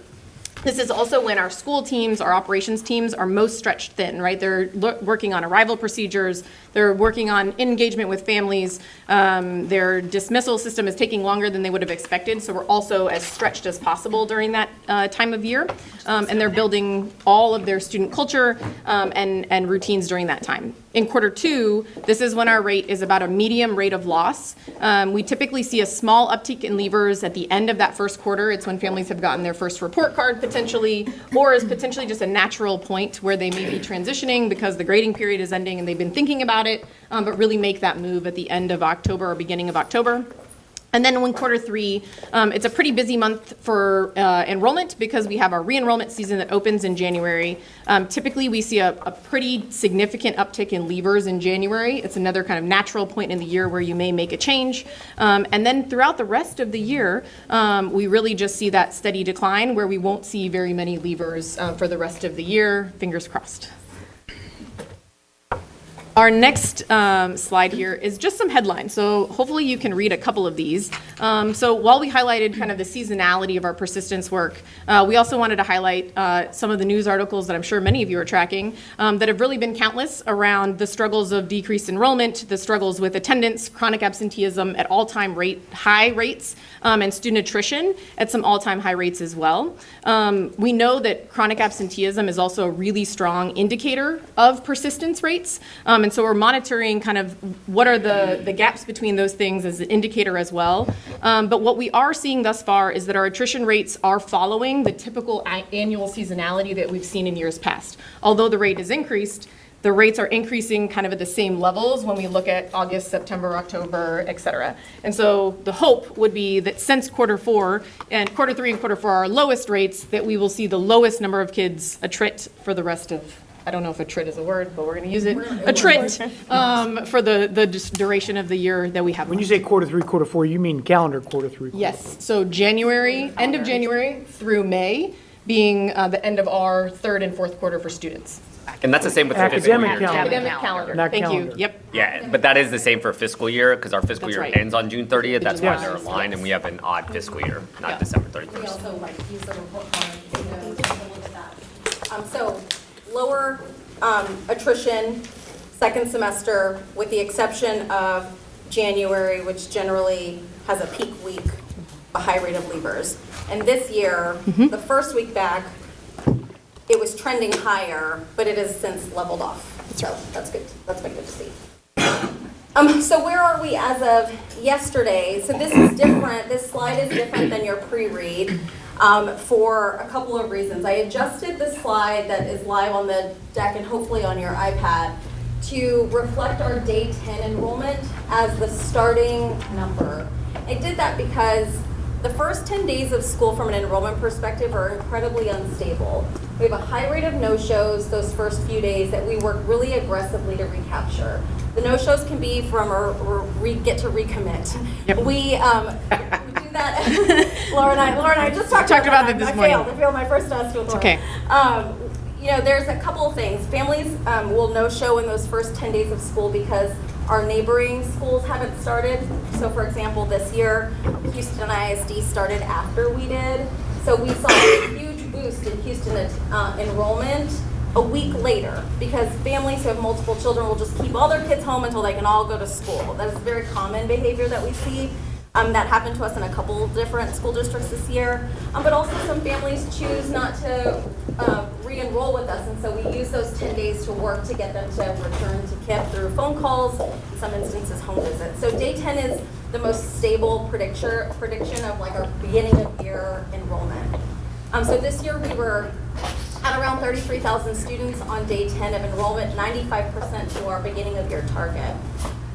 This is also when our school teams, our operations teams are most stretched thin, right? They're working on arrival procedures. They're working on engagement with families. Their dismissal system is taking longer than they would have expected. So we're also as stretched as possible during that time of year. And they're building all of their student culture and routines during that time. In quarter 2, this is when our rate is about a medium rate of loss. We typically see a small uptick in leavers at the end of that first quarter. It's when families have gotten their first report card potentially, or is potentially just a natural point where they may be transitioning because the grading period is ending and they've been thinking about it, but really make that move at the end of October or beginning of October. And then in quarter 3, it's a pretty busy month for enrollment because we have our re-enrollment season that opens in January. Typically, we see a pretty significant uptick in leavers in January. It's another kind of natural point in the year where you may make a change. And then throughout the rest of the year, we really just see that steady decline where we won't see very many leavers for the rest of the year. Fingers crossed. Our next slide here is just some headlines. So hopefully you can read a couple of these. So while we highlighted kind of the seasonality of our persistence work, we also wanted to highlight some of the news articles that I'm sure many of you are tracking that have really been countless around the struggles of decreased enrollment, the struggles with attendance, chronic absenteeism at all-time high rates, and student attrition at some all-time high rates as well. We know that chronic absenteeism is also a really strong indicator of persistence rates. And so we're monitoring kind of what are the gaps between those things as an indicator as well. But what we are seeing thus far is that our attrition rates are following the typical annual seasonality that we've seen in years past. Although the rate has increased, the rates are increasing kind of at the same levels when we look at August, September, October, et cetera. And so the hope would be that since quarter 3 and quarter 4 are our lowest rates, that we will see the lowest number of kids attrit for the rest of, I don't know if attrit is a word, but we're going to use it, attrit, for the duration of the year that we have. When you say quarter 3, quarter 4, you mean calendar quarter 3? Yes, so January, end of January through May being the end of our third and fourth quarter for students. And that's the same with the fiscal Academic year. calendar. Academic calendar, Not thank you, calendar. yep. Yeah, but that is the same for fiscal year, because our fiscal That's year right. ends on June 30th. That's why Yes. they're aligned, and we have an odd fiscal year, not Yeah. December We 31st. also like use the report card to take a look at that. So lower attrition second semester, with the exception of January, which generally has a peak week, a high rate of leavers. And this year, the first week back, it was trending higher, but it has since leveled off. So that's good. That's been good to see. So where are we as of yesterday? So this is different. This slide is different than your pre-read for a couple of reasons. I adjusted the slide that is live on the deck and hopefully on your iPad to reflect our day 10 enrollment as the starting number. I did that because the first 10 days of school from an enrollment perspective are incredibly unstable. We have a high rate of no-shows those first few days that we work really aggressively to recapture. The no-shows can be from get to recommit. Yep. We do that. Laura and I just talked about that this I morning. failed my first test with Laura. Okay. You know, there's a couple of things. Families will no-show in those first 10 days of school because our neighboring schools haven't started. So for example, this year, Houston ISD started after we did. So we saw a huge boost in Houston enrollment a week later because families who have multiple children will just keep all their kids home until they can all go to school. That is very common behavior that we see. That happened to us in a couple different school districts this year. But also some families choose not to re-enroll with us, and so we use those 10 days to work to get them to return to KIPP through phone calls, in some instances home visits. So day 10 is the most stable prediction of like our beginning of year enrollment. So this year we were at around 33,000 students on day 10 of enrollment, 95% to our beginning of year target.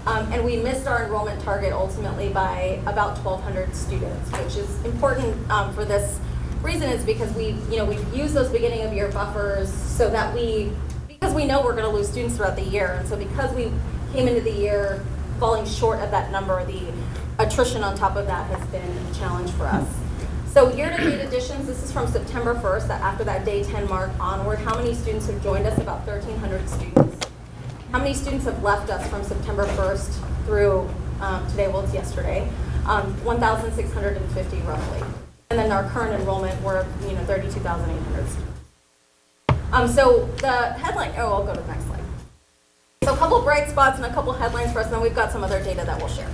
And we missed our enrollment target ultimately by about 1,200 students, which is important for this reason is because we've used those beginning of year buffers so that because we know we're going to lose students throughout the year. And so because we came into the year falling short of that number, the attrition on top of that has been a challenge for us. So year-to-date additions, this is from September 1st, after that day 10 mark onward. How many students have joined us? About 1,300 students. How many students have left us from September 1st through today? Well, it's yesterday. 1,650 roughly. And then our current enrollment, we're 32,800 students. So the headline, I'll go to the next slide. So a couple bright spots and a couple headlines for us, and then we've got some other data that we'll share.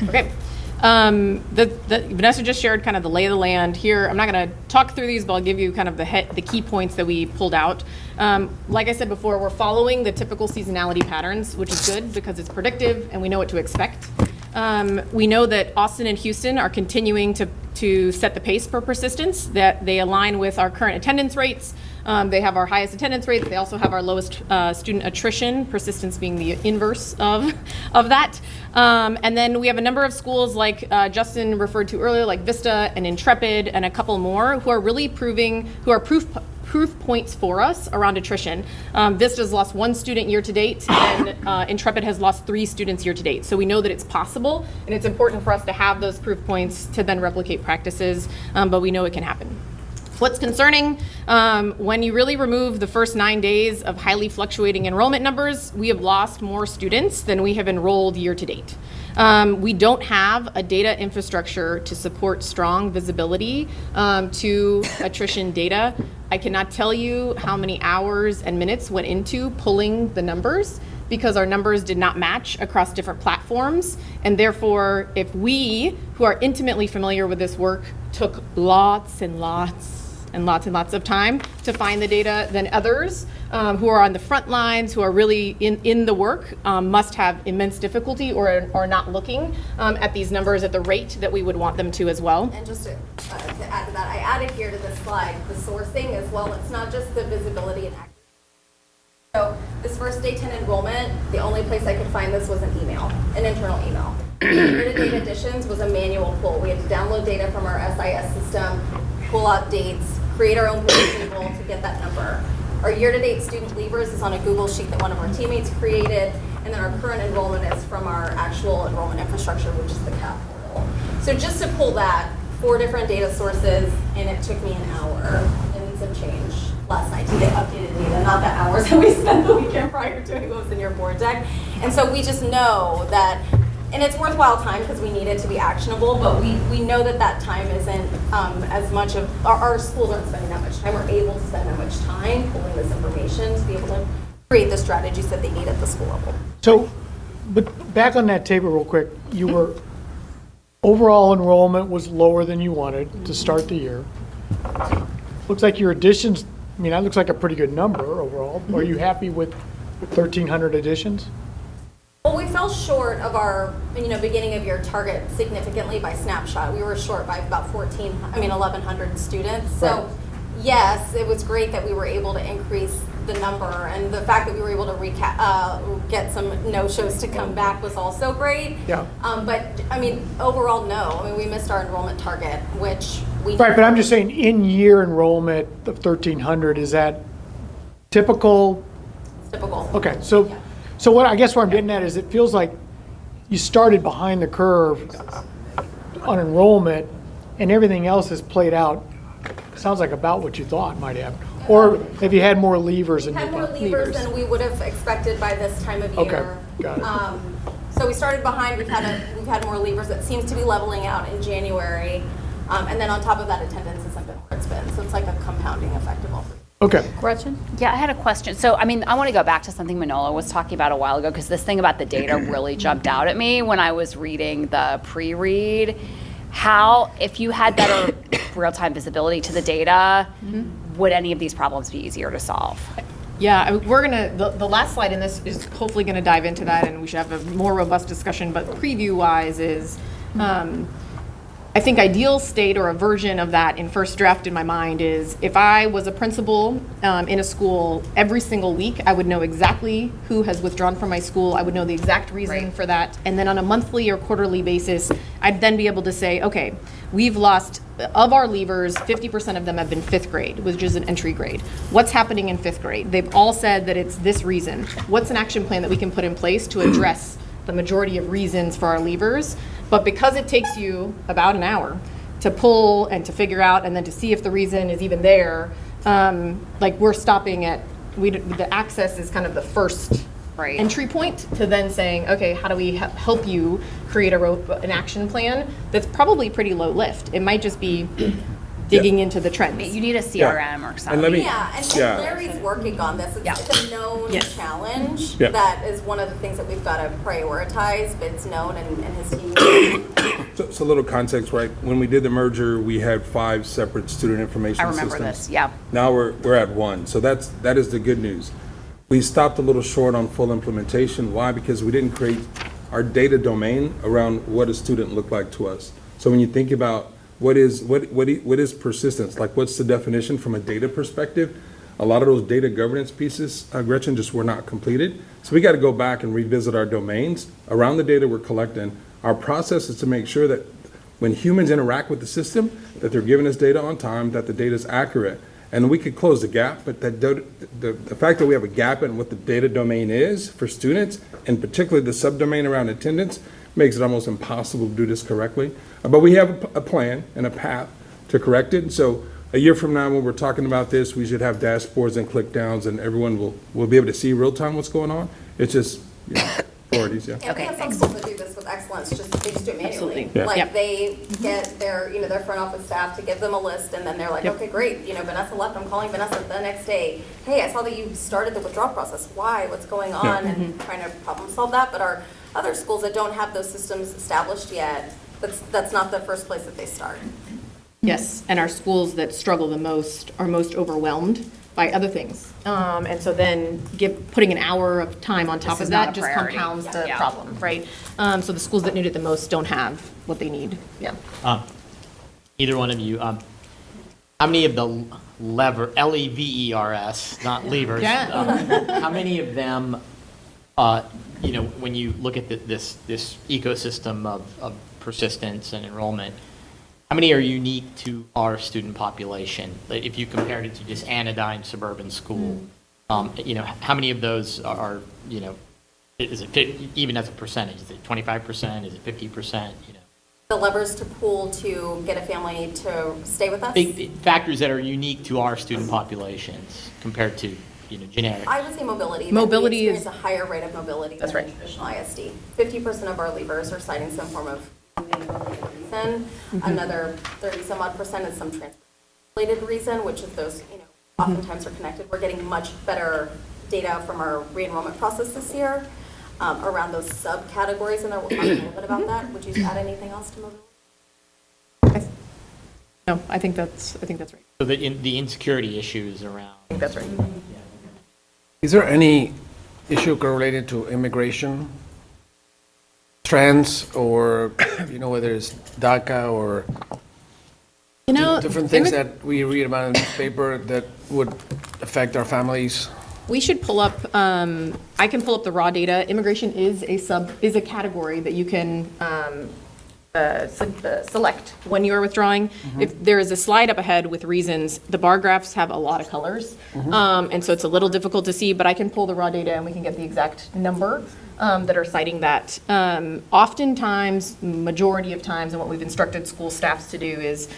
Okay. Vanessa just shared kind of the lay of the land here. I'm not going to talk through these, but I'll give you kind of the key points that we pulled out. Like I said before, we're following the typical seasonality patterns, which is good because it's predictive and we know what to expect. We know that Austin and Houston are continuing to set the pace for persistence, that they align with our current attendance rates. They have our highest attendance rates. They also have our lowest student attrition, persistence being the inverse of that. And then we have a number of schools like Justin referred to earlier, like Vista and Intrepid and a couple more who are really who are proof points for us around attrition. Vista's lost 1 student year to date, and Intrepid has lost 3 students year to date. So we know that it's possible, and it's important for us to have those proof points to then replicate practices, but we know it can happen. What's concerning, when you really remove the first 9 days of highly fluctuating enrollment numbers, we have lost more students than we have enrolled year to date. We don't have a data infrastructure to support strong visibility to attrition data. I cannot tell you how many hours and minutes went into pulling the numbers because our numbers did not match across different platforms. And therefore, if we, who are intimately familiar with this work, took lots and lots of time to find the data than others who are on the front lines, who are really in the work, must have immense difficulty or are not looking at these numbers at the rate that we would want them to as well. And just to add to that, I added here to this slide the sourcing as well. It's not just the visibility and accuracy. So this first day 10 enrollment, the only place I could find this was an email, an internal email. Year-to-date additions was a manual pull. We had to download data from our SIS system, pull out dates, create our own position goal to get that number. Our year-to-date student leavers is on a Google sheet that one of our teammates created, and then our current enrollment is from our actual enrollment infrastructure, which is the KIPP portal. So just to pull that, 4 different data sources, and it took me an hour and some change last night to get updated data, not the hours that we spent the weekend prior to doing what was in your board deck. And so we just know that, and it's worthwhile time because we need it to be actionable, but we know that that time isn't as much of, our schools aren't spending that much time. We're able to spend that much time pulling this information to be able to create the strategies that they need at the school level. So, but back on that table real quick, you were, overall enrollment was lower than you wanted to start the year. Looks like your additions, I mean, that looks like a pretty good number overall. Are you happy with 1,300 additions? Well, we fell short of our, beginning of year target significantly by snapshot. We were short by about 1,100 students. So Right. yes, it was great that we were able to increase the number, and the fact that we were able to get some no-shows to come back was also great. Yeah. But overall, no. We missed our enrollment target, which we. Right, but I'm just saying, in-year enrollment of 1,300, is that typical? It's typical. Okay, so what I guess what I'm getting at is it feels like you started behind the curve on enrollment, and everything else has played out, sounds like about what you thought might happen. Or have you had more leavers than you Had more thought? leavers than we would have expected by this time of Okay, year. got it. So we started behind, we've had more leavers. It seems to be leveling out in January. And then on top of that, attendance hasn't been where it's been. So it's like a compounding effect of all three. Okay. Gretchen? Yeah, I had a question. So, I want to go back to something Manolo was talking about a while ago, because this thing about the data really jumped out at me when I was reading the pre-read. How, if you had better real-time visibility to the data, would any of these problems be easier to solve? Yeah, we're gonna, the last slide in this is hopefully gonna dive into that, and we should have a more robust discussion, but preview-wise is, I think ideal state or a version of that in first draft in my mind is if I was a principal in a school every single week, I would know exactly who has withdrawn from my school. I would know the exact reason for that. And then on a monthly or quarterly basis, I'd then be able to say, okay, we've lost, of our leavers, 50% of them have been 5th grade, which is an entry grade. What's happening in 5th grade? They've all said that it's this reason. What's an action plan that we can put in place to address the majority of reasons for our leavers? But because it takes you about an hour to pull and to figure out and then to see if the reason is even there, we're stopping at, the access is kind of the first entry point to then saying, okay, how do we help you create an action plan that's probably pretty low lift. It might just be digging into the trends. You need a CRM or something. And Larry's working on this. It's a known challenge. Yeah. That is one of the things that we've got to prioritize, but it's known and his team. So a little context, right? When we did the merger, we had 5 separate student information I systems. remember this, yeah. Now we're at 1. So that is the good news. We stopped a little short on full implementation. Why? Because we didn't create our data domain around what a student looked like to us. So when you think about what is persistence? Like, what's the definition from a data perspective? A lot of those data governance pieces, Gretchen, just were not completed. So we got to go back and revisit our domains around the data we're collecting. Our process is to make sure that when humans interact with the system, that they're giving us data on time, that the data is accurate. And we could close the gap, but the fact that we have a gap in what the data domain is for students, and particularly the subdomain around attendance, makes it almost impossible to do this correctly. But we have a plan and a path to correct it. So a year from now, when we're talking about this, we should have dashboards and click downs, and everyone will be able to see real time what's going on. It's just priorities, yeah. Yeah, we have some schools that do this with excellence, they just do it manually. Absolutely. Yeah. Like, they get their front office staff to give them a list, and then they're like, okay, great, Vanessa left, I'm calling Vanessa the next day. Hey, I saw that you started the withdrawal process. Why? What's going on? And trying to problem solve that. But our other schools that don't have those systems established yet, that's not the first place that they start. Yes, and our schools that struggle the most are most overwhelmed by other things. And so then putting an hour of time on top This of is not that a just priority. compounds the Yeah. problem, right? So the schools that need it the most don't have what they need. Yeah. Either one of you, how many of the Levers, not levers, how many of them, when you look at this ecosystem of persistence and enrollment, how many are unique to our student population? Like, if you compared it to just anodyne suburban school, how many of those are, is it even as a percentage? Is it 25%? Is it 50%? The levers to pull to get a family to stay with us? Big factors that are unique to our student populations compared to, generic. I would say mobility. Mobility that we is a higher rate of mobility That's than right. traditional ISD. 50% of our leavers are citing some form of reason. Another 30 some odd percent is some transport-related reason, which is those, oftentimes are connected. We're getting much better data from our re-enrollment process this year around those subcategories, and we'll talk a little bit about that. Would you add anything else to mobility? No, I think that's right. So the insecurity issues around. I think that's right. Is there any issue correlated to immigration trends, or whether it's DACA or different things that we read about in the newspaper that would affect our families? We should pull up, I can pull up the raw data. Immigration is a category that you can select when you are withdrawing. If there is a slide up ahead with reasons, the bar graphs have a lot of colors. And so it's a little difficult to see, but I can pull the raw data and we can get the exact number that are citing that. Oftentimes, majority of times, and what we've instructed school staffs to do is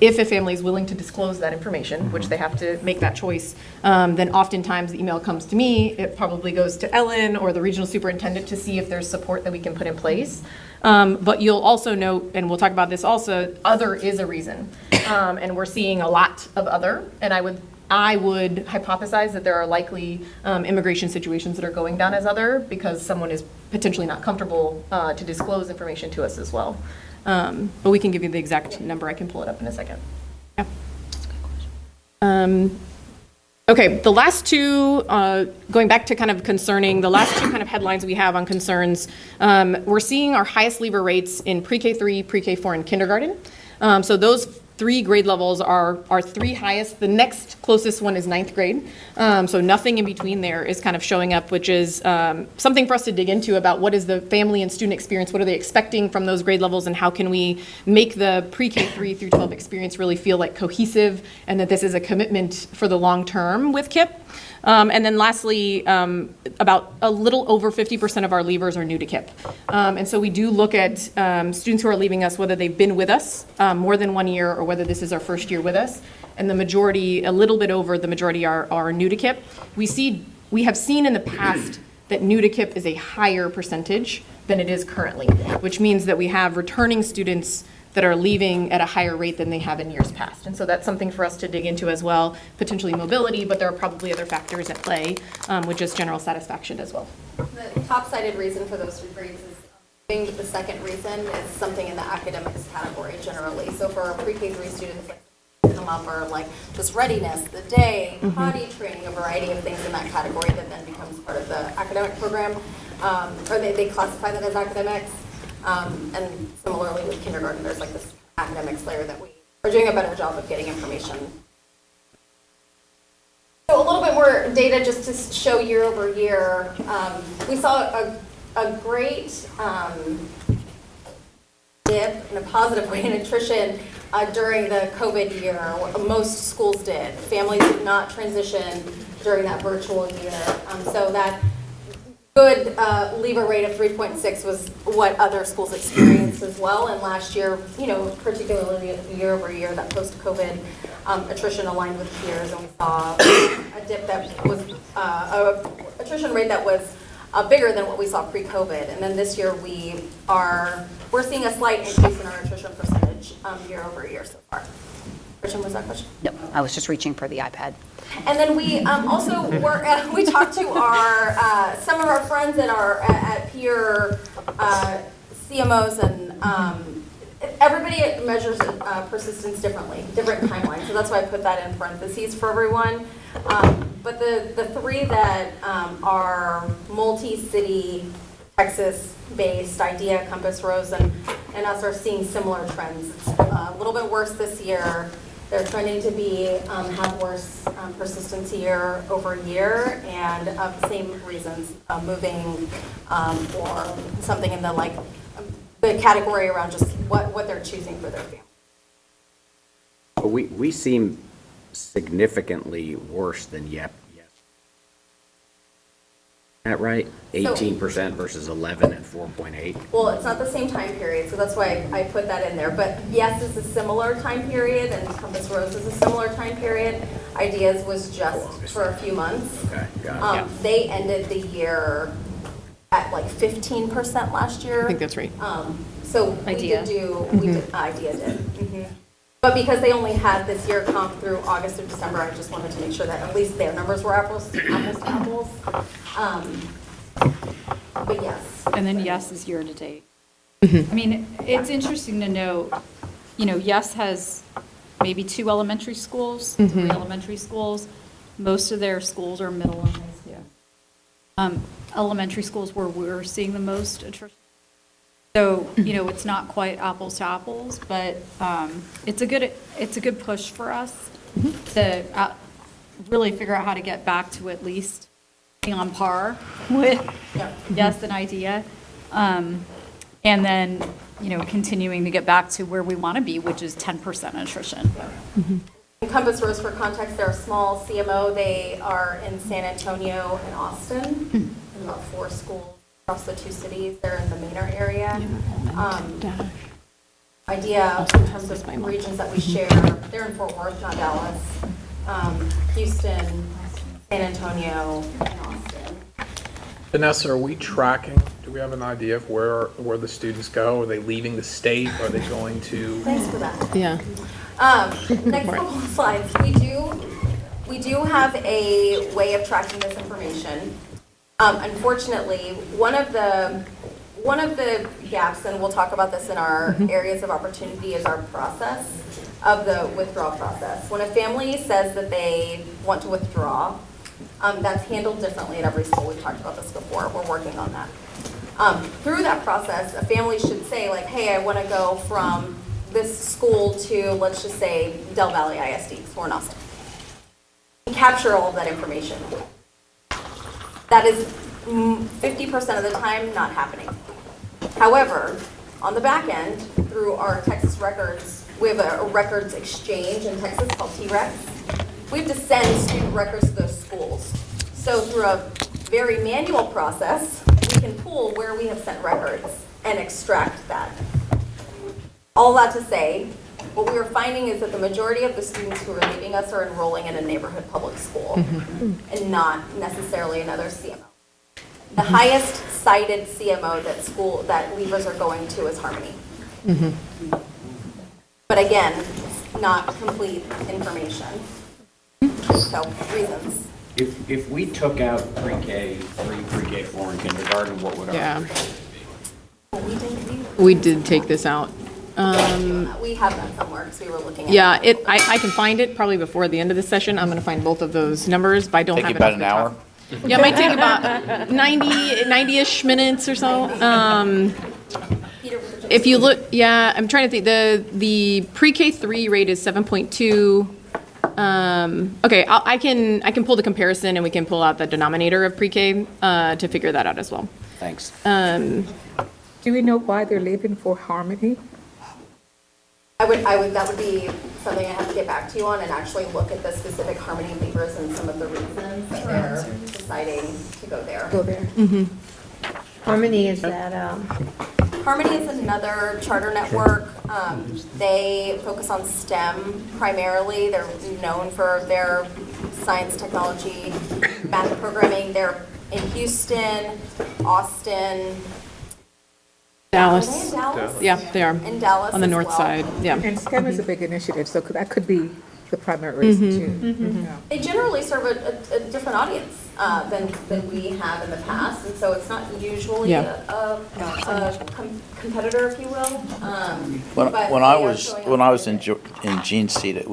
if a family is willing to disclose that information, which they have to make that choice, then oftentimes the email comes to me. It probably goes to Ellen or the regional superintendent to see if there's support that we can put in place. But you'll also note, and we'll talk about this also, other is a reason. And we're seeing a lot of other, and I would hypothesize that there are likely immigration situations that are going down as other because someone is potentially not comfortable to disclose information to us as well. But we can give you the exact number. I can pull it up in a second. Yeah. Okay, the last two, going back to kind of concerning, the last two kind of headlines we have on concerns, we're seeing our highest leaver rates in pre-K3, pre-K4, and kindergarten. So those three grade levels are our three highest. The next closest one is ninth grade. So nothing in between there is kind of showing up, which is something for us to dig into about what is the family and student experience, what are they expecting from those grade levels, and how can we make the pre-K3 through 12 experience really feel like cohesive and that this is a commitment for the long term with KIPP. And then lastly, about a little over 50% of our leavers are new to KIPP. And so we do look at students who are leaving us, whether they've been with us more than 1 year or whether this is our first year with us. And the majority, a little bit over the majority are new to KIPP. We have seen in the past that new to KIPP is a higher percentage than it is currently, which means that we have returning students that are leaving at a higher rate than they have in years past. And so that's something for us to dig into as well, potentially mobility, but there are probably other factors at play with just general satisfaction as well. The top-cited reason for those grades is being the second reason is something in the academics category generally. So for our pre-K3 students, like come up are like just readiness, the day, potty training, a variety of things in that category that then becomes part of the academic program, or they classify that as academics. And similarly with kindergarten, there's like this academics layer that we are doing a better job of getting information. So a little bit more data just to show year over year. We saw a great dip in a positive way in attrition during the COVID year. Most schools did. Families did not transition during that virtual year. So that good leaver rate of 3.6 was what other schools experienced as well. And last year, particularly year over year, that post-COVID attrition aligned with peers, and we saw a dip that was a attrition rate that was bigger than what we saw pre-COVID. And then this year we're seeing a slight increase in our attrition percentage year over year so far. Christian, was that question? No, I was just reaching for the iPad. And then we also we talked to some of our friends at peer CMOs, and everybody measures persistence differently, different timelines. So that's why I put that in parentheses for everyone. But the three that are multi-city, Texas-based, IDEA, Compass Rose, and us are seeing similar trends. It's a little bit worse this year They're trending to have worse persistence year over year, and the same reasons, moving or something in the category around just what they're choosing for their family. But we seem significantly worse than YEP. Is that right? 18% versus 11 and 4.8. Well, it's not the same time period, so that's why I put that in there. But yes, it's a similar time period, and Compass Rose is a similar time period. Ideas was just for a few months. Okay, got it. They ended the year at like 15% last year. I think that's right. So Idea. Idea did. But because they only had this year comp through August or December, I just wanted to make sure that at least their numbers were apples to apples. But yes. And then YES is year to date. I mean, it's interesting to note, YES has maybe 2 elementary schools, 3 elementary schools. Most of their schools are middle and high school. Elementary schools where we're seeing the most attrition. So, it's not quite apples to apples, but it's a good push for us to really figure out how to get back to at least being on par with YES and IDEA. And then, continuing to get back to where we want to be, which is 10% attrition. Compass Rose, for context, they're a small CMO. They are in San Antonio and Austin, and about 4 schools across the 2 cities. They're in the Manor area. Idea in terms of regions that we share, they're in Fort Worth, not Dallas, Houston, San Antonio, and Austin. Vanessa, are we tracking? Do we have an idea of where the students go? Are they leaving the state? Are they going to? Thanks for that. Yeah. Next couple of slides. We do have a way of tracking this information. Unfortunately, one of the gaps, and we'll talk about this in our areas of opportunity, is our process of the withdrawal process. When a family says that they want to withdraw, that's handled differently at every school. We've talked about this before. We're working on that. Through that process, a family should say, like, hey, I want to go from this school to, let's just say, Del Valle ISD, because we're in Austin. We capture all of that information. That is 50% of the time not happening. However, on the back end, through our Texas records, we have a records exchange in Texas called T-Rex. We have to send student records to those schools. So through a very manual process, we can pull where we have sent records and extract that. All that to say, what we are finding is that the majority of the students who are leaving us are enrolling in a neighborhood public school and not necessarily another CMO. The highest cited CMO that leavers are going to is Harmony. But again, it's not complete information. So, reasons. If we took out pre-K 3, pre-K 4, and kindergarten, what would our percentage be? We did take this out. We have that somewhere because we were looking at Yeah, I can find it probably before the end of the session. I'm going to find both of those numbers, but I don't Take have you it about off an the hour? top. Yeah, it might take about 90-ish minutes or so. If you look, yeah, I'm trying to think, the pre-K 3 rate is 7.2. Okay, I can pull the comparison and we can pull out the denominator of pre-K to figure that out as well. Thanks. Do we know why they're leaving for Harmony? that would be something I have to get back to you on and actually look at the specific Harmony leavers and some of the reasons that they're deciding to go there. Harmony is that, Harmony is another charter network. They focus on STEM primarily. They're known for their science, technology, math programming. They're in Houston, Austin, Dallas. Are they in Dallas? Yeah, they are. In Dallas on the as north well. side. Yeah. And STEM is a big initiative, so that could be the primary reason too. Yeah. They generally serve a different audience than we have in the past, and so it's not usually a competitor, if you will. But When I was in Gene's seat,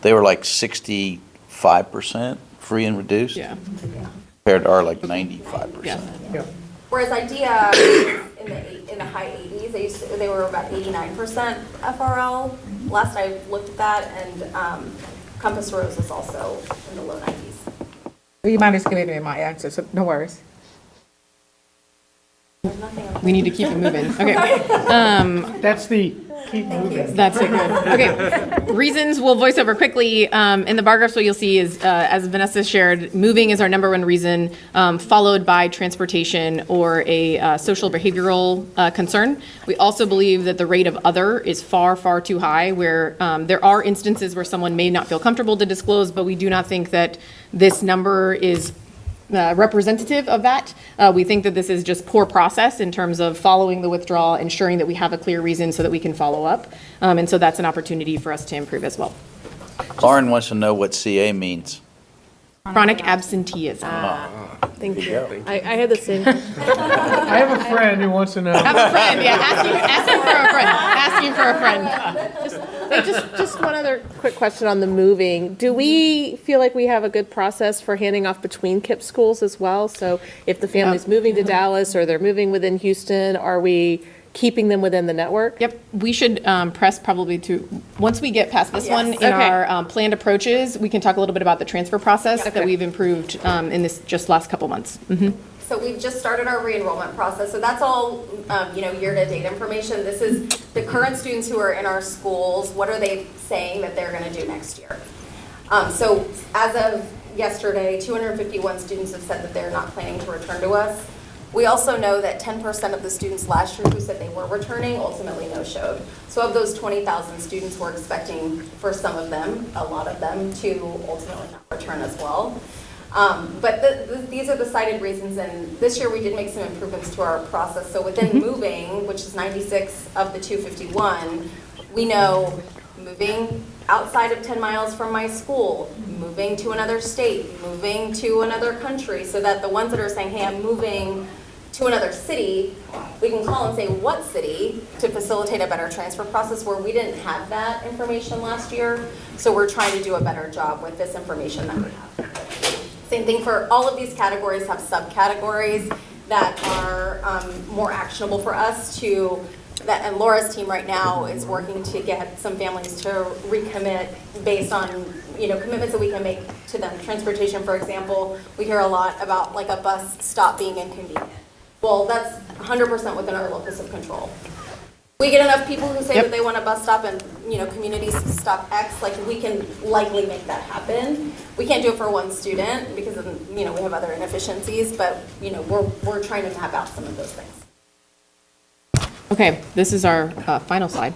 they were like 65% free and reduced. Yeah. Compared to our like 95%. Whereas IDEA is in the high 80s. 90s, they were about 89% FRL. Last I looked at that, and Compass Rose is also in the low 90s. You might have given me my answer, so no worries. We need to keep it moving. Okay. That's the keep moving. That's it, good. Okay. Reasons we'll voice over quickly. In the bar graphs, what you'll see is, as Vanessa shared, moving is our number one reason, followed by transportation or a social behavioral concern. We also believe that the rate of other is far, far too high, where there are instances where someone may not feel comfortable to disclose, but we do not think that this number is representative of that. We think that this is just poor process in terms of following the withdrawal, ensuring that we have a clear reason so that we can follow up. And so that's an opportunity for us to improve as well. Lauren wants to know what CA means. Chronic absenteeism. Thank you. I had the same. I have a friend who wants to know. Have a friend, yeah. Asking for a friend. Asking for a friend. Just one other quick question on the moving. Do we feel like we have a good process for handing off between KIPP schools as well? So if the family's moving to Dallas or they're moving within Houston, are we keeping them within the network? Yep, we should press probably to, once we get past this one, in our planned approaches, we can talk a little bit about the transfer process that we've improved in this just last couple months. So we've just started our re-enrollment process. So that's all, year-to-date information. This is the current students who are in our schools. What are they saying that they're going to do next year? So as of yesterday, 251 students have said that they're not planning to return to us. We also know that 10% of the students last year who said they were returning ultimately no-showed. So of those 20,000 students, we're expecting for some of them, a lot of them, to ultimately not return as well. But these are the cited reasons, and this year we did make some improvements to our process. So within moving, which is 96 of the 251, we know moving outside of 10 miles from my school, moving to another state, moving to another country, so that the ones that are saying, hey, I'm moving to another city, we can call and say what city to facilitate a better transfer process, where we didn't have that information last year. So we're trying to do a better job with this information that we have. Same thing for all of these categories, have subcategories that are more actionable for us to, and Laura's team right now is working to get some families to recommit based on, commitments that we can make to them. Transportation, for example, we hear a lot about like a bus stop being inconvenient. Well, that's 100% within our locus of control. We get enough people who say that they want a bus stop and, community stop X, like we can likely make that happen. We can't do it for one student because of, we have other inefficiencies, but, we're trying to map out some of those things. Okay, this is our final slide.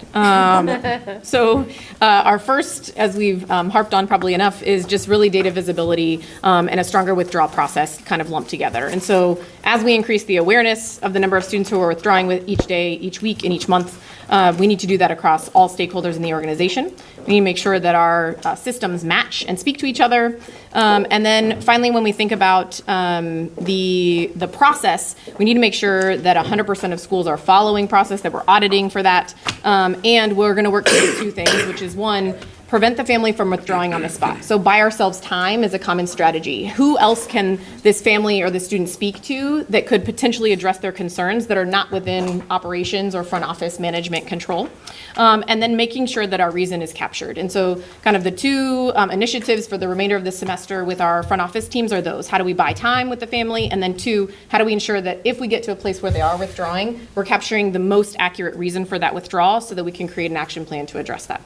So our first, as we've harped on probably enough, is just really data visibility and a stronger withdrawal process kind of lumped together. And so as we increase the awareness of the number of students who are withdrawing with each day, each week, and each month, we need to do that across all stakeholders in the organization. We need to make sure that our systems match and speak to each other. And then finally, when we think about the process, we need to make sure that 100% of schools are following process, that we're auditing for that. And we're going to work to do two things, which is one, prevent the family from withdrawing on the spot. So buy ourselves time is a common strategy. Who else can this family or the student speak to that could potentially address their concerns that are not within operations or front office management control? And then making sure that our reason is captured. And so kind of the two initiatives for the remainder of the semester with our front office teams are those. How do we buy time with the family? And then two, how do we ensure that if we get to a place where they are withdrawing, we're capturing the most accurate reason for that withdrawal so that we can create an action plan to address that.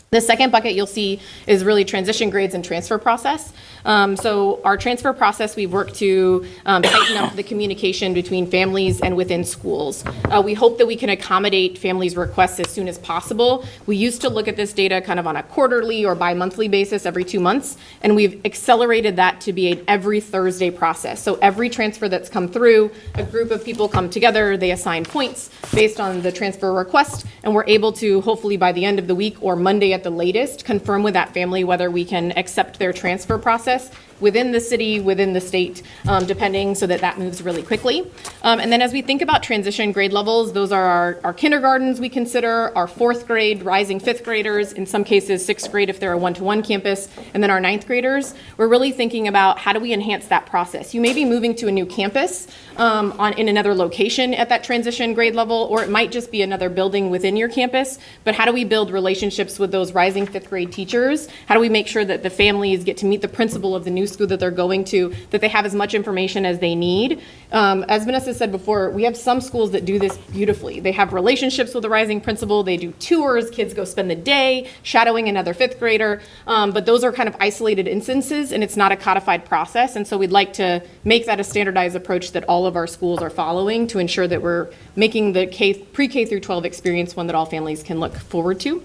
The second bucket you'll see is really transition grades and transfer process. So our transfer process, we've worked to tighten up the communication between families and within schools. We hope that we can accommodate families' requests as soon as possible. We used to look at this data kind of on a quarterly or bi-monthly basis every 2 months, and we've accelerated that to be an every Thursday process. So every transfer that's come through, a group of people come together, they assign points based on the transfer request, and we're able to hopefully by the end of the week or Monday at the latest confirm with that family whether we can accept their transfer process within the city, within the state, depending, so that moves really quickly. And then as we think about transition grade levels, those are our kindergartens we consider, our 4th grade, rising 5th graders, in some cases 6th grade if they're a one-to-one campus, and then our 9th graders. We're really thinking about how do we enhance that process. You may be moving to a new campus in another location at that transition grade level, or it might just be another building within your campus, but how do we build relationships with those rising 5th grade teachers? How do we make sure that the families get to meet the principal of the new school that they're going to, that they have as much information as they need? As Vanessa said before, we have some schools that do this beautifully. They have relationships with the rising principal, they do tours, kids go spend the day shadowing another 5th grader, but those are kind of isolated instances and it's not a codified process, and so we'd like to make that a standardized approach that all of our schools are following to ensure that we're making the pre-K through 12 experience one that all families can look forward to.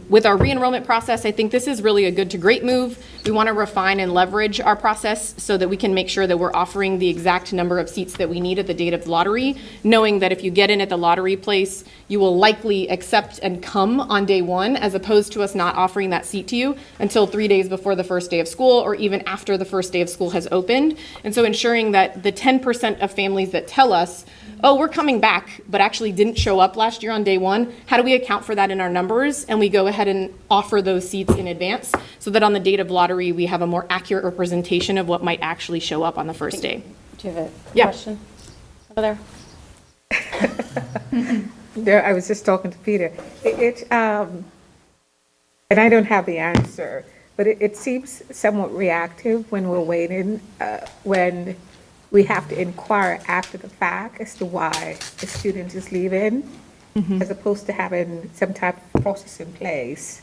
With our re-enrollment process, I think this is really a good to great move. We want to refine and leverage our process so that we can make sure that we're offering the exact number of seats that we need at the date of the lottery, knowing that if you get in at the lottery place, you will likely accept and come on day one, as opposed to us not offering that seat to you until 3 days before the first day of school or even after the first day of school has opened. And so ensuring that the 10% of families that tell us, oh, we're coming back, but actually didn't show up last year on day one, how do we account for that in our numbers? And we go ahead and offer those seats in advance so that on the date of lottery, we have a more accurate representation of what might actually show up on the first day. Do you have a Yeah. question over there? There, I was just talking to Peter. And I don't have the answer, but it seems somewhat reactive when we're waiting, when we have to inquire after the fact as to why the student is leaving, as opposed to having some type of process in place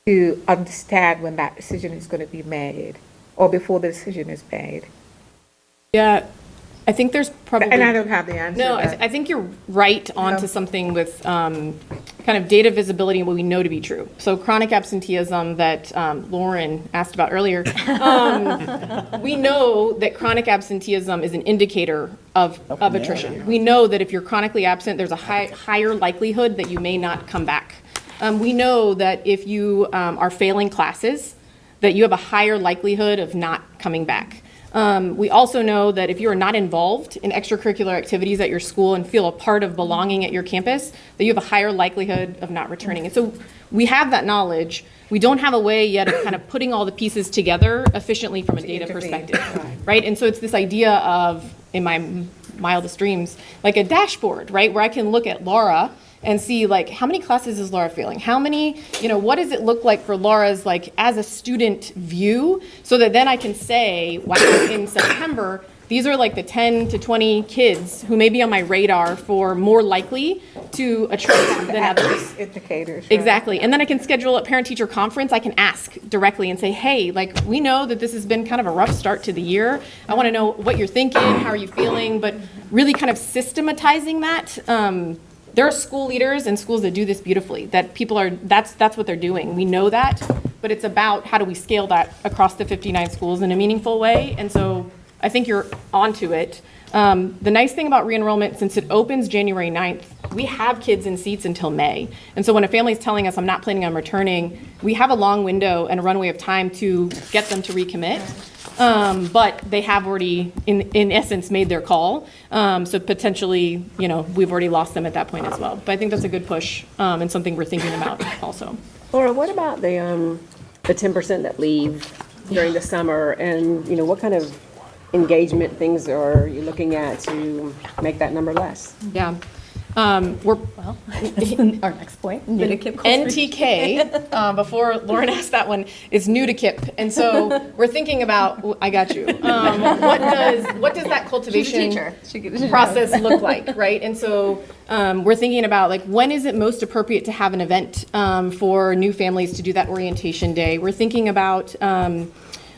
to understand when that decision is going to be made or before the decision is made. Yeah, I think there's probably... And I don't have the answer. No, I think you're right onto something with kind of data visibility and what we know to be true. So chronic absenteeism that Lauren asked about earlier, we know that chronic absenteeism is an indicator of attrition. We know that if you're chronically absent, there's a higher likelihood that you may not come back. We know that if you are failing classes, that you have a higher likelihood of not coming back. We also know that if you are not involved in extracurricular activities at your school and feel a part of belonging at your campus, that you have a higher likelihood of not returning. And so we have that knowledge. We don't have a way yet of kind of putting all the pieces together efficiently from a data perspective, right? And so it's this idea of, in my mildest dreams, like a dashboard, right? Where I can look at Laura and see like how many classes is Laura failing? How many, what does it look like for Laura's like as a student view, so that then I can say, wow, in September, these are like the 10 to 20 kids who may be on my radar for more likely to attrit than others. Indicators. Right? Exactly. And then I can schedule a parent-teacher conference. I can ask directly and say, hey, like we know that this has been kind of a rough start to the year. I want to know what you're thinking, how are you feeling, but really kind of systematizing that. There are school leaders and schools that do this beautifully, that people are, that's what they're doing. We know that, but it's about how do we scale that across the 59 schools in a meaningful way. And so I think you're onto it. The nice thing about re-enrollment, since it opens January 9th, we have kids in seats until May. And so when a family is telling us, I'm not planning on returning, we have a long window and a runway of time to get them to recommit. But they have already, in essence, made their call. So potentially, we've already lost them at that point as well. But I think that's a good push and something we're thinking about also. Laura, what about the 10% that leave during the summer? And, what kind of engagement things are you looking at to make that number less? Yeah. Our next point. NTK, before Lauren asked that one, is new to KIPP. And so we're thinking about, I got you, what does that cultivation process look like, right? And so we're thinking about like, when is it most appropriate to have an event for new families to do that orientation day? We're thinking about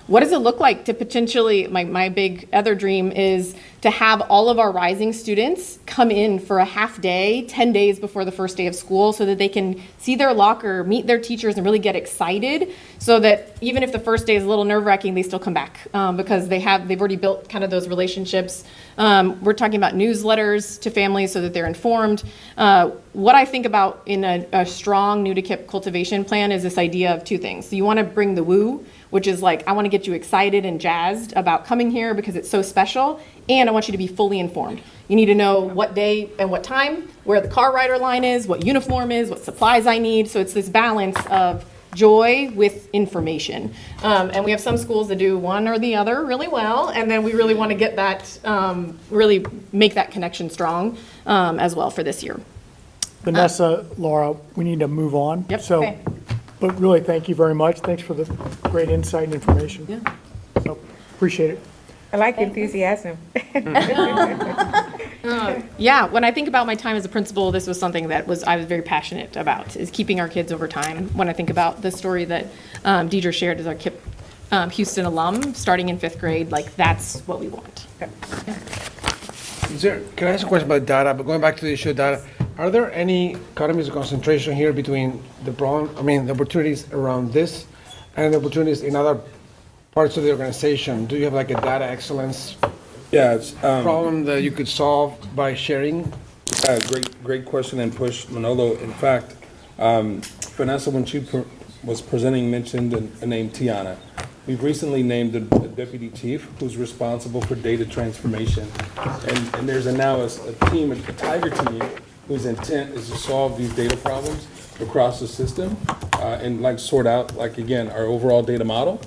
what does it look like to potentially, my big other dream is to have all of our rising students come in for a half day, 10 days before the first day of school, so that they can see their locker, meet their teachers, and really get excited, so that even if the first day is a little nerve-wracking, they still come back because they've already built kind of those relationships. We're talking about newsletters to families so that they're informed. What I think about in a strong new to KIPP cultivation plan is this idea of two things. So you want to bring the woo, which is like, I want to get you excited and jazzed about coming here because it's so special, and I want you to be fully informed. You need to know what day and what time, where the car rider line is, what uniform is, what supplies I need. So it's this balance of joy with information. And we have some schools that do one or the other really well, and then we really want to get that, really make that connection strong as well for this year. Vanessa, Laura, we need to move on. Yep. So, Okay. but really, thank you very much. Thanks for the great insight and information. Yeah. So, appreciate it. I like enthusiasm. Yeah, when I think about my time as a principal, this was something that I was very passionate about, is keeping our kids over time. When I think about the story that Deidre shared as our KIPP Houston alum, starting in 5th grade, like that's what we want. Can I ask a question about data, but going back to the issue of data, are there any economies of concentration here between the opportunities around this and the opportunities in other parts of the organization? Do you have like a data excellence problem that you could solve by sharing? Great question and push, Manolo. In fact, Vanessa, when she was presenting, mentioned the name Tiana. We've recently named a deputy chief who's responsible for data transformation. And there's now a team, a tiger team, whose intent is to solve these data problems across the system and like sort out, like again, our overall data model,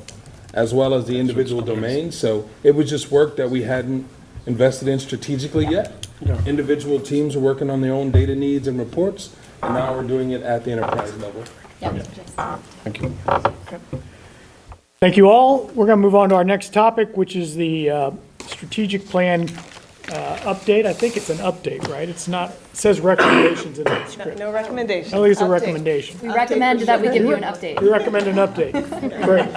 as well as the individual domains. So it was just work that we hadn't invested in strategically yet. Individual teams are working on their own data needs and reports, and now we're doing it at the enterprise level. Thank you. Thank you all. We're going to move on to our next topic, which is the strategic plan update. I think it's an update, right? It's not, it says recommendations in the script. No recommendation. I think it's a Update. recommendation. We recommend that we give you an update. We recommend an update. Great.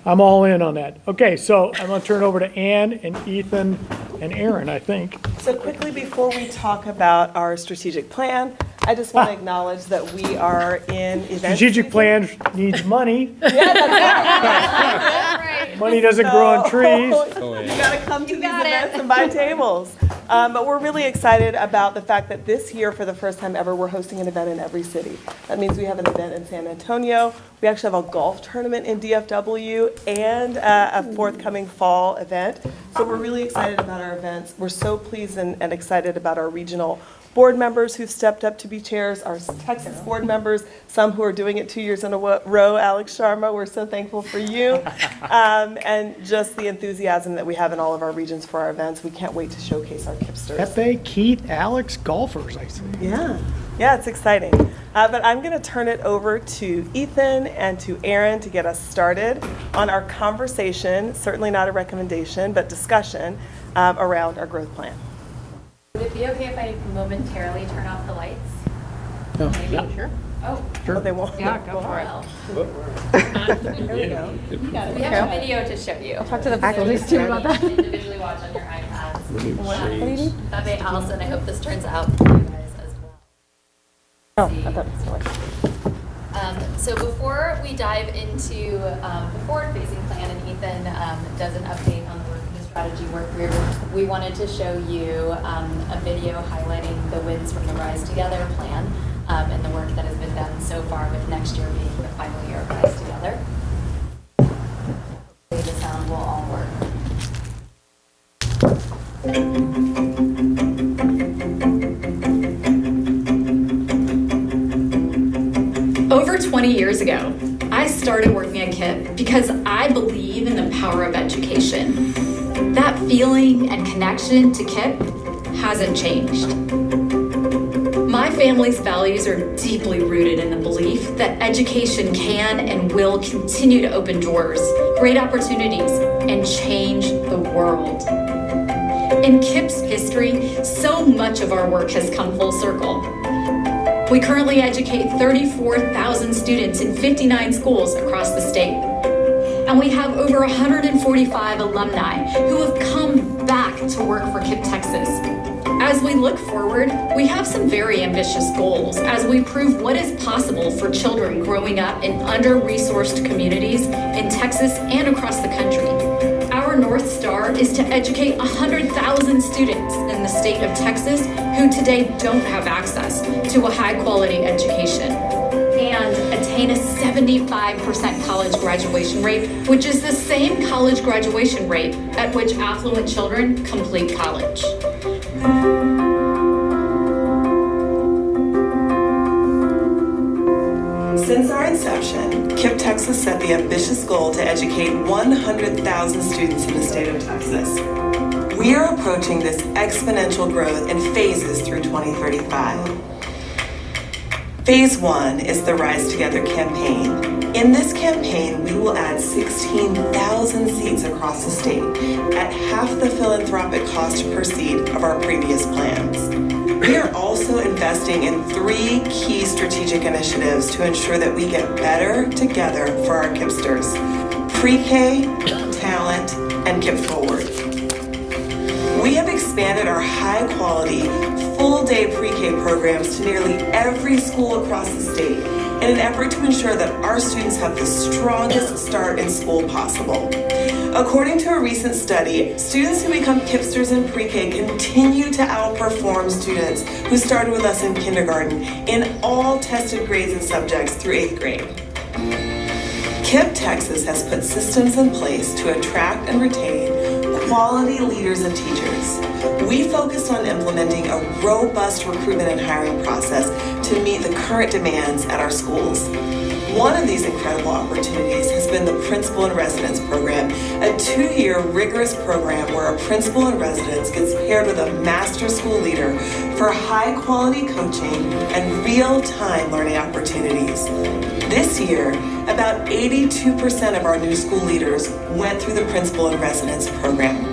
I'm all in on that. Okay, so I'm going to turn it over to Ann and Ethan and Aaron, I think. So quickly, before we talk about our strategic plan, I just want to acknowledge that we are in event Strategic plan needs money. Yeah, that's right. Money doesn't grow on trees. You got to come to these events and buy tables. But we're really excited about the fact that this year, for the first time ever, we're hosting an event in every city. That means we have an event in San Antonio. We actually have a golf tournament in DFW and a forthcoming fall event. So we're really excited about our events. We're so pleased and excited about our regional board members who've stepped up to be chairs, our Texas board members, some who are doing it 2 years in a row. Alex Sharma, we're so thankful for you. And just the enthusiasm that we have in all of our regions for our events. We can't wait to showcase our KIPPsters. Pepe, Keith, Alex, golfers, I see. Yeah, it's exciting. But I'm going to turn it over to Ethan and to Aaron to get us started on our conversation, certainly not a recommendation, but discussion around our growth plan. Would it be okay if I momentarily turn off the lights? No. Maybe? Yeah. Sure. Oh. But they won't. Yeah, go for it. There we go. We have a video to show you. Talk to the faculty too about that. Individually watch on your iPads. What do you need? Okay, Allison, I hope this turns out for you guys as well. Oh, I thought it was So before we dive into the forward-facing plan, and Ethan does an update on the work of the strategy work group, we wanted to show you a video highlighting the wins from the Rise Together plan and the work that has been done so far, with next year being the final year of Rise Together. Hopefully the sound will all work. Over 20 years ago, I started working at KIPP because I believe in the power of education. That feeling and connection to KIPP hasn't changed. My family's values are deeply rooted in the belief that education can and will continue to open doors, create opportunities, and change the world. In KIPP's history, so much of our work has come full circle. We currently educate 34,000 students in 59 schools across the state. And we have over 145 alumni who have come back to work for KIPP Texas. As we look forward, we have some very ambitious goals as we prove what is possible for children growing up in under-resourced communities in Texas and across the country. Our North Star is to educate 100,000 students in the state of Texas who today don't have access to a high-quality education, and attain a 75% college graduation rate, which is the same college graduation rate at which affluent children complete college. Since our inception, KIPP Texas set the ambitious goal to educate 100,000 students in the state of Texas. We are approaching this exponential growth in phases through 2035. Phase 1 is the Rise Together campaign. In this campaign, we will add 16,000 seats across the state at half the philanthropic cost per seat of our previous plans. We are also investing in 3 key strategic initiatives to ensure that we get better together for our KIPPsters: pre-K, talent, and KIPP Forward. We have expanded our high-quality, full-day pre-K programs to nearly every school across the state in an effort to ensure that our students have the strongest start in school possible. According to a recent study, students who become KIPPsters in pre-K continue to outperform students who started with us in kindergarten in all tested grades and subjects through 8th grade. KIPP Texas has put systems in place to attract and retain quality leaders and teachers. We focused on implementing a robust recruitment and hiring process to meet the current demands at our schools. One of these incredible opportunities has been the Principal in Residence program, a 2-year rigorous program where a principal in residence gets paired with a master school leader for high-quality coaching and real-time learning opportunities. This year, about 82% of our new school leaders went through the Principal in Residence program.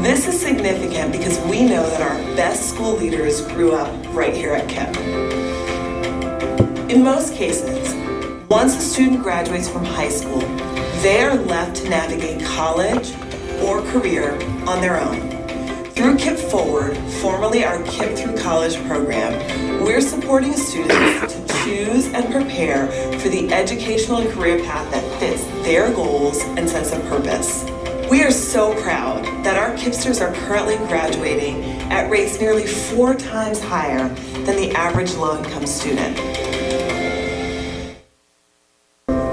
This is significant because we know that our best school leaders grew up right here at KIPP. In most cases, once a student graduates from high school, they are left to navigate college or career on their own. Through KIPP Forward, formerly our KIPP Through College program, we're supporting students to choose and prepare for the educational and career path that fits their goals and sense of purpose. We are so proud that our KIPPsters are currently graduating at rates nearly 4 times higher than the average low-income student.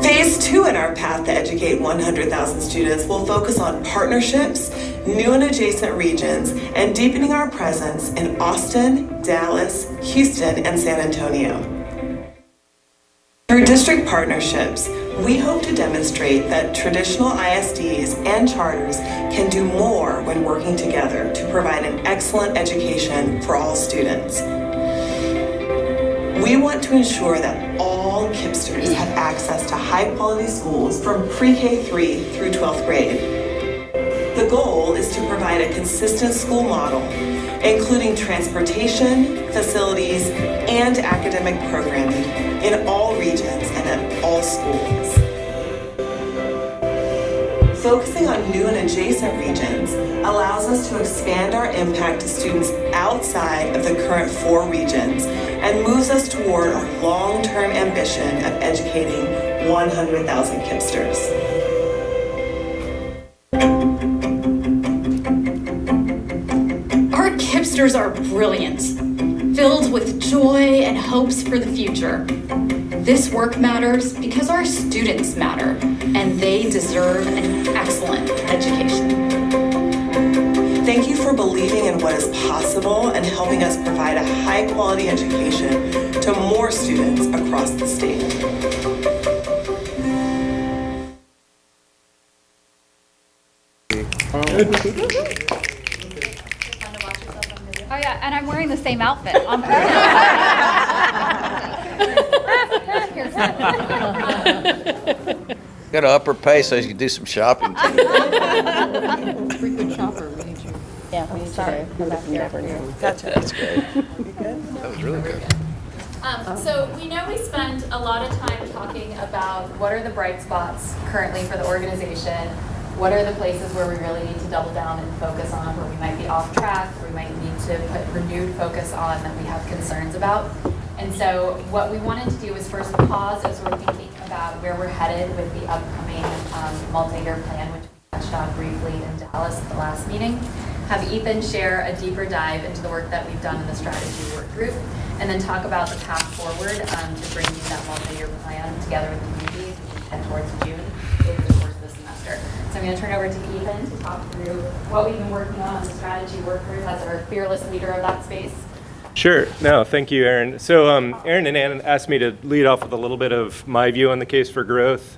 Phase 2 in our path to educate 100,000 students will focus on partnerships, new and adjacent regions, and deepening our presence in Austin, Dallas, Houston, and San Antonio. Through district partnerships, we hope to demonstrate that traditional ISDs and charters can do more when working together to provide an excellent education for all students. We want to ensure that all KIPPsters have access to high-quality schools from pre-K 3 through 12th grade. The goal is to provide a consistent school model, including transportation, facilities, and academic programming in all regions and at all schools. Focusing on new and adjacent regions allows us to expand our impact to students outside of the current 4 regions and moves us toward our long-term ambition of educating 100,000 KIPPsters. Our KIPPsters are brilliant, filled with joy and hopes for the future. This work matters because our students matter, and they deserve an excellent education. Thank you for believing in what is possible and helping us provide a high-quality education to more students across the state. Oh yeah, and I'm wearing the same outfit on Got to upper pay so you can do some shopping. Frequent shopper, we need you. Yeah, we need you to come back here. Gotcha. That's great. You good? That was really good. So we know we spend a lot of time talking about what are the bright spots currently for the organization, What are the places where we really need to double down and focus on, where we might be off track, where we might need to put renewed focus on that we have concerns about? And so what we wanted to do was first pause as we're thinking about where we're headed with the upcoming multi-year plan, which we touched on briefly in Dallas at the last meeting. Have Ethan share a deeper dive into the work that we've done in the strategy work group, and then talk about the path forward to bringing that multi-year plan together with the communities as we head towards June over the course of the semester. So I'm going to turn over to Ethan to talk through what we've been working on the strategy work group as our fearless leader of that space. Sure. No, thank you, Erin. So Erin and Ann asked me to lead off with a little bit of my view on the case for growth.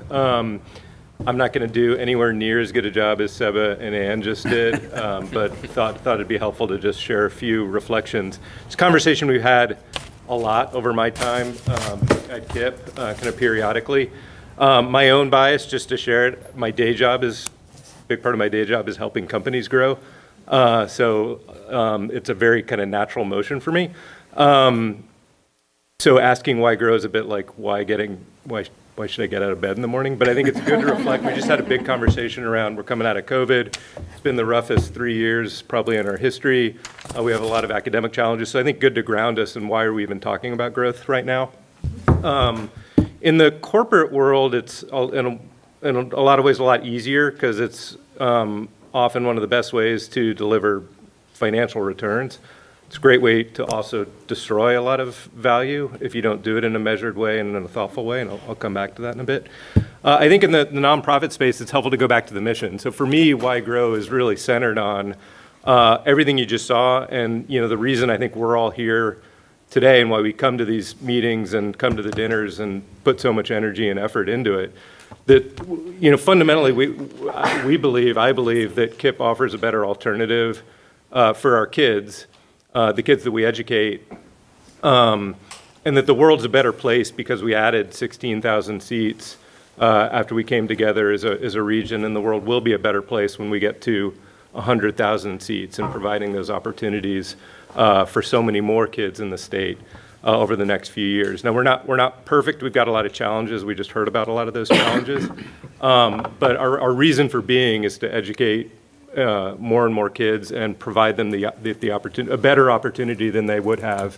I'm not going to do anywhere near as good a job as Seba and Ann just did, but thought it'd be helpful to just share a few reflections. It's a conversation we've had a lot over my time at KIPP, kind of periodically. My own bias, just to share it, my day job is, a big part of my day job is helping companies grow. So it's a very kind of natural motion for me. So asking why grow is a bit like why should I get out of bed in the morning? But I think it's good to reflect. We just had a big conversation around, we're coming out of COVID. It's been the roughest 3 years probably in our history. We have a lot of academic challenges. So I think good to ground us in why are we even talking about growth right now. In the corporate world, it's in a lot of ways a lot easier because it's often one of the best ways to deliver financial returns. It's a great way to also destroy a lot of value if you don't do it in a measured way and in a thoughtful way, and I'll come back to that in a bit. I think in the nonprofit space, it's helpful to go back to the mission. So for me, Why Grow is really centered on everything you just saw, and the reason I think we're all here today and why we come to these meetings and come to the dinners and put so much energy and effort into it. That fundamentally, I believe that KIPP offers a better alternative for our kids. The kids that we educate, and that the world's a better place because we added 16,000 seats after we came together as a region, and the world will be a better place when we get to 100,000 seats and providing those opportunities for so many more kids in the state over the next few years. Now, we're not perfect. We've got a lot of challenges. We just heard about a lot of those challenges. But our reason for being is to educate more and more kids and provide them the opportunity, a better opportunity than they would have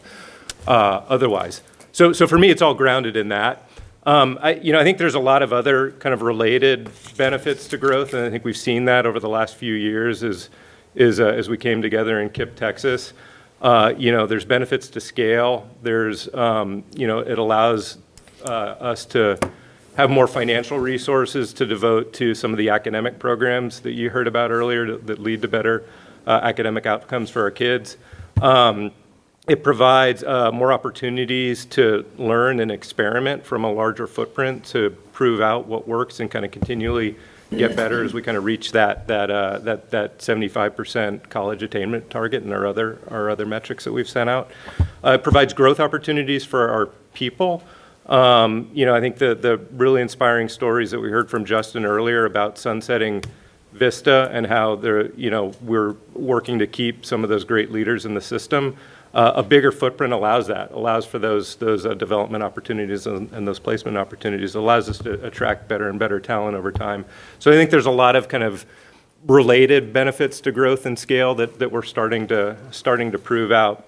otherwise. So for me, it's all grounded in that. I think there's a lot of other kind of related benefits to growth, and I think we've seen that over the last few years as we came together in KIPP, Texas. There's benefits to scale. There's, it allows us to have more financial resources to devote to some of the academic programs that you heard about earlier that lead to better academic outcomes for our kids. It provides more opportunities to learn and experiment from a larger footprint to prove out what works and kind of continually get better as we kind of reach that 75% college attainment target and our other metrics that we've sent out. It provides growth opportunities for our people. I think the really inspiring stories that we heard from Justin earlier about sunsetting Vista and how we're working to keep some of those great leaders in the system. A bigger footprint allows for those development opportunities and those placement opportunities. It allows us to attract better and better talent over time. So I think there's a lot of kind of related benefits to growth and scale that we're starting to prove out.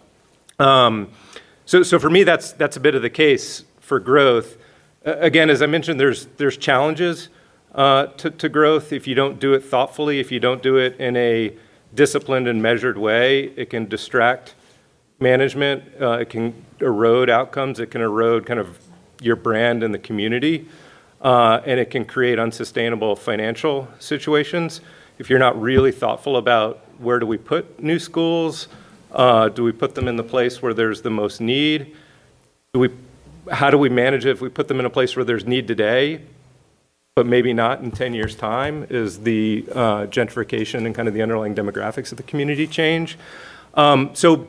So for me, that's a bit of the case for growth. Again, as I mentioned, there's challenges to growth if you don't do it thoughtfully, if you don't do it in a disciplined and measured way. It can distract management, it can erode outcomes, it can erode kind of your brand in the community, and it can create unsustainable financial situations. If you're not really thoughtful about where do we put new schools, do we put them in the place where there's the most need, how do we manage it if we put them in a place where there's need today, but maybe not in 10 years' time, is the gentrification and kind of the underlying demographics of the community change. So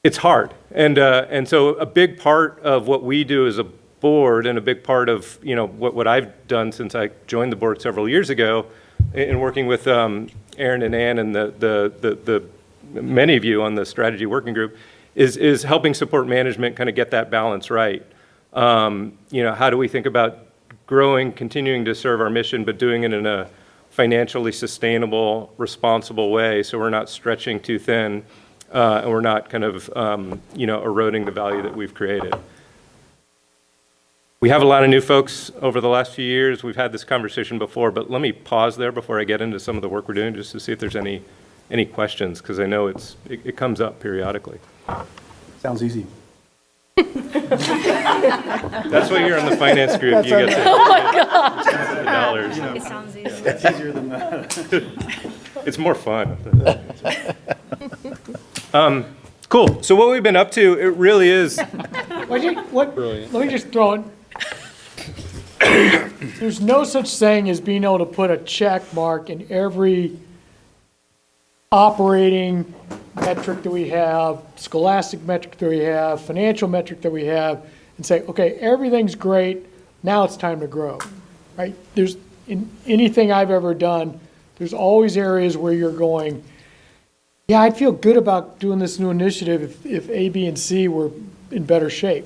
it's hard. And so a big part of what we do as a board and a big part of what I've done since I joined the board several years ago in working with Erin and Ann and the many of you on the strategy working group is helping support management kind of get that balance right. How do we think about growing, continuing to serve our mission, but doing it in a financially sustainable, responsible way, so we're not stretching too thin, and we're not kind of, eroding the value that we've created. We have a lot of new folks over the last few years. We've had this conversation before, but let me pause there before I get into some of the work we're doing, just to see if there's any questions, because I know it comes up periodically. Sounds easy. That's why you're in the finance group. You get to Oh my God. dollars. It sounds easy. It's easier than that. It's more fun. Cool. So what we've been up to, it really is. Let me just throw it. There's no such thing as being able to put a check mark in every operating metric that we have, scholastic metric that we have, financial metric that we have, and say, okay, everything's great, now it's time to grow, right? There's, in anything I've ever done, there's always areas where you're going, yeah, I'd feel good about doing this new initiative if A, B, and C were in better shape.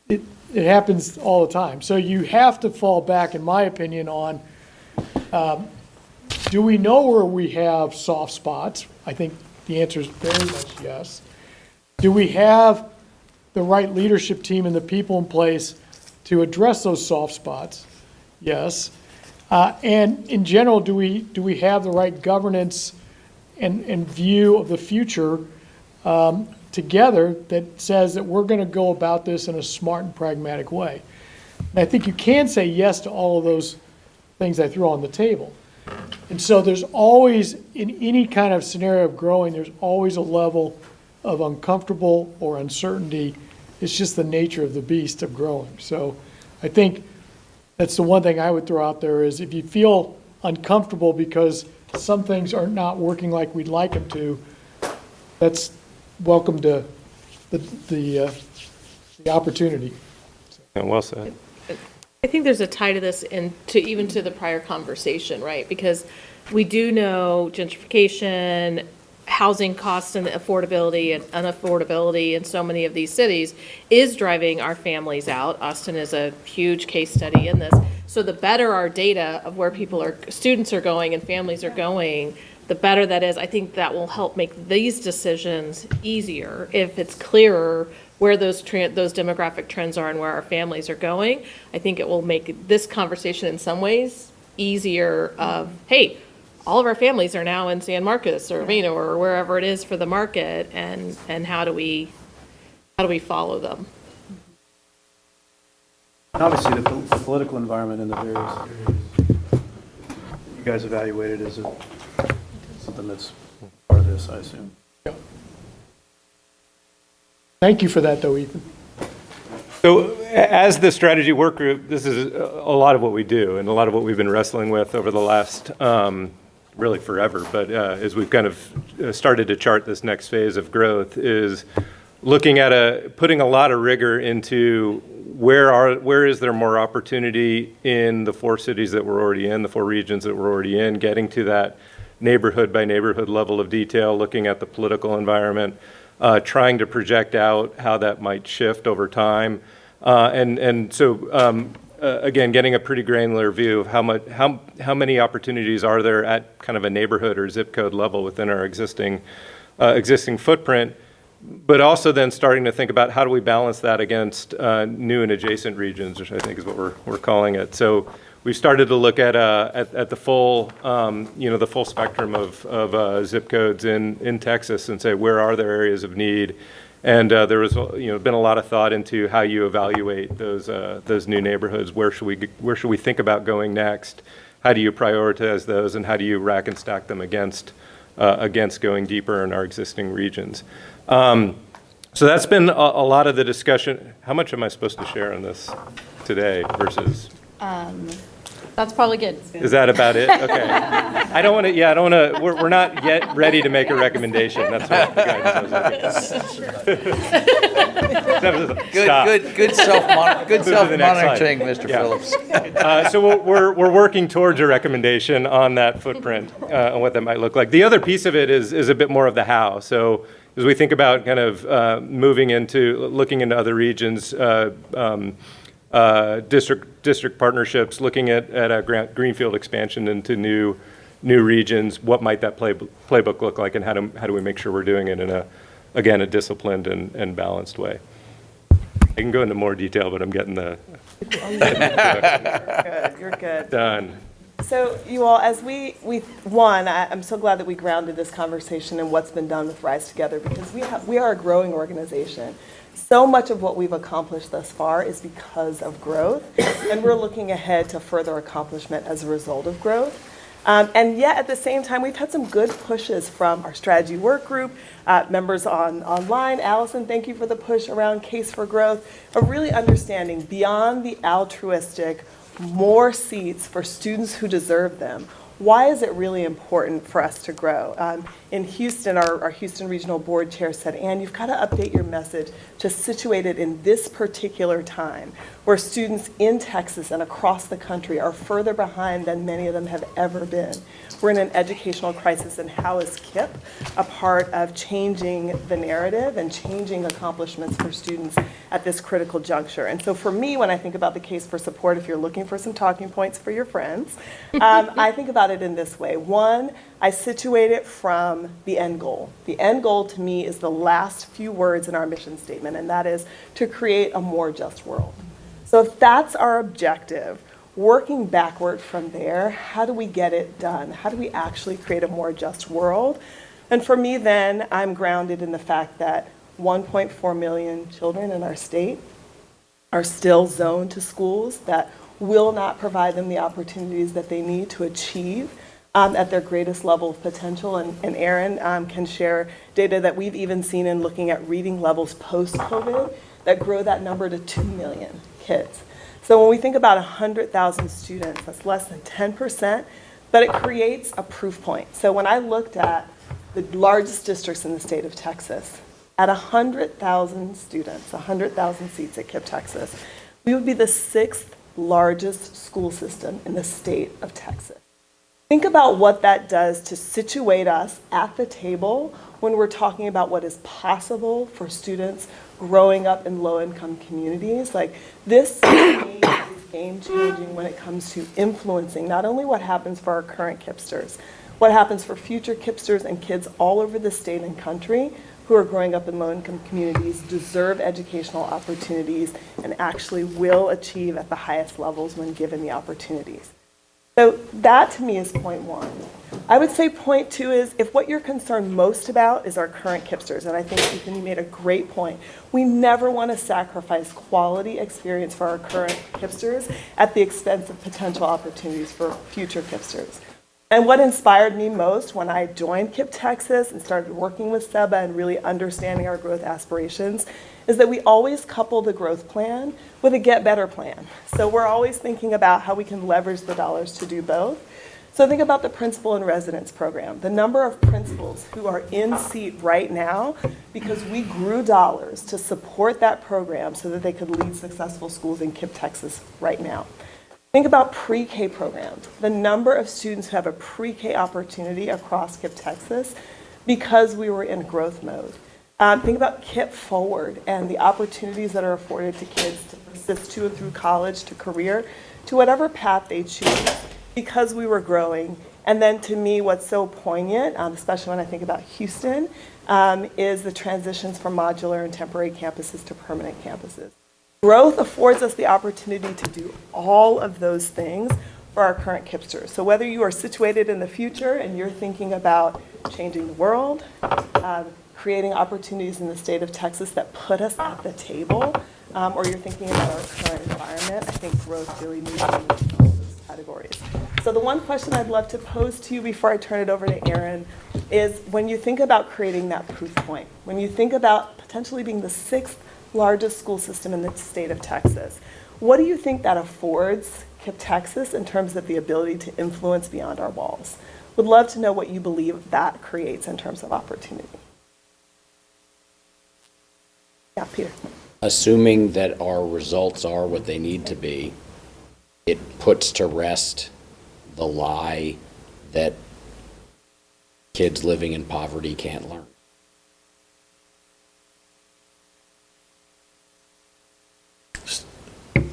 It happens all the time. So you have to fall back, in my opinion, on, do we know where we have soft spots? I think the answer is very much yes. Do we have the right leadership team and the people in place to address those soft spots? Yes. And in general, do we have the right governance and view of the future together that says that we're going to go about this in a smart and pragmatic way? And I think you can say yes to all of those things I threw on the table. And so there's always, in any kind of scenario of growing, there's always a level of uncomfortable or uncertainty. It's just the nature of the beast of growing. So I think that's the one thing I would throw out there is if you feel uncomfortable because some things are not working like we'd like them to, that's welcome to the opportunity. And well said. I think there's a tie to this and even to the prior conversation, right? Because we do know gentrification, housing costs and affordability and unaffordability in so many of these cities is driving our families out. Austin is a huge case study in this. So the better our data of where students are going and families are going, the better that is. I think that will help make these decisions easier if it's clearer where those demographic trends are and where our families are going. I think it will make this conversation in some ways easier of, hey, all of our families are now in San Marcos or Reno or wherever it is for the market, and how do we follow them? And obviously, the political environment in the various areas you guys evaluated as something that's part of this, I assume. Thank you for that, though, Ethan. So as the strategy work group, this is a lot of what we do and a lot of what we've been wrestling with over the last, really forever, but as we've kind of started to chart this next phase of growth is looking at putting a lot of rigor into where is there more opportunity in the 4 cities that we're already in, the 4 regions that we're already in, getting to that neighborhood by neighborhood level of detail, looking at the political environment, trying to project out how that might shift over time. Again, getting a pretty granular view of how many opportunities are there at kind of a neighborhood or zip code level within our existing footprint, but also then starting to think about how do we balance that against new and adjacent regions, which I think is what we're calling it. So we've started to look at the full the full spectrum of zip codes in Texas and say where are there areas of need. And there was been a lot of thought into how you evaluate those new neighborhoods. Where should we think about going next? How do you prioritize those, and how do you rack and stack them against going deeper in our existing regions? So that's been a lot of the discussion. How much am I supposed to share on this today versus? That's probably good. Is that about it? Okay. I don't want to, we're not yet ready to make a recommendation. That's what the guidance was. Good self-monitoring, Mr. Phillips. So we're working towards a recommendation on that footprint and what that might look like. The other piece of it is a bit more of the how. So as we think about kind of moving into, looking into other regions, district partnerships, looking at a greenfield expansion into new regions. What might that playbook look like, and how do we make sure we're doing it in a disciplined and balanced way? I can go into more detail, but I'm getting the. You're good. Done. So you all, as I'm so glad that we grounded this conversation in what's been done with Rise Together, because we are a growing organization. So much of what we've accomplished thus far is because of growth, and we're looking ahead to further accomplishment as a result of growth. And yet, at the same time, we've had some good pushes from our strategy work group, members online. Allison, thank you for the push around Case for Growth, of really understanding beyond the altruistic, more seats for students who deserve them. Why is it really important for us to grow? In Houston, our Houston Regional Board Chair said, Ann, you've got to update your message to situate it in this particular time, where students in Texas and across the country are further behind than many of them have ever been. We're in an educational crisis, and how is KIPP a part of changing the narrative and changing accomplishments for students at this critical juncture? And so for me, when I think about the case for support, if you're looking for some talking points for your friends, I think about it in this way. One, I situate it from the end goal. The end goal to me is the last few words in our mission statement, and that is to create a more just world. So if that's our objective, working backward from there, how do we get it done? How do we actually create a more just world? And for me then, I'm grounded in the fact that 1.4 million children in our state are still zoned to schools that will not provide them the opportunities that they need to achieve at their greatest level of potential. And Aaron can share data that we've even seen in looking at reading levels post-COVID that grow that number to 2 million kids. So when we think about 100,000 students, that's less than 10%, but it creates a proof point. So when I looked at the largest districts in the state of Texas, at 100,000 students, 100,000 seats at KIPP Texas, we would be the 6th largest school system in the state of Texas. Think about what that does to situate us at the table when we're talking about what is possible for students growing up in low-income communities. Like, this is game-changing when it comes to influencing not only what happens for our current KIPPsters, what happens for future KIPPsters and kids all over the state and country who are growing up in low-income communities, deserve educational opportunities, and actually will achieve at the highest levels when given the opportunities. So that, to me, is point one. I would say point two is, if what you're concerned most about is our current KIPPsters, and I think, Ethan, you made a great point. We never want to sacrifice quality experience for our current KIPPsters at the expense of potential opportunities for future KIPPsters. And what inspired me most when I joined KIPP Texas and started working with Seba and really understanding our growth aspirations is that we always couple the growth plan with a get better plan. So we're always thinking about how we can leverage the dollars to do both. So think about the principal in residence program. The number of principals who are in seat right now because we grew dollars to support that program so that they could lead successful schools in KIPP Texas right now. Think about pre-K programs, the number of students who have a pre-K opportunity across KIPP Texas because we were in growth mode. Think about KIPP Forward and the opportunities that are afforded to kids to persist to and through college, to career, to whatever path they choose, because we were growing. And then to me, what's so poignant, especially when I think about Houston, is the transitions from modular and temporary campuses to permanent campuses. Growth affords us the opportunity to do all of those things for our current KIPPsters. So whether you are situated in the future and you're thinking about changing the world, creating opportunities in the state of Texas that put us at the table, or you're thinking about our current environment, I think growth really needs to be in all of those categories. So the one question I'd love to pose to you before I turn it over to Aaron is, when you think about creating that proof point, when you think about potentially being the 6th largest school system in the state of Texas, what do you think that affords KIPP Texas in terms of the ability to influence beyond our walls? Would love to know what you believe that creates in terms of opportunity. Yeah, Peter. Assuming that our results are what they need to be, it puts to rest the lie that kids living in poverty can't learn.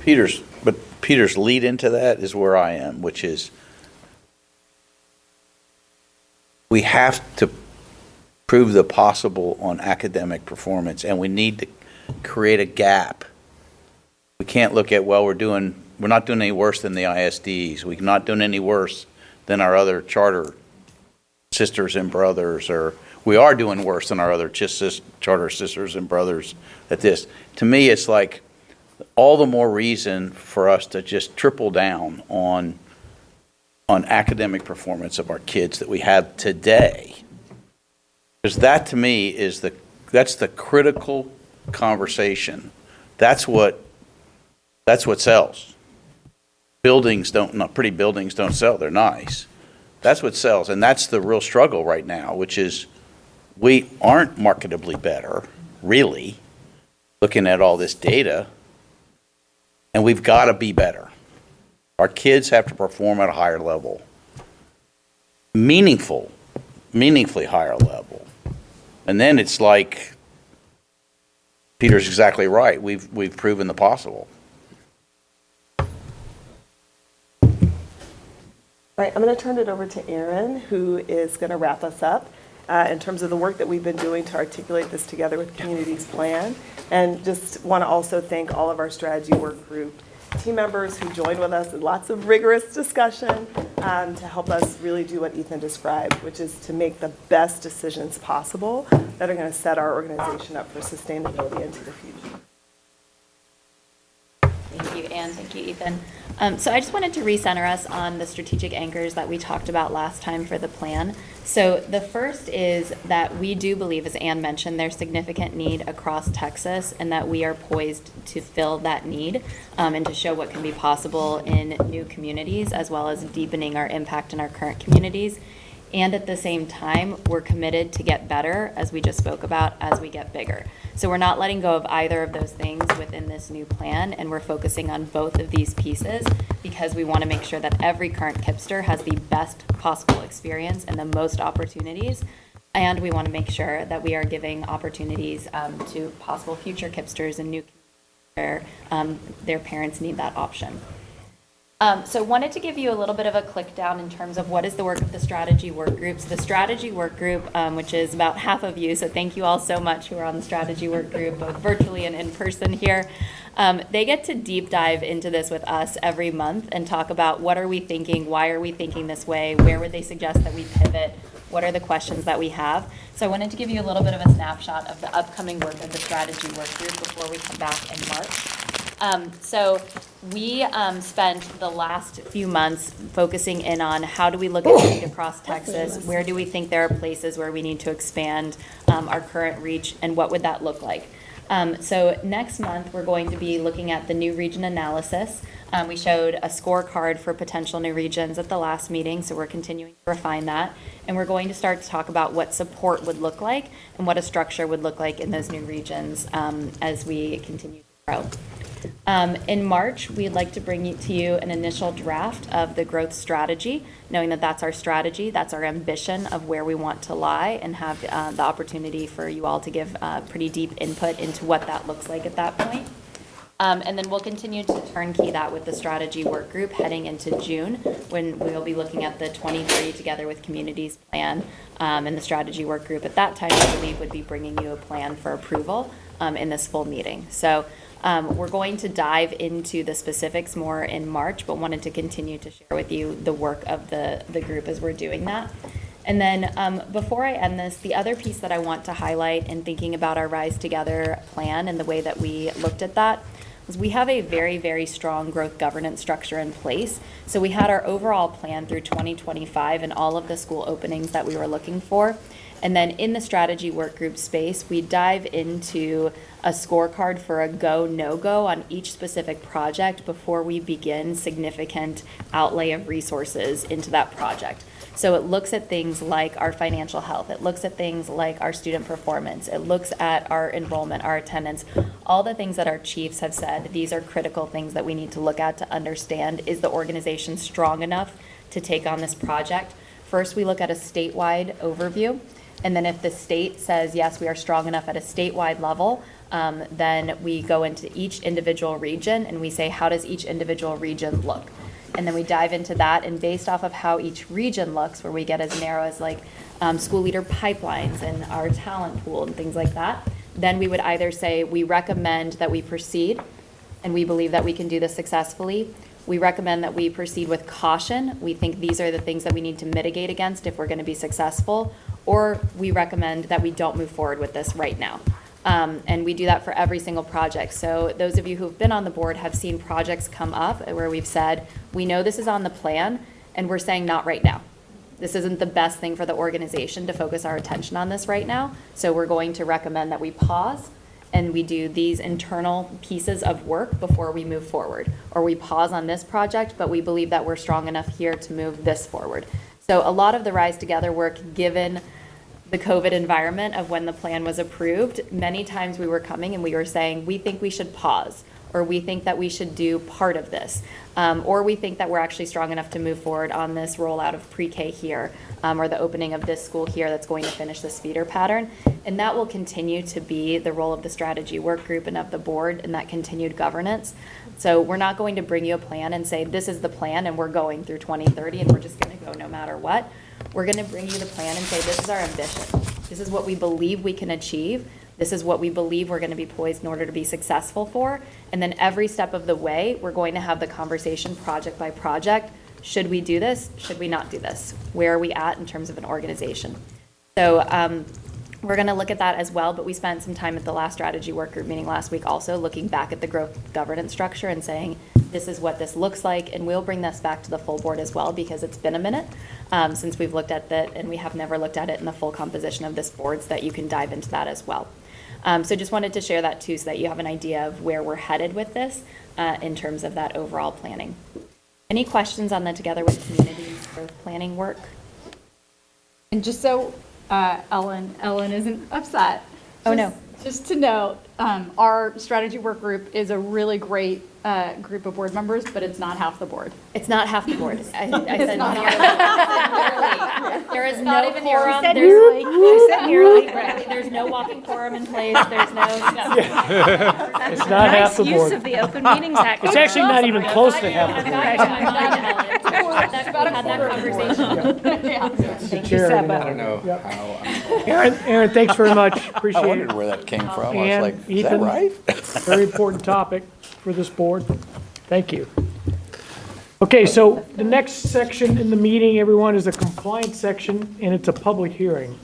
Peter's lead into that is where I am, which is we have to prove the possible on academic performance, and we need to create a gap. We can't look at, well, we're not doing any worse than the ISDs. We're not doing any worse than our other charter sisters and brothers, or we are doing worse than our other charter sisters and brothers at this. To me, it's like all the more reason for us to just triple down on academic performance of our kids that we have today. Because that, to me, that's the critical conversation. That's what sells. Pretty buildings don't sell. They're nice. That's what sells, and that's the real struggle right now, which is we aren't marketably better, really, looking at all this data, and we've got to be better. Our kids have to perform at a higher level, meaningfully higher level. And then it's like, Peter's exactly right. We've proven the possible. All right, I'm going to turn it over to Erin, who is going to wrap us up in terms of the work that we've been doing to articulate this together with Communities Plan. And just want to also thank all of our strategy work group team members who joined with us in lots of rigorous discussion to help us really do what Ethan described, which is to make the best decisions possible that are going to set our organization up for sustainability into the future. Thank you, Anne. Thank you, Ethan. So I just wanted to recenter us on the strategic anchors that we talked about last time for the plan. So the first is that we do believe, as Anne mentioned, there's significant need across Texas and that we are poised to fill that need and to show what can be possible in new communities, as well as deepening our impact in our current communities. And at the same time, we're committed to get better, as we just spoke about, as we get bigger. So we're not letting go of either of those things within this new plan, and we're focusing on both of these pieces because we want to make sure that every current KIPPster has the best possible experience and the most opportunities, and we want to make sure that we are giving opportunities to possible future KIPPsters and new where their parents need that option. So wanted to give you a little bit of a click down in terms of what is the work of the strategy work groups. The strategy work group, which is about half of you, so thank you all so much who are on the strategy work group, both virtually and in person here. They get to deep dive into this with us every month and talk about what are we thinking, why are we thinking this way, where would they suggest that we pivot, what are the questions that we have. So I wanted to give you a little bit of a snapshot of the upcoming work of the strategy work group before we come back in March. So we spent the last few months focusing in on how do we look at need across Texas, where do we think there are places where we need to expand our current reach, and what would that look like? So next month, we're going to be looking at the new region analysis. We showed a scorecard for potential new regions at the last meeting, so we're continuing to refine that. And we're going to start to talk about what support would look like and what a structure would look like in those new regions as we continue to grow. In March, we'd like to bring to you an initial draft of the growth strategy, knowing that that's our strategy, that's our ambition of where we want to lie, and have the opportunity for you all to give pretty deep input into what that looks like at that point. And then we'll continue to turnkey that with the strategy work group heading into June, when we'll be looking at the 23 together with Communities Plan and the strategy work group. At that time, I believe would be bringing you a plan for approval in this full meeting. So we're going to dive into the specifics more in March, but wanted to continue to share with you the work of the group as we're doing that. And then before I end this, the other piece that I want to highlight in thinking about our Rise Together plan and the way that we looked at that was we have a very, very strong growth governance structure in place. So we had our overall plan through 2025 and all of the school openings that we were looking for. And then in the strategy work group space, we dive into a scorecard for a go, no-go on each specific project before we begin significant outlay of resources into that project. So it looks at things like our financial health. It looks at things like our student performance. It looks at our enrollment, our attendance, all the things that our chiefs have said. These are critical things that we need to look at to understand, is the organization strong enough to take on this project? First, we look at a statewide overview. And then if the state says, yes, we are strong enough at a statewide level, then we go into each individual region and we say, how does each individual region look? And then we dive into that, and based off of how each region looks, where we get as narrow as like school leader pipelines and our talent pool and things like that, then we would either say we recommend that we proceed and we believe that we can do this successfully. We recommend that we proceed with caution. We think these are the things that we need to mitigate against if we're going to be successful, or we recommend that we don't move forward with this right now. And we do that for every single project. So those of you who've been on the board have seen projects come up where we've said, we know this is on the plan, and we're saying not right now. This isn't the best thing for the organization to focus our attention on this right now. So we're going to recommend that we pause and we do these internal pieces of work before we move forward. Or we pause on this project, but we believe that we're strong enough here to move this forward. So a lot of the Rise Together work, given the COVID environment of when the plan was approved, many times we were coming and we were saying, we think we should pause, or we think that we should do part of this, or we think that we're actually strong enough to move forward on this rollout of pre-K here, or the opening of this school here that's going to finish this feeder pattern. And that will continue to be the role of the strategy work group and of the board and that continued governance. So we're not going to bring you a plan and say, this is the plan and we're going through 2030 and we're just going to go no matter what. We're going to bring you the plan and say, this is our ambition. This is what we believe we can achieve. This is what we believe we're going to be poised in order to be successful for. And then every step of the way, we're going to have the conversation project by project. Should we do this? Should we not do this? Where are we at in terms of an organization? So we're going to look at that as well, but we spent some time at the last strategy work group meeting last week also looking back at the growth governance structure and saying, this is what this looks like, and we'll bring this back to the full board as well because it's been a minute since we've looked at that, and we have never looked at it in the full composition of this board, so that you can dive into that as well. So just wanted to share that too, so that you have an idea of where we're headed with this in terms of that overall planning. Any questions on the Together with Communities growth planning work? And just so Ellen isn't upset. Oh, no. Just to note, our strategy work group is a really great group of board members, but it's not half the board. It's not half the board. I said not nearly. There is Not no even quorum. nearly. She said nearly. Right. There's no walking quorum in place. There's no. It's not half the board. Nice use of the Open Meetings Act. It's actually not even close to half the board. We had that conversation. Thank you, Sarah. I don't know how. Aaron, thanks very much. I Appreciate it. wondered where that came from. I And was like, is that Ethan, right? Very important topic for this board. Thank you. Okay, so the next section in the meeting, everyone, is a compliance section, and it's a public hearing.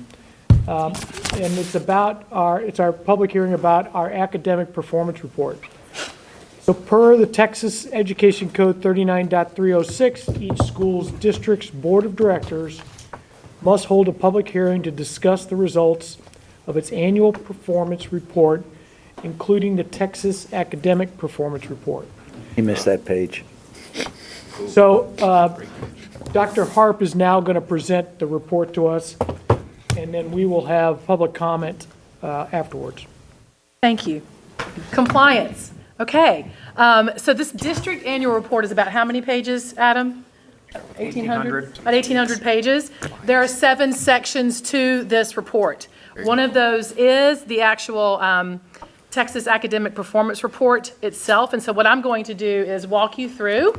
And it's our public hearing about our academic performance report. So per the Texas Education Code 39.306, each school's district's board of directors must hold a public hearing to discuss the results of its annual performance report, including the Texas Academic Performance Report. You missed that page. So Dr. Harp is now going to present the report to us, and then we will have public comment afterwards. Thank you. Compliance. Okay. So this district annual report is about how many pages, Adam? 1,800? About 1,800 pages. There are 7 sections to this report. One of those is the actual Texas Academic Performance Report itself. And so what I'm going to do is walk you through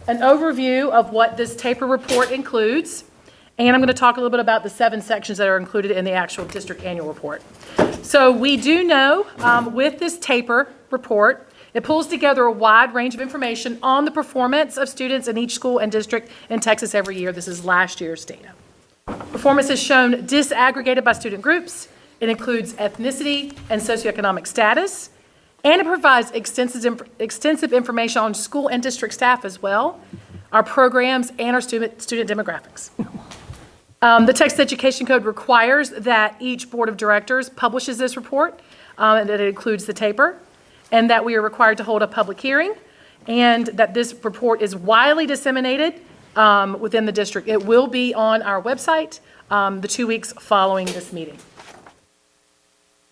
an overview of what this taper report includes. And I'm going to talk a little bit about the 7 sections that are included in the actual district annual report. So we do know with this taper report, it pulls together a wide range of information on the performance of students in each school and district in Texas every year. This is last year's data. Performance is shown disaggregated by student groups. It includes ethnicity and socioeconomic status, and it provides extensive information on school and district staff as well, our programs, and our student demographics. The Texas Education Code requires that each board of directors publishes this report, and that it includes the taper, and that we are required to hold a public hearing, and that this report is widely disseminated within the district. It will be on our website the 2 weeks following this meeting.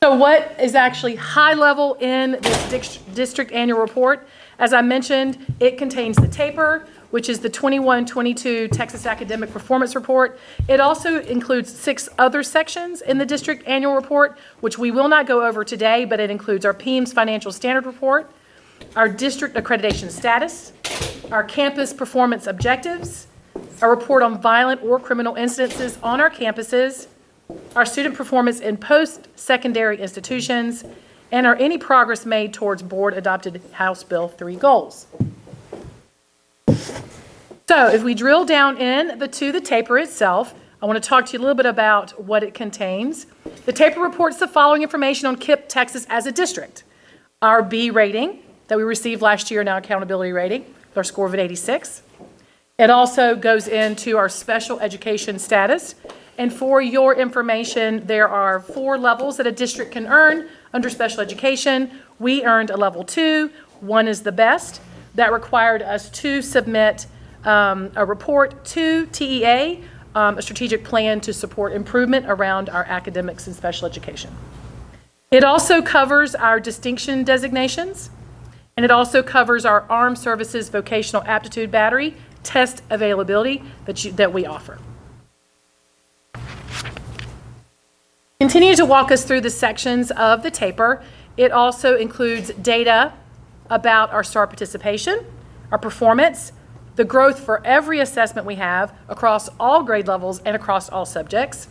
So what is actually high level in this district annual report? As I mentioned, it contains the taper, which is the 21-22 Texas Academic Performance Report. It also includes 6 other sections in the district annual report, which we will not go over today, but it includes our PEIMS Financial Standard Report, our district accreditation status, our campus performance objectives, a report on violent or criminal incidences on our campuses, our student performance in post-secondary institutions, and our any progress made towards board-adopted House Bill 3 goals. So if we drill down to the taper itself, I want to talk to you a little bit about what it contains. The taper reports the following information on KIPP Texas as a district. Our B rating that we received last year, now accountability rating, with our score of an 86. It also goes into our special education status. And for your information, there are 4 levels that a district can earn under special education. We earned a level 2. 1 is the best. That required us to submit a report to TEA, a strategic plan to support improvement around our academics and special education. It also covers our distinction designations, and it also covers our Armed Services Vocational Aptitude Battery test availability that we offer. Continue to walk us through the sections of the taper. It also includes data about our STAR participation, our performance, the growth for every assessment we have across all grade levels and across all subjects.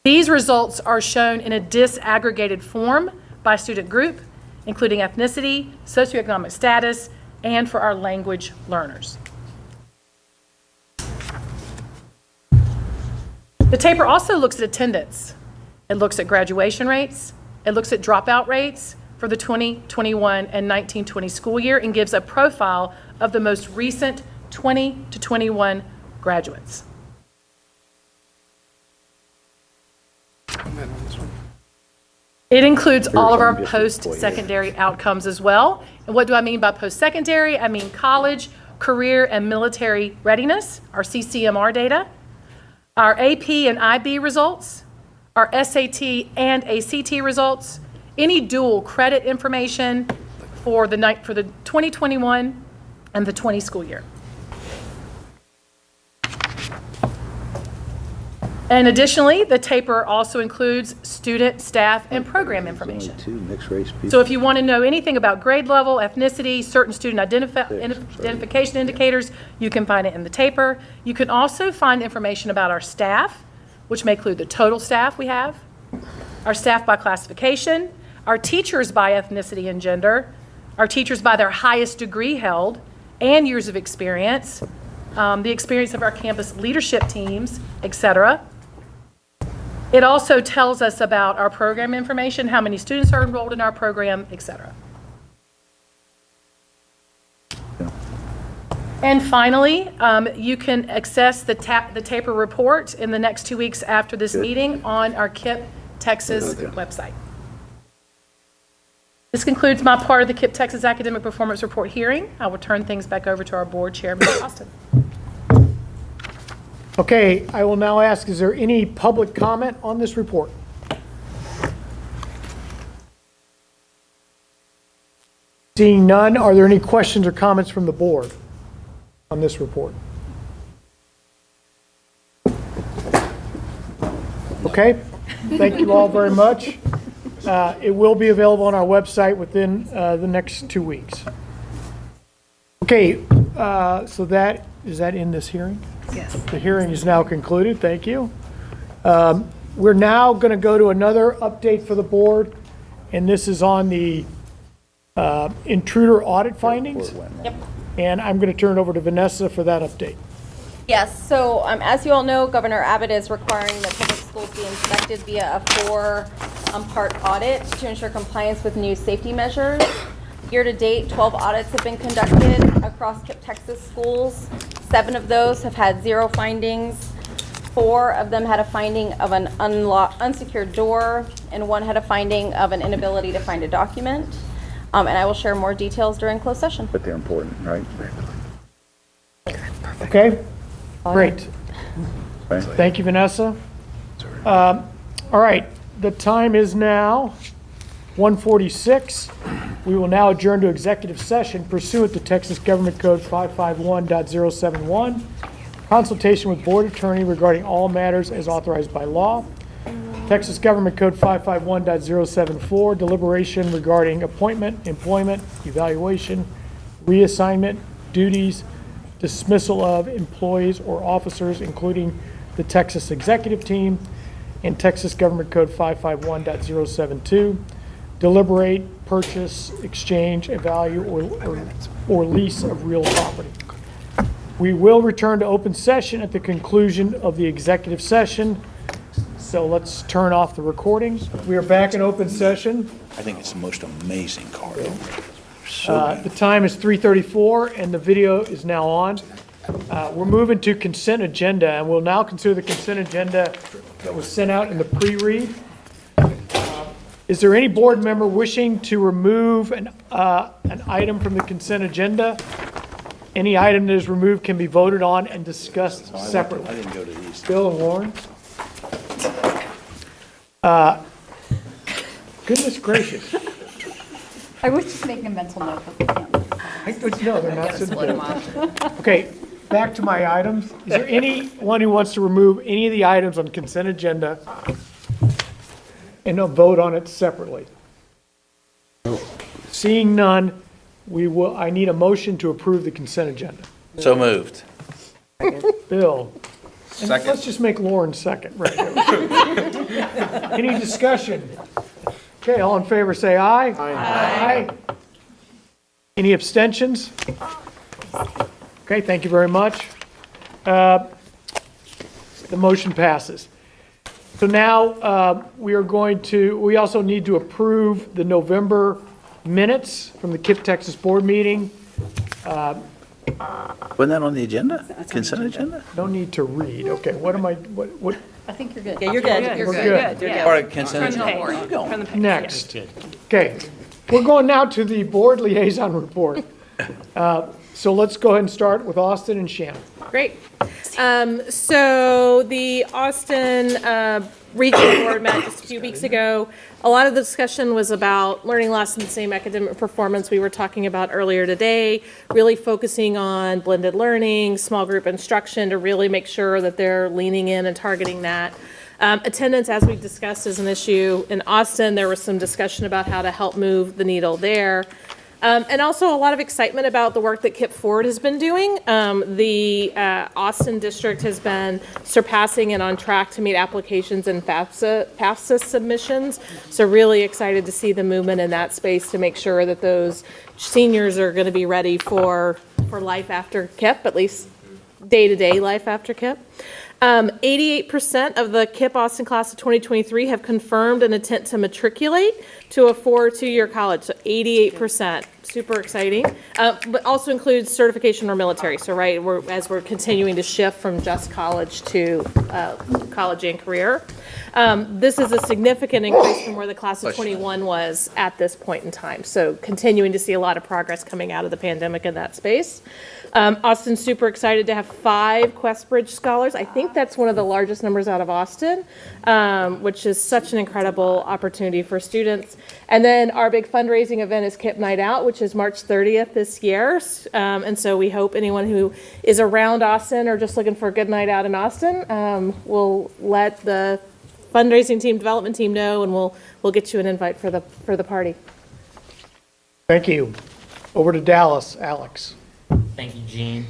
These results are shown in a disaggregated form by student group, including ethnicity, socioeconomic status, and for our language learners. The taper also looks at attendance. It looks at graduation rates. It looks at dropout rates for the 2021 and 1920 school year and gives a profile of the most recent 20 to 21 graduates. It includes all of our post-secondary outcomes as well. And what do I mean by post-secondary? I mean college, career, and military readiness, our CCMR data, our AP and IB results, our SAT and ACT results, any dual credit information for the 2021 and the 20 school year. And additionally, the taper also includes student, staff, and program information. So if you want to know anything about grade level, ethnicity, certain student identification indicators, you can find it in the taper. You can also find information about our staff, which may include the total staff we have, our staff by classification, our teachers by ethnicity and gender, our teachers by their highest degree held and years of experience, the experience of our campus leadership teams, etc. It also tells us about our program information, how many students are enrolled in our program, etc. And finally, you can access the taper report in the next 2 weeks after this meeting on our KIPP Texas website. This concludes my part of the KIPP Texas Academic Performance Report hearing. I will turn things back over to our board chair, Mr. Austin. Okay, I will now ask, is there any public comment on this report? Seeing none, are there any questions or comments from the board on this report? Okay, thank you all very much. It will be available on our website within the next 2 weeks. Okay, so is that in this hearing? Yes. The hearing is now concluded. Thank you. We're now going to go to another update for the board, and this is on the intruder audit findings. Yep. And I'm going to turn it over to Vanessa for that update. Yes, so as you all know, Governor Abbott is requiring that public schools be inspected via a 4-part audit to ensure compliance with new safety measures. Year to date, 12 audits have been conducted across KIPP Texas schools. 7 of those have had 0 findings. 4 of them had a finding of an unsecured door, and 1 had a finding of an inability to find a document. And I will share more details during closed session. But they're important, right? Okay, great. Thank you, Vanessa. All right, the time is now 1:46. We will now adjourn to executive session pursuant to Texas Government Code 551.071, consultation with board attorney regarding all matters as authorized by law. Texas Government Code 551.074, deliberation regarding appointment, employment, evaluation, reassignment, duties, dismissal of employees or officers, including the Texas Executive Team, and Texas Government Code 551.072, deliberate, purchase, exchange, evaluate, or lease of real property. We will return to open session at the conclusion of the executive session. So let's turn off the recording. We are back in open session. I think it's the most amazing car. The time is 3:34 and the video is now on. We're moving to consent agenda, and we'll now consider the consent agenda that was sent out in the pre-read. Is there any board member wishing to remove an item from the consent agenda? Any item that is removed can be voted on and discussed separately. I didn't go to these. Bill and Lauren? Goodness gracious. I was just making a mental note, but we can't. No, they're not Gotta split 'em up. Okay, back to my items. Is there anyone who wants to remove any of the items on consent agenda and vote on it separately? Seeing none, I need a motion to approve the consent agenda. So moved. Bill? And Second. let's just make Lauren second, right? Any discussion? Okay, all in favor, say aye. Aye. Any abstentions? Okay, thank you very much. The motion passes. So now we also need to approve the November minutes from the KIPP Texas Board meeting. Wasn't that on the agenda? Consent agenda? No need to read. Okay, what? I think you're good. Yeah, you're good. We're good. Part of consent agenda. Next. Okay, we're going now to the board liaison report. So let's go ahead and start with Austin and Shannon. Great. So the Austin Regional Board met just a few weeks ago. A lot of the discussion was about learning loss and the same academic performance we were talking about earlier today, really focusing on blended learning, small group instruction to really make sure that they're leaning in and targeting that. Attendance, as we discussed, is an issue. In Austin, there was some discussion about how to help move the needle there. And also a lot of excitement about the work that KIPP Forward has been doing. The Austin district has been surpassing and on track to meet applications and FAFSA submissions. So really excited to see the movement in that space to make sure that those seniors are going to be ready for life after KIPP, at least day-to-day life after KIPP. 88% of the KIPP Austin class of 2023 have confirmed an intent to matriculate to a 4 2-year college, so 88%, super exciting. But also includes certification or military, so right, as we're continuing to shift from just college to college and career. This is a significant increase from where the class of 21 was at this point in time, so continuing to see a lot of progress coming out of the pandemic in that space. Austin's super excited to have 5 QuestBridge scholars. I think that's one of the largest numbers out of Austin, which is such an incredible opportunity for students. And then our big fundraising event is KIPP Night Out, which is March 30th this year. And so we hope anyone who is around Austin or just looking for a good night out in Austin will let the fundraising team, development team know, and we'll get you an invite for the party. Thank you. Over to Dallas, Alex. Thank you, Gene.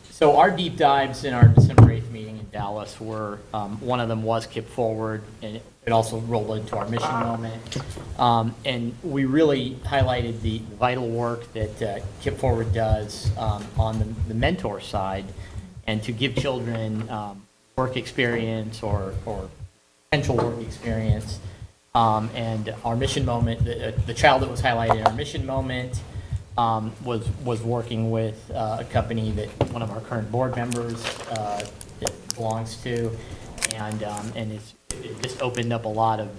So our deep dives in our December 8th meeting in Dallas were, one of them was KIPP Forward, and it also rolled into our mission moment. And we really highlighted the vital work that KIPP Forward does on the mentor side, and to give children work experience or potential work experience. And our mission moment, the child that was highlighted in our mission moment was working with a company that one of our current board members belongs to, and it just opened up a lot of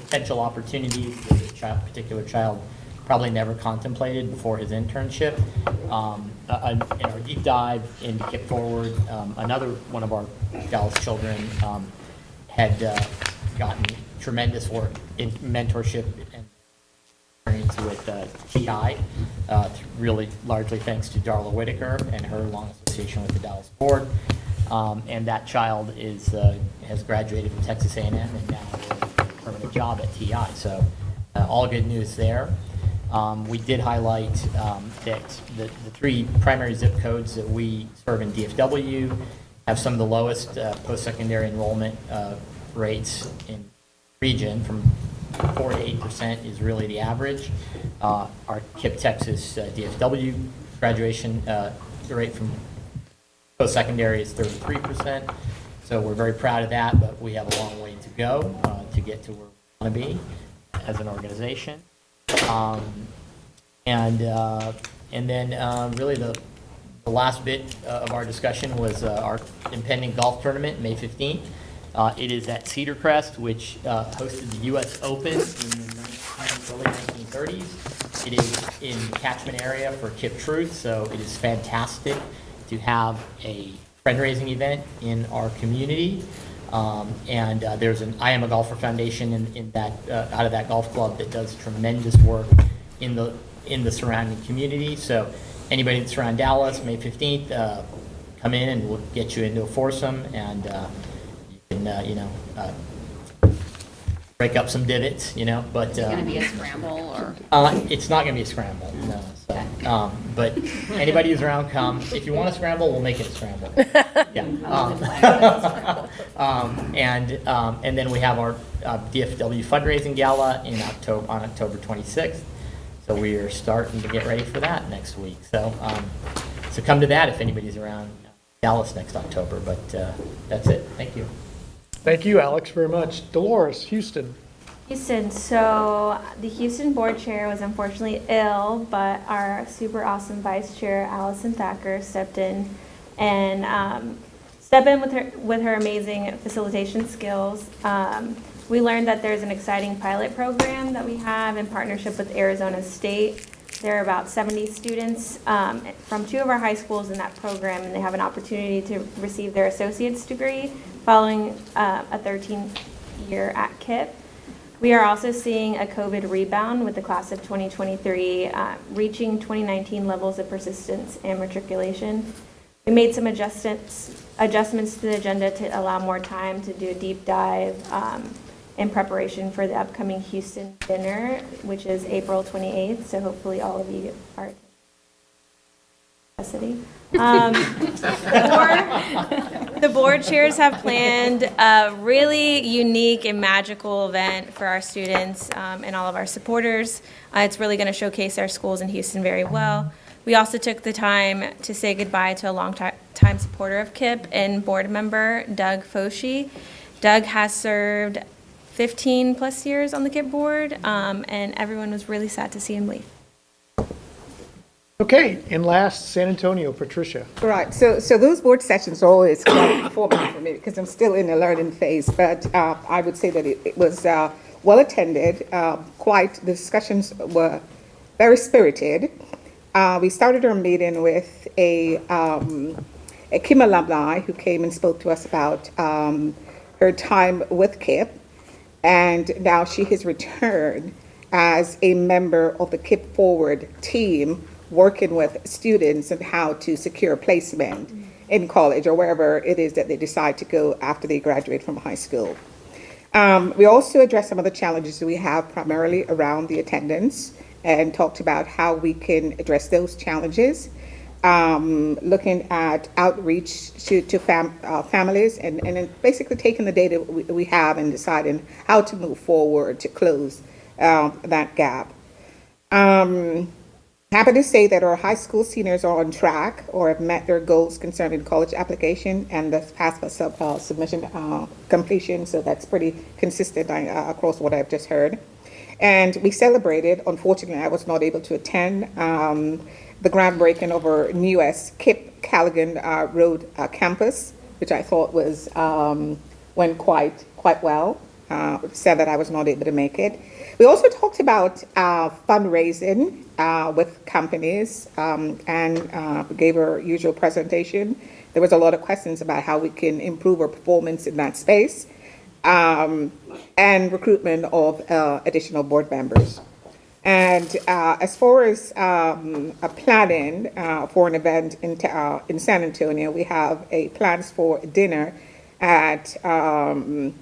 potential opportunities that this particular child probably never contemplated before his internship. In our deep dive into KIPP Forward, another one of our Dallas children had gotten tremendous work in mentorship and experience with TI, really largely thanks to Darla Whitaker and her long association with the Dallas board. And that child has graduated from Texas A&M and now has a permanent job at TI. So all good news there. We did highlight that the 3 primary zip codes that we serve in DFW have some of the lowest post-secondary enrollment rates in the region. From 4 to 8% is really the average. Our KIPP Texas DFW graduation rate from post-secondary is 33%. So we're very proud of that, but we have a long way to go to get to where we want to be as an organization. And then really the last bit of our discussion was our impending golf tournament, May 15th. It is at Cedar Crest, which hosted the U.S. Open in the early 1930s. It is in the catchment area for KIPP Truth, so it is fantastic to have a fundraising event in our community. And there's an I Am a Golfer Foundation in that out of that golf club that does tremendous work in the surrounding community. So anybody that's around Dallas, May 15th, come in and we'll get you into a foursome, and you can break up some divots, but Is it going to be a scramble or? it's not going to be a scramble, no. So, but anybody who's around, come. If you want to scramble, we'll make it a scramble. Yeah. And then we have our DFW fundraising gala on October 26th. So we are starting to get ready for that next week. So so come to that if anybody's around Dallas next October. But that's it. Thank you. Thank you, Alex, very much. Dolores, Houston. Houston, so the Houston board chair was unfortunately ill, but our super awesome vice chair, Allison Thacker, stepped in with her amazing facilitation skills. We learned that there's an exciting pilot program that we have in partnership with Arizona State. There are about 70 students from 2 of our high schools in that program, and they have an opportunity to receive their associate's degree following a 13-year at KIPP. We are also seeing a COVID rebound with the class of 2023 reaching 2019 levels of persistence and matriculation. We made some adjustments to the agenda to allow more time to do a deep dive in preparation for the upcoming Houston dinner, which is April 28th. So hopefully all of you are attending. The board chairs have planned a really unique and magical event for our students and all of our supporters. It's really going to showcase our schools in Houston very well. We also took the time to say goodbye to a long-time supporter of KIPP and board member, Doug Foshi. Doug has served 15 plus years on the KIPP board, and everyone was really sad to see him leave. Okay, and last, San Antonio, Patricia. Right, so those board sessions are always quite informative for me because I'm still in the learning phase, but I would say that it was well attended. The discussions were very spirited. We started our meeting with a KIPP alumni who came and spoke to us about her time with KIPP, and now she has returned as a member of the KIPP Forward team, working with students and how to secure placement in college or wherever it is that they decide to go after they graduate from high school. We also addressed some of the challenges that we have primarily around the attendance and talked about how we can address those challenges, looking at outreach to families and then basically taking the data we have and deciding how to move forward to close that gap. Happy to say that our high school seniors are on track or have met their goals concerning college application and the FAFSA submission completion, so that's pretty consistent across what I've just heard. And we celebrated, unfortunately I was not able to attend, the groundbreaking of our newest KIPP Callaghan Road campus, which I thought was went quite well. Sad that I was not able to make it. We also talked about fundraising with companies and gave our usual presentation. There was a lot of questions about how we can improve our performance in that space. and recruitment of additional board members. And as far as a planning for an event in San Antonio, we have plans for dinner at, I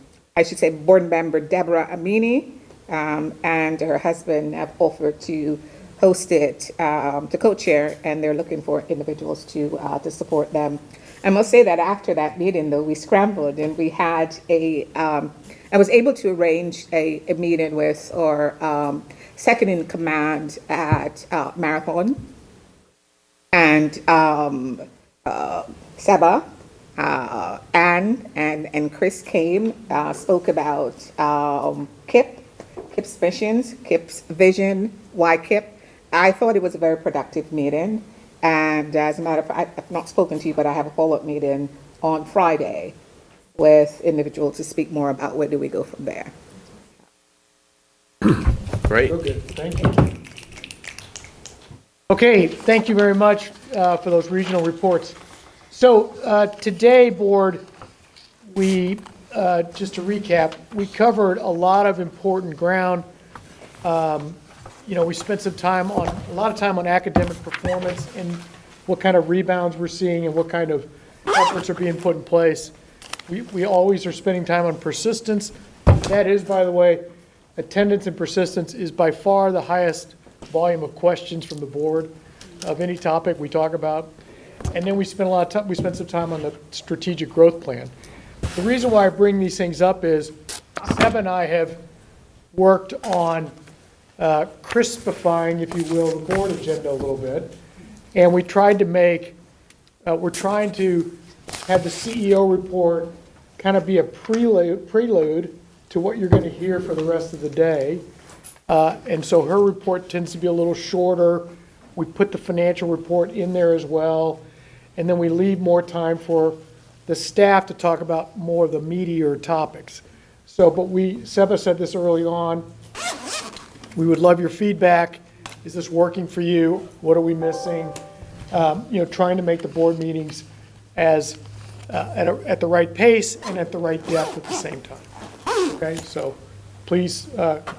should say, board member Deborah Amini and her husband have offered to host it, to co-chair, and they're looking for individuals to support them. I must say that after that meeting, though, we scrambled and we had I was able to arrange a meeting with our second in command at Marathon, and Seba, Anne, and Chris came, spoke about KIPP's missions, KIPP's vision, why KIPP. I thought it was a very productive meeting, and as a matter of fact, I've not spoken to you, but I have a follow-up meeting on Friday with individuals to speak more about where do we go from there. Great. Okay, thank you. Okay, thank you very much for those regional reports. So today, board, we, just to recap, we covered a lot of important ground. We spent a lot of time on academic performance and what kind of rebounds we're seeing and what kind of efforts are being put in place. We always are spending time on persistence. That is, by the way, attendance and persistence is by far the highest volume of questions from the board of any topic we talk about. And then we spent some time on the strategic growth plan. The reason why I bring these things up is Seb and I have worked on crispifying, if you will, the board agenda a little bit. And we tried to we're trying to have the CEO report kind of be a prelude to what you're going to hear for the rest of the day. And so her report tends to be a little shorter. We put the financial report in there as well. And then we leave more time for the staff to talk about more of the meatier topics. So, but Seba said this early on, we would love your feedback. Is this working for you? What are we missing? Trying to make the board meetings as at the right pace and at the right depth at the same time. Okay, so please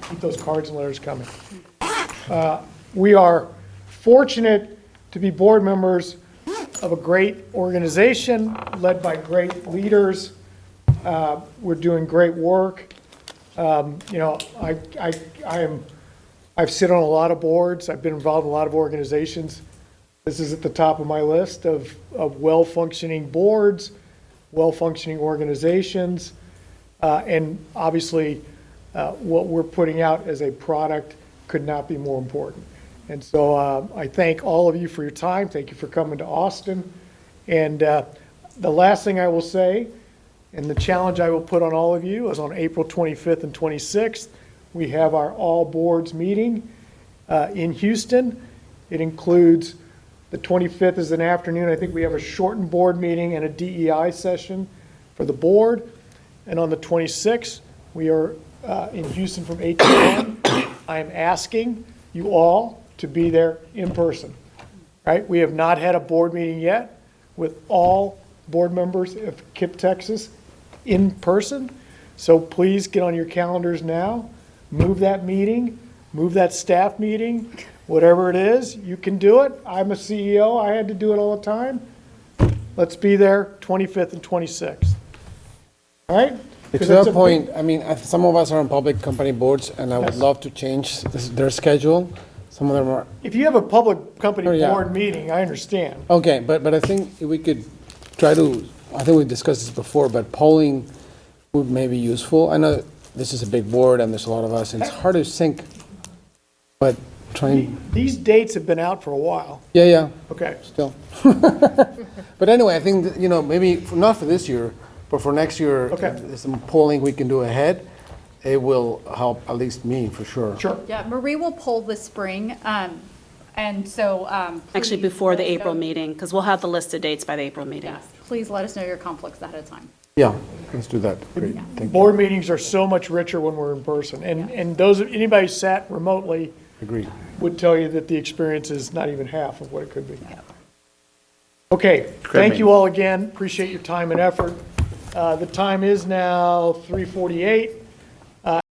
keep those cards and letters coming. We are fortunate to be board members of a great organization led by great leaders. We're doing great work. I've sit on a lot of boards. I've been involved in a lot of organizations. This is at the top of my list of well-functioning boards, well-functioning organizations, and obviously what we're putting out as a product could not be more important. And so I thank all of you for your time. Thank you for coming to Austin. And the last thing I will say, and the challenge I will put on all of you, is on April 25th and 26th, we have our all boards meeting in Houston. It includes the 25th is an afternoon. I think we have a shortened board meeting and a DEI session for the board. And on the 26th, we are in Houston from 8 to 10. I am asking you all to be there in person, right? We have not had a board meeting yet with all board members of KIPP Texas in person. So please get on your calendars now. Move that meeting, move that staff meeting, whatever it is, you can do it. I'm a CEO, I had to do it all the time. Let's be there 25th and 26th. All right? To that point, I mean, some of us are on public company boards, and I would love to change their schedule. Some of them are. If you have a public company board meeting, I understand. Okay, but I think we could try to, I think we discussed this before, but polling would maybe be useful. I know this is a big board and there's a lot of us, and it's hard to sync, but trying. These dates have been out for a while. Yeah. Okay. Still. But anyway, I think, that, maybe not for this year, but for next year, there's some polling we can do ahead. It will help at least me, for sure. Sure. Yeah, Marie will poll this spring, and so. Actually, before the April meeting, because we'll have the list of dates by the April meeting. Yes, please let us know your conflicts ahead of time. Yeah, let's do that. Great. Thank you. Board meetings are so much richer when we're in person. And anybody sat remotely Agreed. would tell you that the experience is not even half of what it could be. Okay, thank you all again. Appreciate your time and effort. The time is now 3:48.